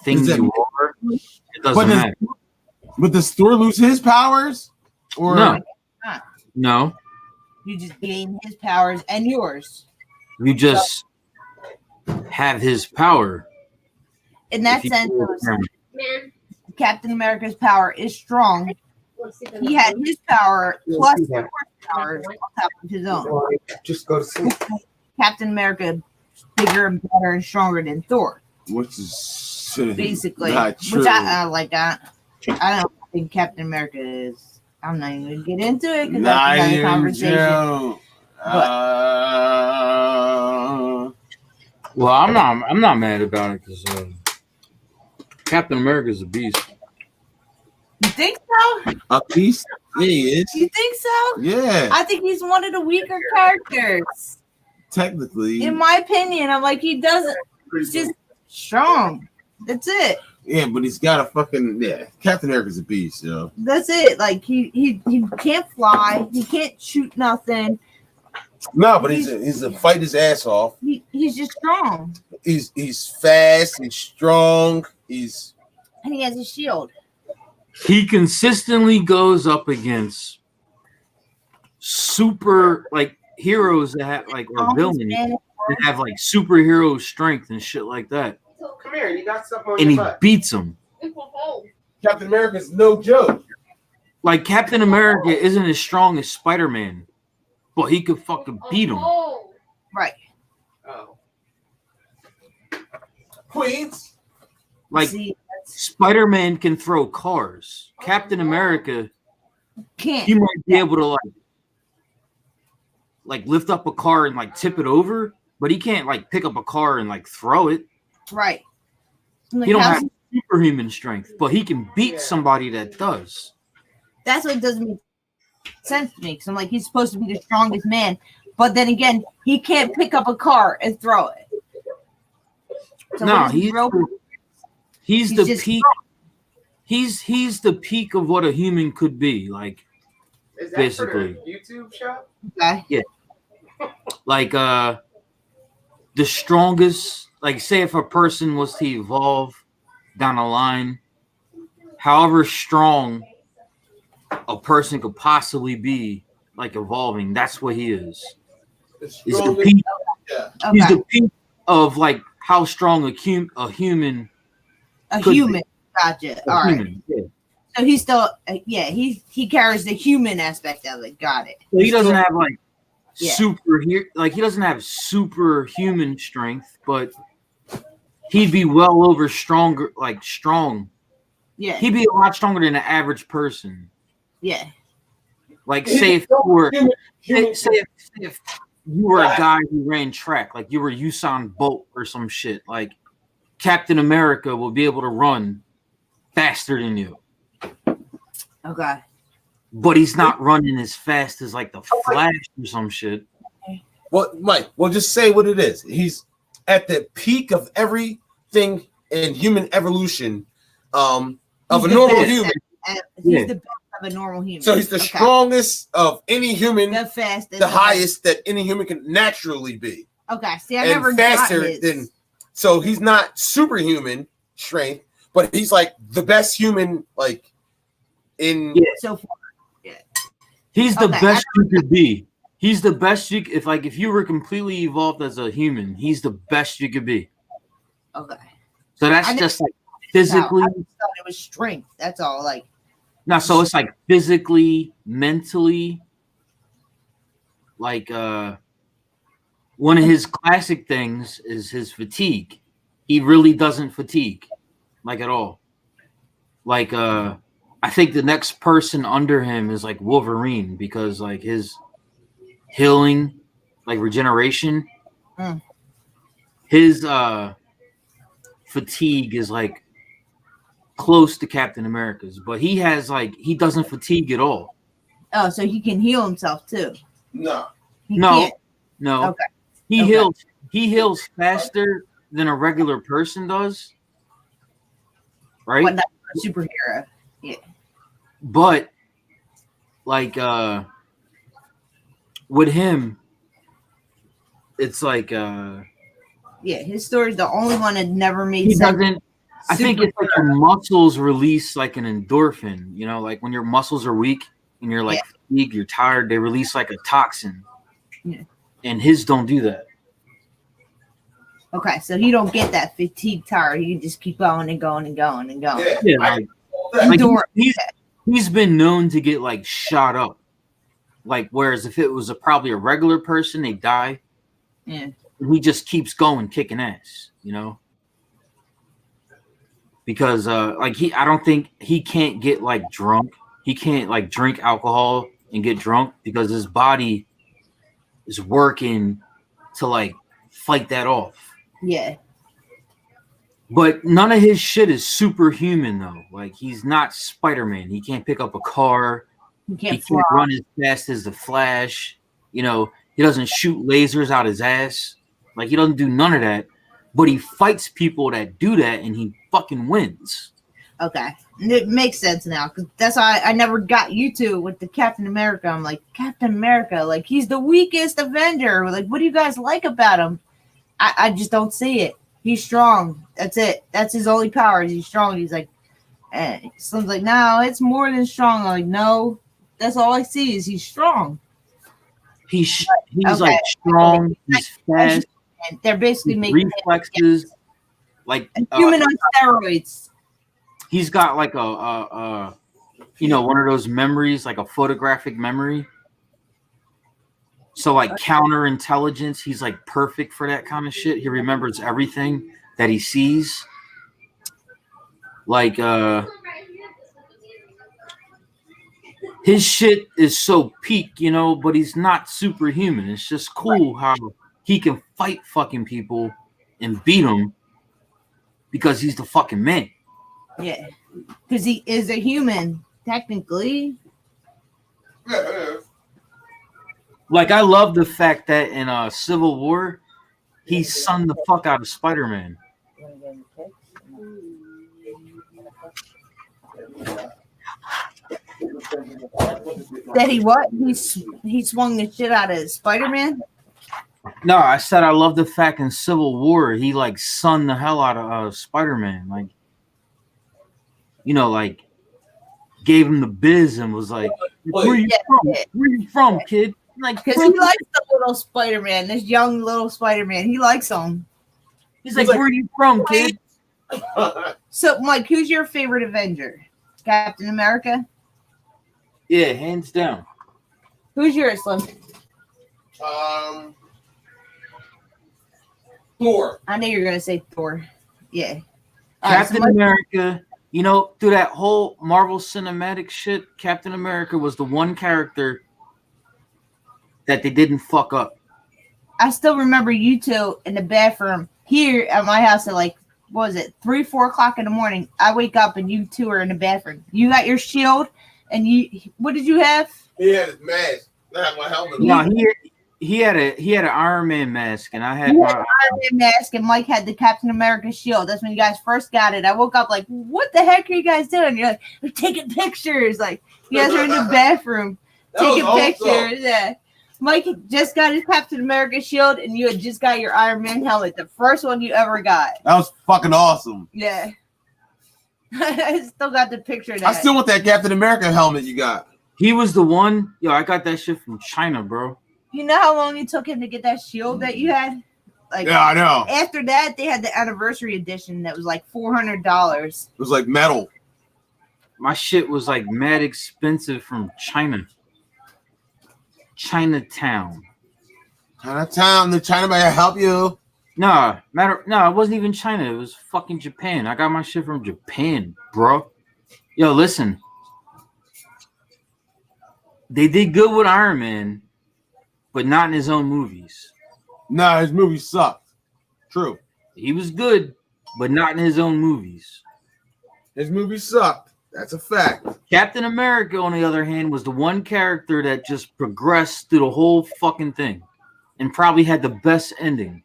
things you are, it doesn't matter. But does Thor lose his powers? Or no. You just gain his powers and yours. You just have his power. In that sense, Captain America's power is strong. He had his power plus Thor's powers on top of his own. Just go to sleep. Captain America bigger and better and stronger than Thor. Which is basically not true. Which I don't think Captain America is. I'm not even gonna get into it because that's a conversation. Well, I'm not mad about it because Captain America is a beast. You think so? A beast? Yeah, he is. You think so? Yeah. I think he's one of the weaker characters. Technically. In my opinion, I'm like, he doesn't. He's just strong. That's it. Yeah, but he's got a fucking Captain America's a beast, yo. That's it. Like he can't fly. He can't shoot nothing. No, but he's a fight his ass off. He's just strong. He's fast. He's strong. And he has a shield. He consistently goes up against super like heroes that have like or villains that have like superhero strength and shit like that. Come here, you got something on and your he butt. beats them. Captain America's no joke. Like Captain America isn't as strong as Spider-Man, but he could fucking beat him. Right. Oh. Queens. Like Spider-Man can throw cars. Captain America can't. He might be able to like lift up a car and like tip it over, but he can't like pick up a car and like throw it. Right. He don't have superhuman strength, but he can beat somebody that does. That's what doesn't make sense to me. Because I'm like, he's supposed to be the strongest man, but then again, he can't pick up a car and throw it. So no, he's the peak. He's the peak of what a human could be. Like, is that basically. for the YouTube show? Okay. Yeah. Like the strongest, like say if a person was to evolve down the line, however strong a person could possibly be, like evolving, that's what he is. He's the peak. Yeah. He's the peak of like how strong a human. Gotcha. All right. Yeah. So he's still, he carries the human aspect of it. Got it. So he doesn't have like he doesn't have superhuman strength, but he'd be well over strong. Yeah. He'd be a lot stronger than the average person. Yeah. Like say if you were a guy who ran track, like you were Usain Bolt or some shit, like Captain America will be able to run faster than you. Okay. But he's not running as fast as like the Flash or some shit. Well, Mike, we'll just say what it is. He's at the peak of everything in human evolution of a normal human. He's the best of a normal human. So he's the strongest of any human, the fastest, the highest that any human can naturally be. Okay, see, I never faster got his. than. So he's not superhuman strength, but he's like the best human, like in so far. Yeah. He's the best you could be. He's the best you if you were completely evolved as a human, he's the best you could be. Okay. So that's just like physically. I just thought it was strength. That's all. Like no, so it's like physically, mentally. Like one of his classic things is his fatigue. He really doesn't fatigue, like at all. Like I think the next person under him is like Wolverine because like his healing, like regeneration, his fatigue is like close to Captain America's, but he doesn't fatigue at all. Oh, so he can heal himself too. No. No. Okay. He heals faster than a regular person does. Right? But not a superhero. Yeah. But like with him, it's like his story's the only one that never made he sense. doesn't I think it's like your muscles release like an endorphin, you know, like when your muscles are weak and you're like fatigued, you're tired, they release like a toxin. Yeah. And his don't do that. Okay, so he don't get that fatigue tired. He can just keep going and going and going and going. Yeah, he's been known to get like shot up. Like whereas if it was probably a regular person, they die. Yeah. He just keeps going, kicking ass, you know. Because I don't think he can't get like drunk. He can't like drink alcohol and get drunk because his body is working to like fight that off. Yeah. But none of his shit is superhuman though. Like he's not Spider-Man. He can't pick up a car. He can't run as fast as the Flash. You know, he doesn't shoot lasers out his ass. Like he doesn't do none of that. But he fights people that do that and he fucking wins. Okay. It makes sense now. Cause that's why I never got you to with the Captain America. I'm like, Captain America, like he's the weakest Avenger. Like, what do you guys like about him? I just don't see it. He's strong. That's it. That's his only power. He's strong. He's like, someone's like, no, it's more than strong. I'm like, no, that's all I see is he's strong. He's like strong. He's fast. And they're basically making reflexes, like human on steroids. He's got like a one of those memories, like a photographic memory. So like counterintelligence, he's like perfect for that kind of shit. He remembers everything that he sees. Like his shit is so peak, you know, but he's not superhuman. It's just cool how he can fight fucking people and beat them because he's the fucking man. Yeah, because he is a human, technically. Like, I love the fact that in Civil War, he sunned the fuck out of Spider-Man. That he what? He swung the shit out of Spider-Man? No, I said I love the fact in Civil War he like sunned the hell out of Spider-Man, like like gave him the biz and was like, "Where you from? Where you from, kid?" Like, because he likes the little Spider-Man, this young little Spider-Man. He likes him. He's like, "Where you from, kid?" So, Mike, who's your favorite Avenger? Captain America? Yeah, hands down. Who's yours, Slim? Thor. I knew you were going to say Thor. Yeah. Captain America, through that whole Marvel Cinematic shit, Captain America was the one character that they didn't fuck up. I still remember you two in the bathroom here at my house at like, what was it, 3, 4 o'clock in the morning. I wake up and you two are in the bathroom. You got your shield and what did you have? He had his mask. I had my helmet. No, he had an Iron Man mask and I had You my had the Iron Man mask and Mike had the Captain America shield. That's when you guys first got it. I woke up like, what the heck are you guys doing? You're like, we're taking pictures. Like, you guys are in the bathroom taking pictures. Yeah. Mike just got his Captain America shield, and you had just got your Iron Man helmet, the first one you ever got. That was fucking awesome. Yeah. I still got the picture of that. I still want that Captain America helmet you got. He was the one. Yo, I got that shit from China, bro. You know how long it took him to get that shield that you had? Like, yeah, I know. After that, they had the anniversary edition that was like $400. It was like metal. My shit was like mad expensive from China. Chinatown. The China may help you. No, it wasn't even China. It was fucking Japan. I got my shit from Japan, bro. Yo, listen. They did good with Iron Man, but not in his own movies. Nah, his movies sucked. True. He was good, but not in his own movies. His movies sucked. That's a fact. Captain America, on the other hand, was the one character that just progressed through the whole fucking thing and probably had the best ending.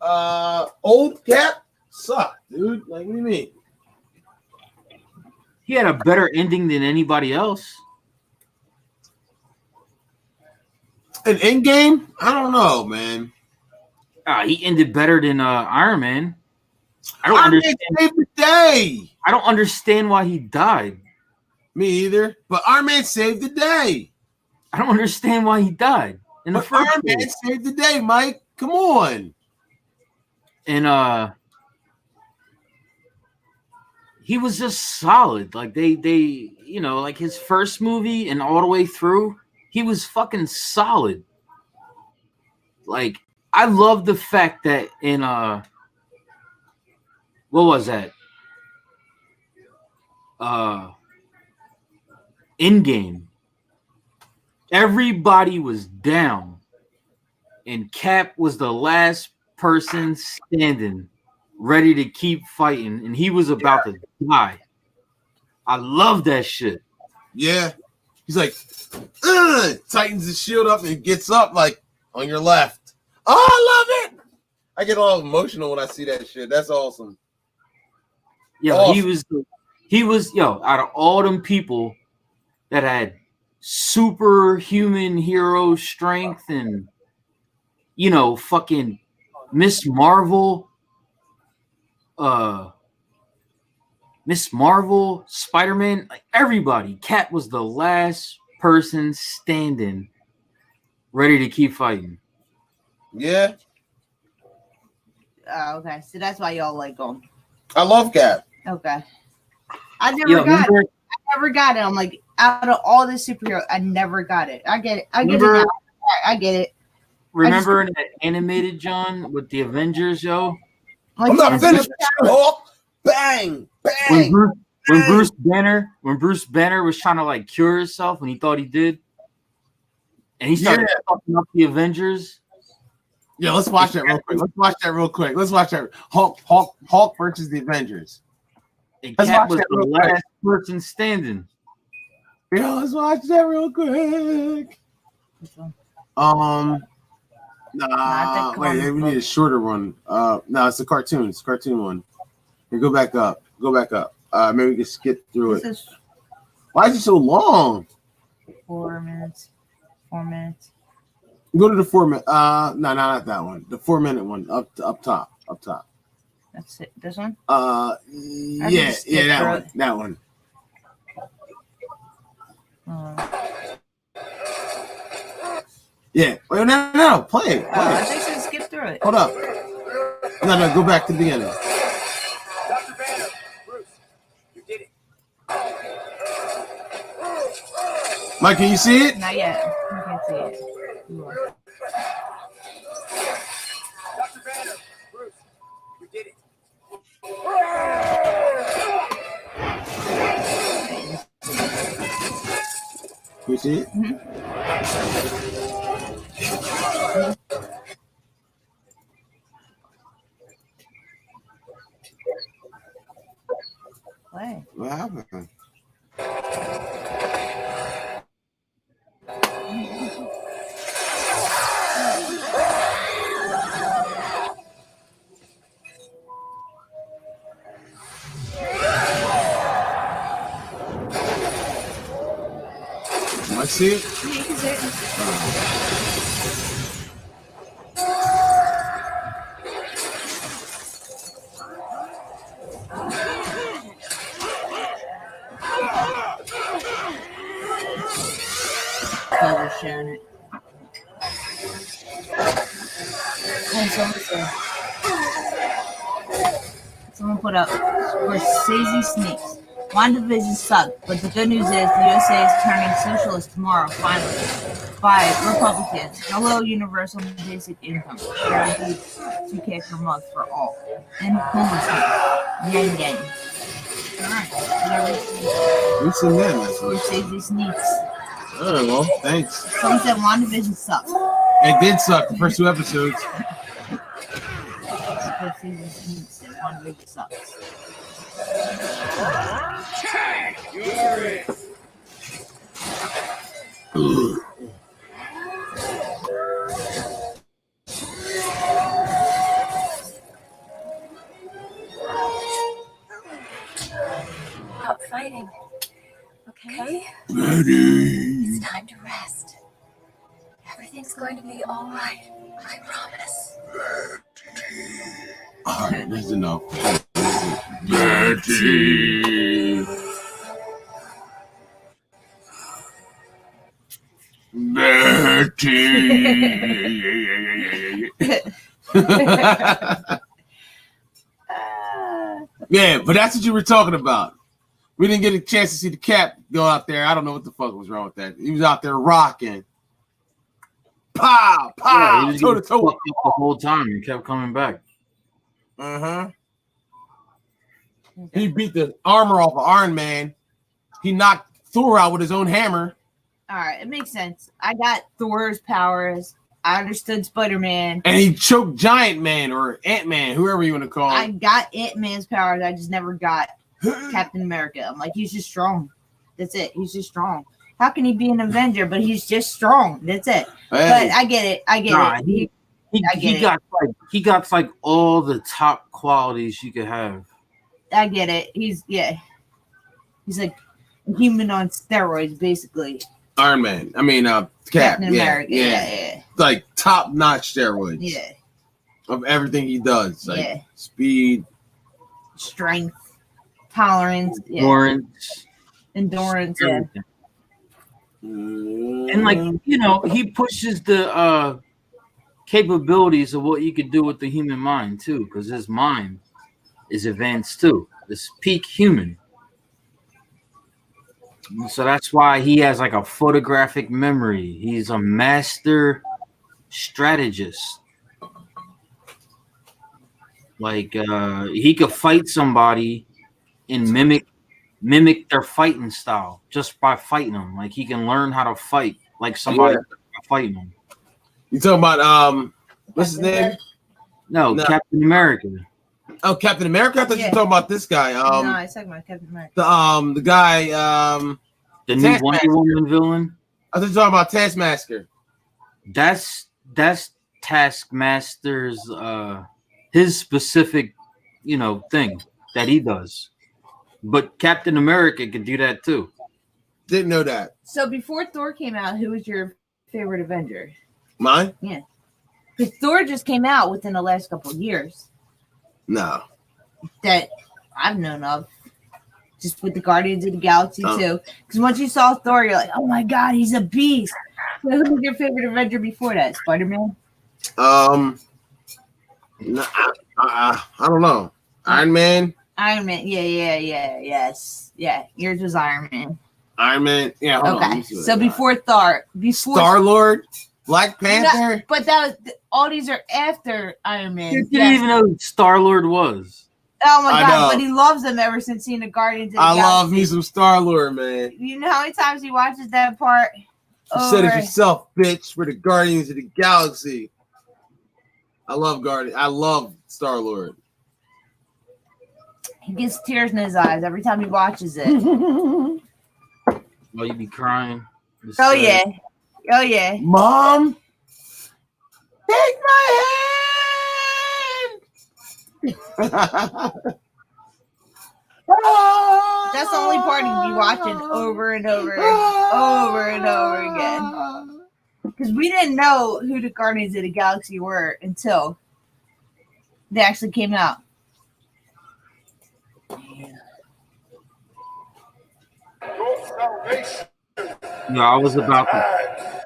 Old Cap sucked, dude. Like, what do you mean? He had a better ending than anybody else. An Endgame? I don't know, man. He ended better than Iron Man. I don't Iron Man understand. saved the day. I don't understand why he died. Me either. But Iron Man saved the day. I don't understand why he died in the first Iron place. Man saved the day, Mike. Come on. And he was just solid. Like they like his first movie and all the way through, he was fucking solid. Like, I love the fact that in what was that? Endgame. Everybody was down, and Cap was the last person standing, ready to keep fighting, and he was about to die. I love that shit. Yeah. He's like, tightens his shield up and gets up like on your left. Oh, I love it. I get all emotional when I see that shit. That's awesome. Yo, Awesome. he was out of all them people that had superhuman hero strength and fucking Miss Marvel, Spider-Man, like everybody, Cap was the last person standing, ready to keep fighting. Yeah. Okay, so that's why y'all like him. I love Cap. Okay. I never got it. I'm like, out of all the superheroes, I never got it. I get it. I get it now. I get it. Remember in that animated John with the Avengers, yo? I'm not finished. Oh, bang, bang. When Bruce Banner was trying to like cure himself when he thought he did, and he started fucking up the Avengers. Yeah, let's watch that real quick. Let's watch that. Hulk versus the Avengers. And Cap was the last person standing. Yeah, let's watch that real quick. Wait, we need a shorter one. No, it's a cartoon. It's a cartoon one. Here, go back up. Maybe we can skip through it. Why is it so long? 4 minutes. Go to the 4 minute. No, not that one. The 4 minute one up top. That's it. This one. Yeah, that one. Yeah. Wait, no. Play it. I think so. Skip through it. Hold up. No. Go back to the beginning. Dr. Banner, Bruce, you did it. Mike, can you see it? Not yet. I can't see it. Dr. Banner, Bruce, you did it. Can you see it? Play. What happened? Can I see it? Yeah, you can see it. Sharing it. Someone put up Scorsese sneaks. WandaVision sucked, but the good news is the USA is turning socialist tomorrow, finally. By Republicans. Hello, universal basic income. Guaranteed $2K per month for all. And homelessness. Yang. Alright. What's in there? Scorsese sneaks. Oh, well, thanks. Someone said WandaVision sucks. It did suck the first 2 episodes. Scorsese sneaks and WandaVision sucks. Stop fighting. Okay? Ready. It's time to rest. Everything's going to be all right. I promise. All right, that's enough. Betty. Yeah, but that's what you were talking about. We didn't get a chance to see the Cap go out there. I don't know what the fuck was wrong with that. He was out there rocking. Pow, Yeah, he was toe to getting toe. fucked up the whole time. He kept coming back. He beat the armor off of Iron Man. He knocked Thor out with his own hammer. All right, it makes sense. I got Thor's powers. I understood Spider-Man. And he choked Giant Man or Ant-Man, whoever you want to call I him. got Ant-Man's powers. I just never got Captain America. I'm like, he's just strong. That's it. He's just strong. How can he be an Avenger? But he's just strong. That's it. Hey. But I get it. I get it. He got like all the top qualities you could have. I get it. He's like a human on steroids, basically. Iron Man. I mean, Cap. Captain America. Yeah. Like top-notch steroids. Yeah. Of everything he does. Like Yeah. speed. Strength, tolerance, endurance. Yeah. Everything. And like, you know, he pushes the capabilities of what you could do with the human mind too, because his mind is advanced too. It's peak human. So that's why he has like a photographic memory. He's a master strategist. Like he could fight somebody and mimic their fighting style just by fighting them. Like he can learn how to fight like somebody fighting him. You talking about what's his name? No, Captain America. Oh, Captain America. I thought you were talking about this guy. No, I was talking about Captain America. The guy. The new Wonder Woman villain. I thought you were talking about Taskmaster. That's Taskmaster's his specific, you know, thing that he does. But Captain America can do that too. Didn't know that. So before Thor came out, who was your favorite Avenger? Mine? Yeah. Because Thor just came out within the last couple of years No. that I've known of. Just with the Guardians of the Galaxy Oh. too. Because once you saw Thor, you're like, oh my god, he's a beast. So who was your favorite Avenger before that? Spider-Man? No, I don't know. Iron Man. Iron Man. Yeah, yes. Yeah, yours was Iron Man. Iron Man. Yeah. Hold on, let Okay. me see what So I got. before Thor, before Star-Lord, Black Panther. No, but that was all these are after Iron Man. You didn't even know who Star-Lord was. Oh my I god, know. but he loves them ever since seeing the Guardians of the I Galaxy. love me some Star-Lord, man. You know how many times he watches that part? You said it over- yourself, bitch. We're the Guardians of the Galaxy. I love Star-Lord. He gets tears in his eyes every time he watches it. Oh, you be crying. It's Oh sad. yeah. Oh yeah. Mom, take my hand. That's the only part he'd be watching over and over and over again. Because we didn't know who the Guardians of the Galaxy were until they actually came out. Yeah, I was about to.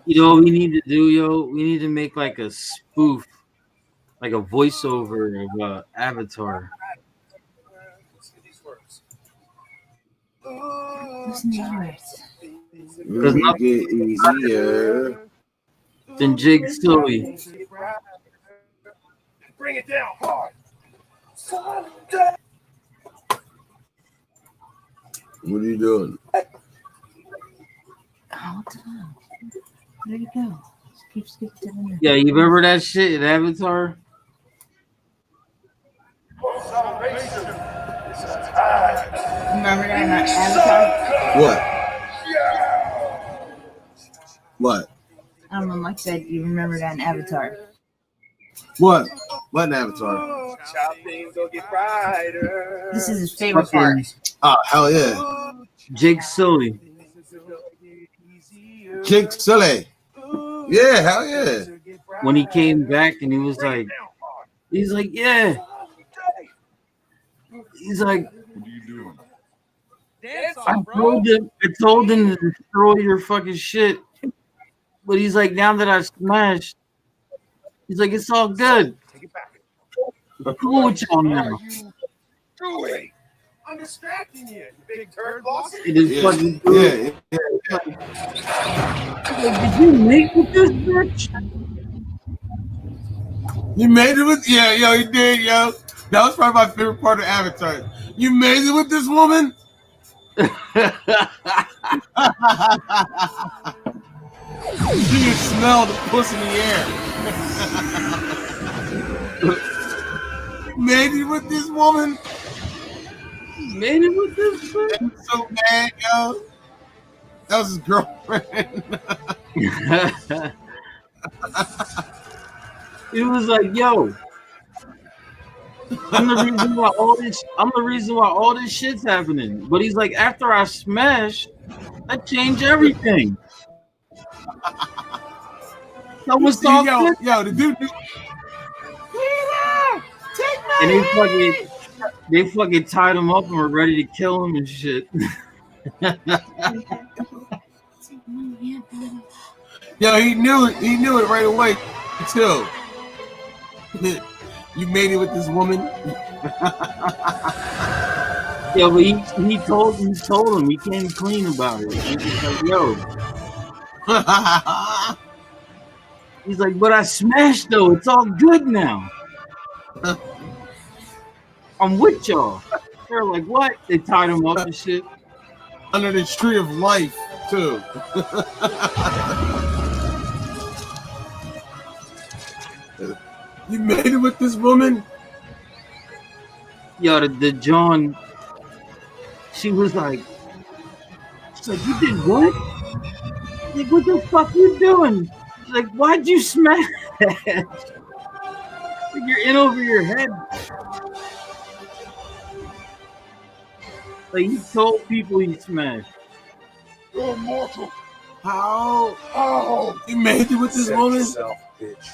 You know what we need to do, yo? We need to make like a spoof, like a voiceover of Avatar. Listen to yours. Because Make nothing it easier. than Jig Silly. Bring it down hard. What are you doing? Oh, there you go. Just keep skipping to the next. Yeah, you remember that shit in Avatar? Remember that in Avatar? What? I don't know. Mike said you remember that in Avatar. What? What in Avatar? This is his favorite part. Oh, hell yeah. Jig Silly. Jig Silly. Yeah, hell yeah. When he came back and he's like, yeah. He's like, What are you doing? I told him to destroy your fucking shit. But he's like, now that I smashed, he's like, it's all good. I'm cool with y'all now. Doing? I'm distracting you, you big turd boss. It is Yeah. fucking Yeah, Did you make with this bitch? You made it with yo, you did, yo. That was probably my favorite part of Avatar. You made it with this woman? You can smell the puss in the air. You made it with this woman? Made it with this bitch? I'm so mad, yo. That was his girlfriend. It was like, yo, I'm the reason why all this shit's happening. But he's like, after I smash, that changed everything. That was all good. Yo, the dude. And they fucking tied him up and were ready to kill him and shit. Yo, he knew it right away too. You made it with this woman. Yeah, but he told him he came clean about it. He's just like, yo. He's like, but I smashed though. It's all good now. I'm with y'all. They're like, what? They tied him up and shit. Under the tree of life, too. You made it with this woman? Yo, the John, she was like, you did what? Like, what the fuck you doing? She's like, why'd you smash? Like, you're in over your head. Like, he told people he smashed. You're mortal. How? Oh, You made it with this set woman? yourself, bitch.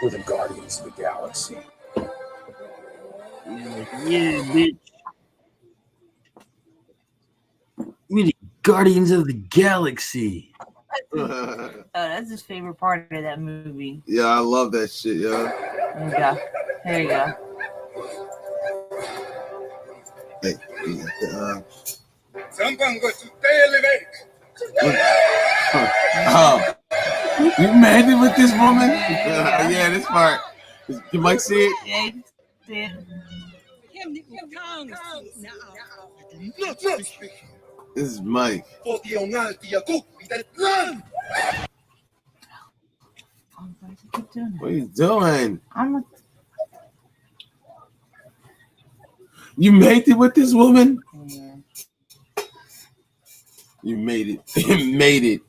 We're the Guardians of the Galaxy. Yeah, bitch. We the Guardians of the Galaxy. Oh, that's his favorite part of that movie. Yeah, I love that shit, yo. There you go. There you go. Hey, you made it with this woman? Yeah, this part. You might see it. Yeah, you see it. This is Mike. Oh, what you doing? What are you doing? I'm a You made it with this woman? yeah. You made it. You made it.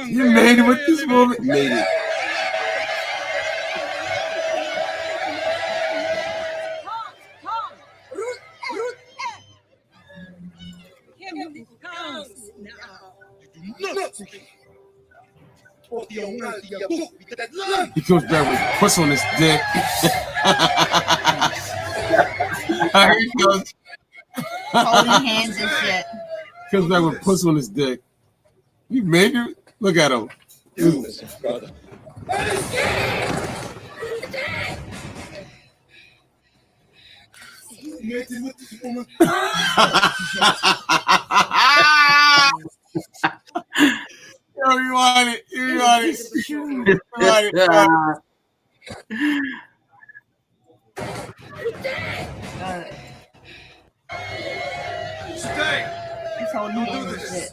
You made it with this woman? Made it. He comes back with puss on his dick. Here he goes. Holding hands and shit. Comes back with puss on his dick. You made it? Look at him. brother. Yo, you want it. You want it. You want it. Stay. He's holding hands and shit.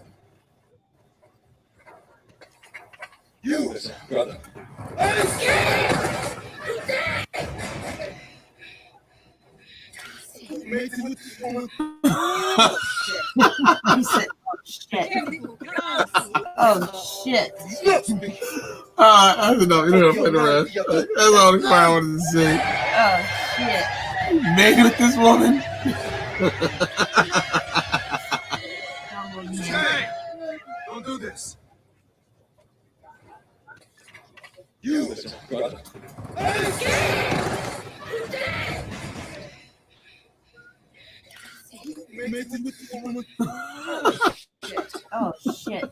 You, brother. He said, shit. Oh, shit. I don't know. You don't have to play the rest. That's all the cry I wanted to say. Oh, shit. You made it with this woman? Stay. Don't do this. You, brother. Oh, shit.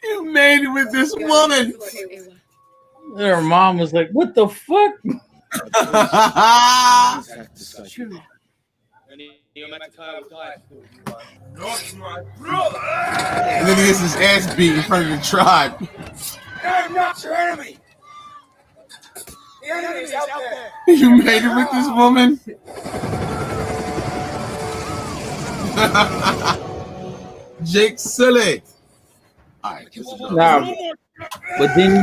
You made it with this woman. Her mom was like, "What the fuck?" And then he gets his ass beat in front of the tribe. I'm not your enemy. The enemy's out there. You made it with this woman? Jake Sully. Alright, Nah, but then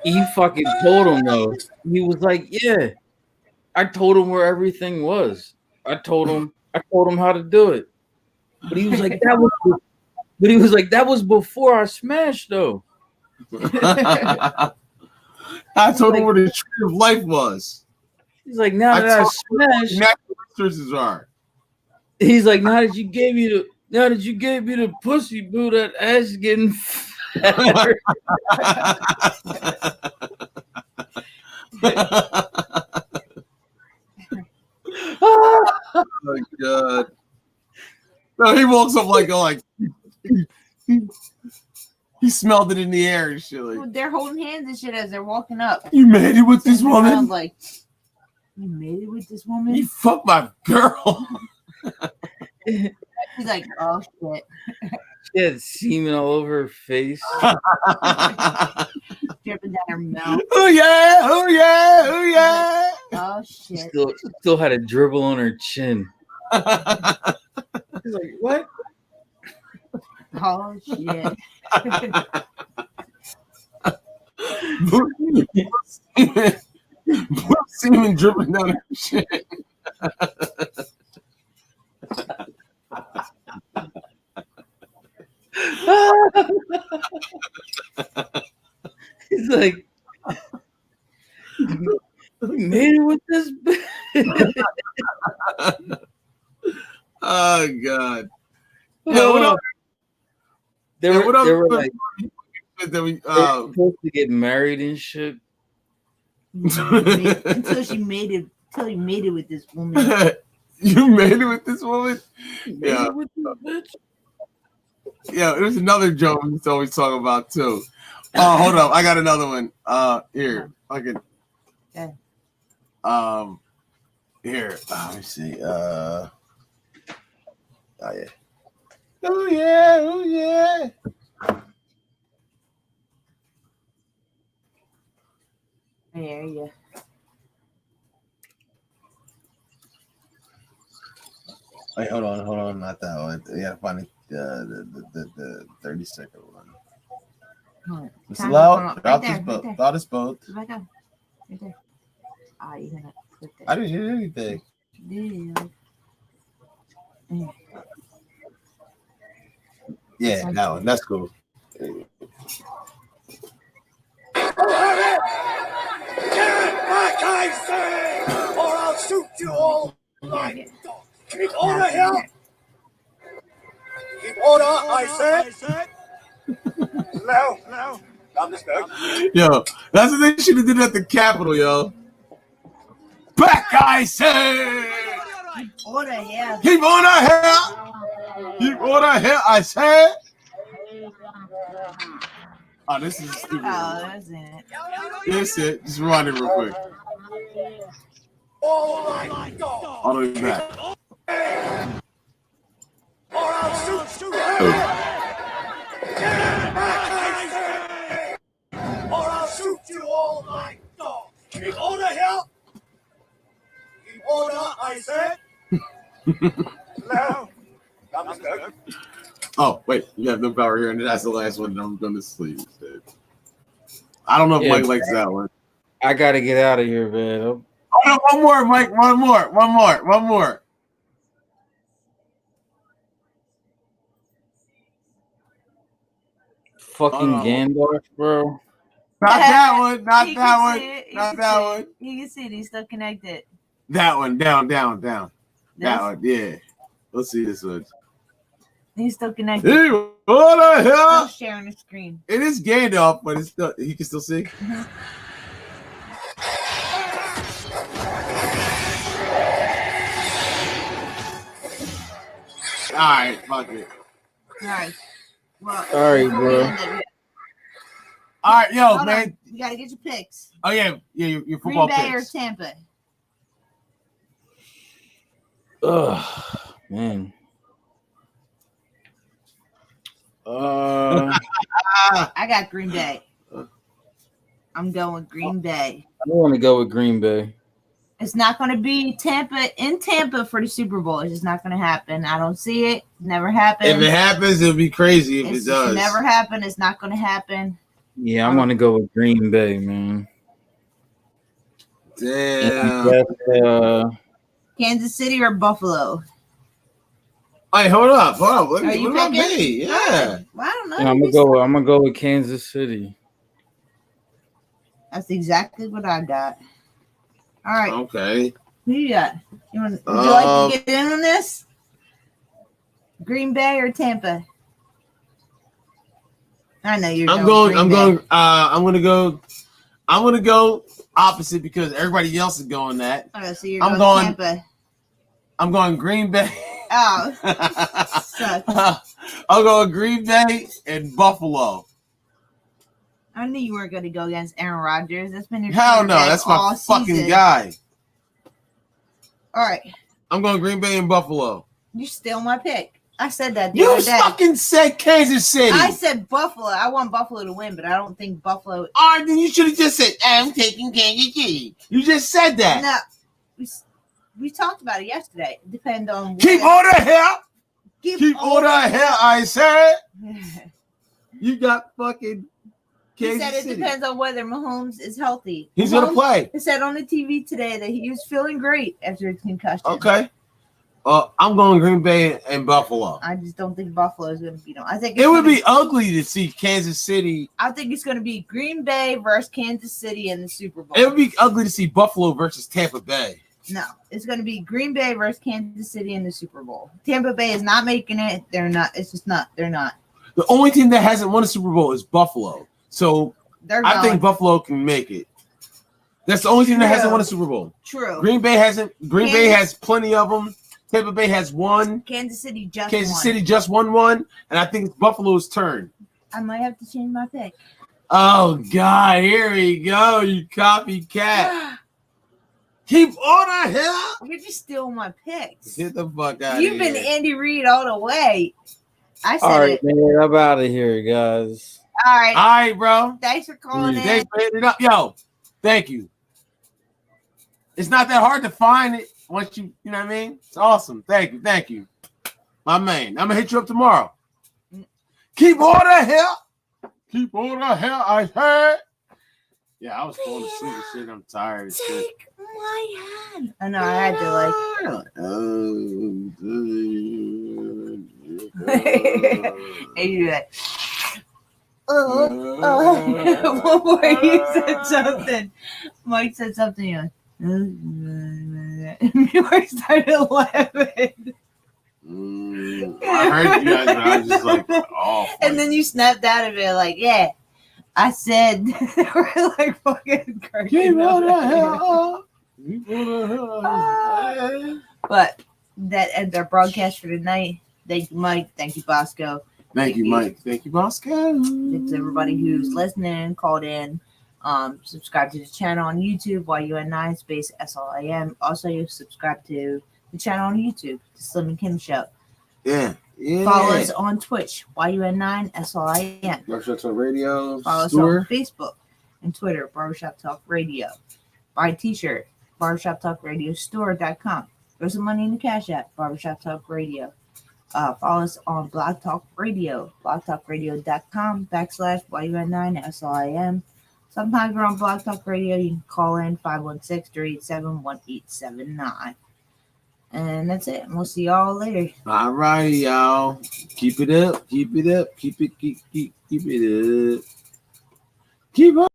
he fucking told him though. He was like, "Yeah, I told him where everything was. I told him how to do it." But he was like, that was before I smashed though. I told him where the tree of life was. He's like, now that I smashed, natural resources are. he's like, now that you gave me the pussy boo, that ass is getting fatter. Oh my god. No, he walks up like he smelled it in the air and shit. Like, They're holding hands and shit as they're walking up. you made it with this woman? Sounds like, you made it with this woman? You fucked my girl. He's like, oh shit. She had semen all over her face. Dripping down her mouth. Oh yeah, oh yeah, oh yeah. Oh shit. Still had a dribble on her chin. He's like, what? Oh shit. Semen dripping down her shit. He's like, We made it with this. Oh God. Yeah, what up? They were like That we, supposed to get married and shit. Until you made it with this woman. You made it with this woman? Yeah. With this bitch. Yeah, there's another joke we used to always talk about too. Oh, hold up. I got another one. Here. I can here. Let me see. Oh yeah. Oh yeah, oh yeah. Yeah. Wait, hold on, not that one. You gotta find the 30-second one. Mr. Loud, drop this boat. Drop this boat. Right there. Ah, you're gonna put that. I didn't hear anything. Yeah, that one. That's cool. Get back, I say, or I'll shoot you all like dog. Keep order here. Keep order, I said. No. Understood. Yo, that's what they should have did at the Capitol, yo. Back, I say. Order here. Keep order here. Keep order here, I say. Oh, this is stupid. Oh, that's it. That's it. Just rewind it real quick. All right, dog. All the way back. Or I'll shoot you. Get back, I say, or I'll shoot you all like dog. Keep order here. Keep order, I said. No. Understood. Oh, wait. You have no power here, and that's the last one that I'm going to sleep. I don't know if Mike likes that one. I got to get out of here, man. Oh, no, one more, Mike. One more. Fucking Gandalf, bro. Not that one. Not You that can one. see it. Not that one. You can see it. He's still connected. That one. Down. That This? one. Yeah. Let's see this one. He's still connected. Hey, what the hell? Still sharing the screen. It is Gandalf, but it's still, he can still see. Mm-hmm. All right, fuck it. All right. Well, All right, bro. All right, yo, Hold man. on. You gotta get your picks. Oh yeah, your Green football Bay picks. or Tampa? Ugh, man. I got Green Bay. I'm going with Green Bay. I want to go with Green Bay. It's not going to be Tampa for the Super Bowl. It's just not going to happen. I don't see it. Never happened. If it happens, it'll be crazy. If It's it does, never happened. It's not going to happen. Yeah, I want to go with Green Bay, man. Damn. Kansas City or Buffalo? Hey, hold up. What Are you about picking? me? Yeah. Well, I don't know. Yeah, I'm gonna go with Kansas City. That's exactly what I got. All right. Okay. Who you got? Would you like to get in on this? Green Bay or Tampa? I know you're. I'm gonna go opposite because everybody else is going that. Oh, so you're I'm going going Tampa. I'm going Green Bay. Oh, sucks. I'll go Green Bay and Buffalo. I knew you weren't going to go against Aaron Rodgers. That's been your Hell no, quarterback that's my all fucking season. guy. All right, I'm going Green Bay and Buffalo. you still my pick. I said that the You other day. fucking said Kansas City. I said Buffalo. I want Buffalo to win, but I don't think Buffalo. All right, then you should have just said, I'm taking Kansas City. You just said that. No, we talked about it yesterday. It depends on. Keep order here. Keep order here, I said. You got fucking He Kansas said it City. depends on whether Mahomes is healthy. He's going to play. He said on the TV today that he was feeling great after his concussion. Okay. I'm going Green Bay and Buffalo. I just don't think Buffalo is going to beat them. I think It would be ugly to see Kansas City. I think it's going to be Green Bay versus Kansas City in the Super Bowl. It would be ugly to see Buffalo versus Tampa Bay. No, it's going to be Green Bay versus Kansas City in the Super Bowl. Tampa Bay is not making it. They're not. It's just not. They're not. The only team that hasn't won a Super Bowl is Buffalo. So I think Buffalo can make it. That's the only team that hasn't won a Super Bowl. True. Green Bay hasn't. Green Bay has plenty of them. Tampa Bay has one. Kansas City just won one, and I think it's Buffalo's turn. I might have to change my pick. Oh God, here we go, you copycat. Keep on the hill. You're just stealing my picks. Get the fuck out of here. You've been Andy Reid all the way. I said All right, it. man. I'm out of here, guys. All right, bro. Thanks for calling in. Thanks for hitting it up. Yo, thank you. It's not that hard to find it once you know what I mean? It's awesome. Thank you. My man. I'm gonna hit you up tomorrow. Keep on the hill. Keep on the hill, I heard. Yeah, I was falling asleep and shit. I'm tired. Take my hand. I know, I had to and you like, one more, you said something. Mike said something. You're like, you started laughing. I heard you guys, but I was just like, oh. And then you snapped out of it, like, yeah. I said, we're like fucking cracking up. But that ends our broadcast for tonight. Thank you, Mike. Thank you, Bosco. Thank you, Mike. Thank you, Bosco. Thanks everybody who's listening, called in. Subscribe to the channel on YouTube, YUN9 space SLIM. Also, you subscribe to the channel on YouTube, The Slim and Kim Show. Yeah. Follow us on Twitch, YUN9 SLIM. Barbershop Talk Radio. Follow us on Facebook and Twitter, Barbershop Talk Radio. Buy a t-shirt, barbershoptalkradiostore.com. Throw some money in the Cash App, Barbershop Talk Radio. Follow us on Blog Talk Radio, blogtalkradio.com/YUN9 SLIM. Sometimes we're on Blog Talk Radio. You can call in 516-387-1879. And that's it. And we'll see y'all later. All right, y'all. Keep it up. Keep it up. Keep it up. Keep up. Keep up.